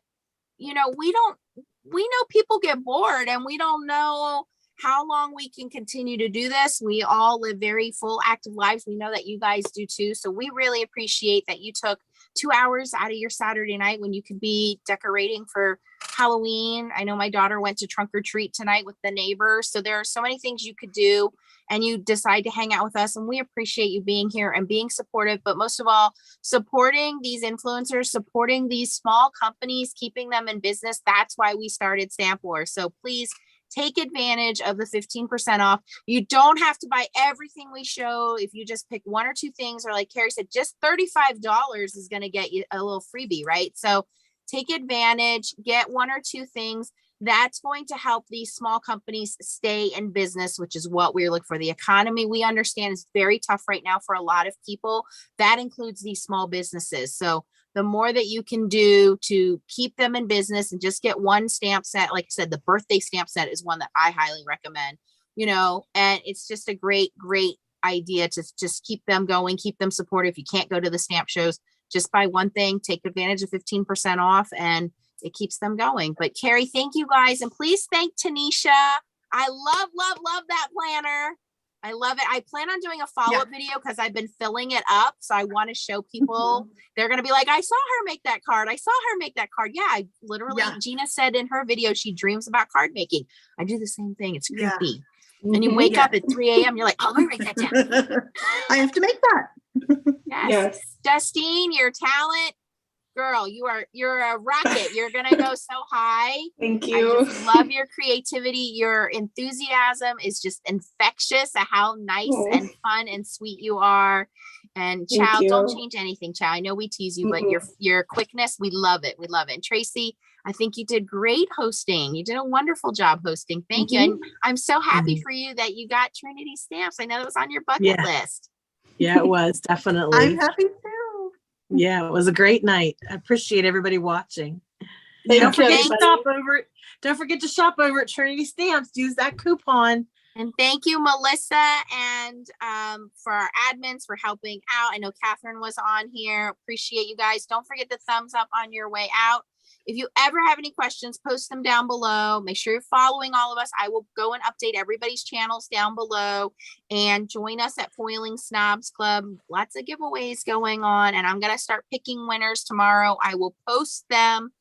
you know, we know people get bored and we don't know how long we can continue to do this. We all live very full, active lives. We know that you guys do too. So we really appreciate that you took 2 hours out of your Saturday night when you could be decorating for Halloween. I know my daughter went to trunk or treat tonight with the neighbors. So there are so many things you could do, and you decide to hang out with us. And we appreciate you being here and being supportive, but most of all, supporting these influencers, supporting these small companies, keeping them in business. That's why we started Stamp Wars. So please take advantage of the 15% off. You don't have to buy everything we show. If you just pick 1 or 2 things, or like Carrie said, just $35 is going to get you a little freebie, right? So take advantage, get 1 or 2 things. That's going to help these small companies stay in business, which is what we're looking for. The economy, we understand, is very tough right now for a lot of people. That includes these small businesses. So the more that you can do to keep them in business, and just get 1 stamp set. Like I said, the birthday stamp set is one that I highly recommend, you know, and it's just a great, great idea to just keep them going, keep them supported. If you can't go to the stamp shows, just buy 1 thing, take advantage of 15% off, and it keeps them going. But Carrie, thank you guys. And please thank Tanisha. I love, love, love that planner. I love it. I plan on doing a follow-up video because I've been filling it up. So I want to show people. They're going to be like, I saw her make that card. I saw her make that card. Yeah, I literally, Gina said in her video, she dreams about card making. I do the same thing. It's creepy. And you wake up at 3 a.m. You're like, oh, let me write that down. I have to make that. Yes. Justine, your talent. Girl, you're a rocket. You're gonna go so high. Thank you. I just love your creativity. Your enthusiasm is just infectious at how nice and fun and sweet you are. And Chow, don't change anything, Chow. I know we tease you, but your quickness, we love it. We love it. And Tracy, I think you did great hosting. You did a wonderful job hosting. Thank you. And I'm so happy for you that you got Trinity Stamps. I know it was on your bucket list. Yeah, it was definitely. I'm happy too. Yeah, it was a great night. I appreciate everybody watching. Thank Don't forget you. to shop over. Don't forget to shop over at Trinity Stamps. Use that coupon And thank you, Melissa, and for our admins for helping out. I know Catherine was on here. Appreciate you guys. Don't forget the thumbs up on your way out. If you ever have any questions, post them down below. Make sure you're following all of us. I will go and update everybody's channels down below, and join us at Foiling Snobs Club. Lots of giveaways going on, and I'm going to start picking winners tomorrow. I will post them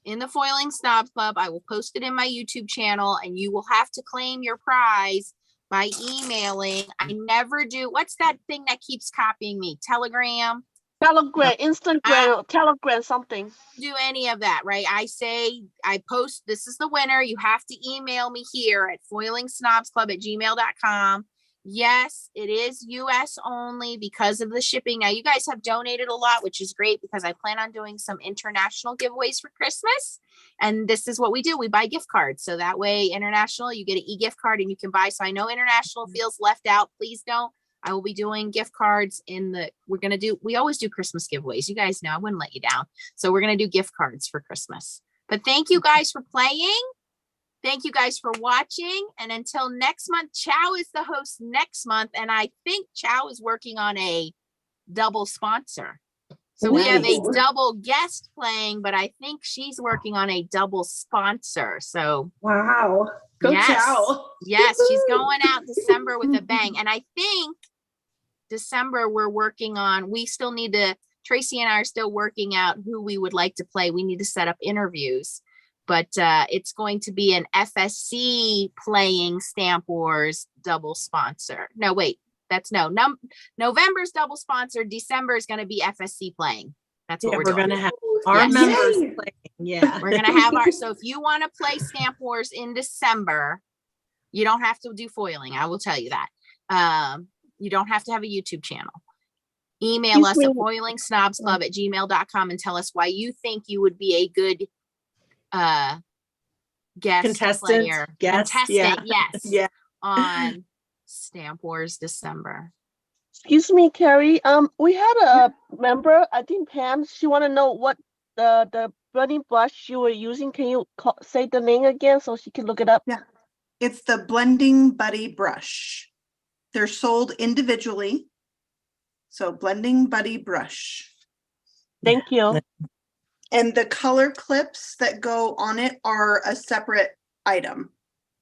in the Foiling Snobs Club. I will post it in my YouTube channel, and you will have to claim your prize by emailing. I never do. What's that thing that keeps copying me? Telegram? Telegram, Instagram, Telegram, something. Do any of that, right? I post, this is the winner. You have to email me here at foilingsnobsclub@gmail.com. Yes, it is US only because of the shipping. Now, you guys have donated a lot, which is great because I plan on doing some international giveaways for Christmas. And this is what we do. We buy gift cards. So that way, international, you get an e-gift card and you can buy. So I know international feels left out. Please don't. I will be doing gift cards we always do Christmas giveaways. You guys know I wouldn't let you down. So we're going to do gift cards for Christmas. But thank you guys for playing. Thank you guys for watching. And until next month, Chow is the host next month. And I think Chow is working on a double sponsor. So we have a double guest playing, but I think she's working on a double sponsor. So Wow. Go Chow. Yes, she's going out December with a bang. And I think December we still need to, Tracy and I are still working out who we would like to play. We need to set up interviews, but it's going to be an FSC playing Stamp Wars double sponsor. No, wait, that's November's double sponsor. December is going to be FSC playing. That's what we're doing. Going to have our members playing. Yeah. We're going to have so if you want to play Stamp Wars in December, you don't have to do foiling. I will tell you that. You don't have to have a YouTube channel. Email us at foilingsnobsclub@gmail.com and tell us why you think you would be a good guest player. Contestant, yes. On Stamp Wars December. Excuse me, Carrie. We had a member, I think Pam, she want to know what the burning brush you were using. Can you say the name again so she can look it up? Yeah. It's the Blending Buddy brush. They're sold individually. So Blending Buddy brush. Thank you. And the color clips that go on it are a separate item.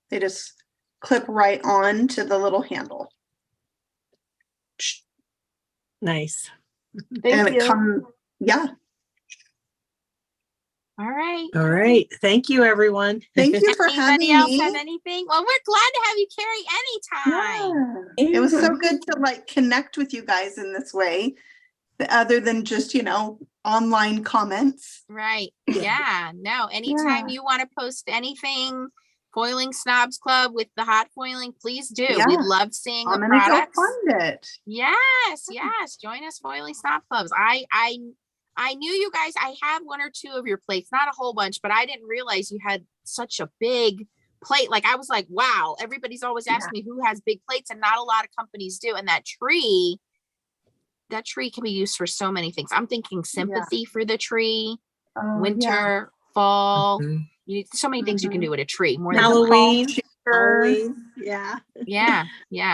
They just clip right on to the little handle. Nice. Thank you. Yeah. All right. All right. Thank you, everyone. Thank you for Anybody having else me. have anything? Well, we're glad to have you, Carrie, anytime. Yeah. It was so good to connect with you guys in this way, other than just, online comments. Right. Yeah. No, anytime you want to post anything, Foiling Snobs Club with the hot foiling, please do. Yeah. We love seeing the I'm gonna products. go fund it. Yes. Join us, Foiling Snob Clubs. I knew you guys, I have one or two of your plates, not a whole bunch, but I didn't realize you had such a big plate. I was like, wow, everybody's always asking me who has big plates, and not a lot of companies do. And that tree can be used for so many things. I'm thinking sympathy for the tree, winter, fall. You need so many things you can do with a tree. More than Halloween. Yeah.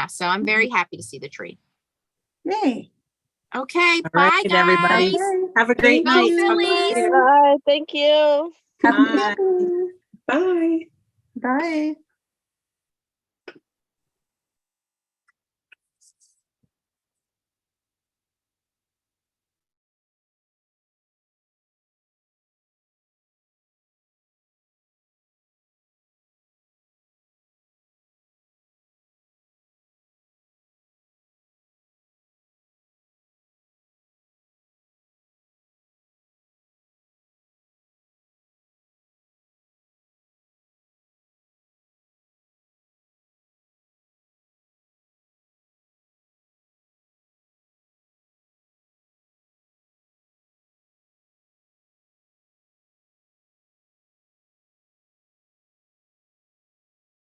So I'm very happy to see the tree. Yay. Okay. All Bye, right, guys. everybody. Have a great Go night. Phillies. Bye. Thank you. Happy Bye. Bye. Bye.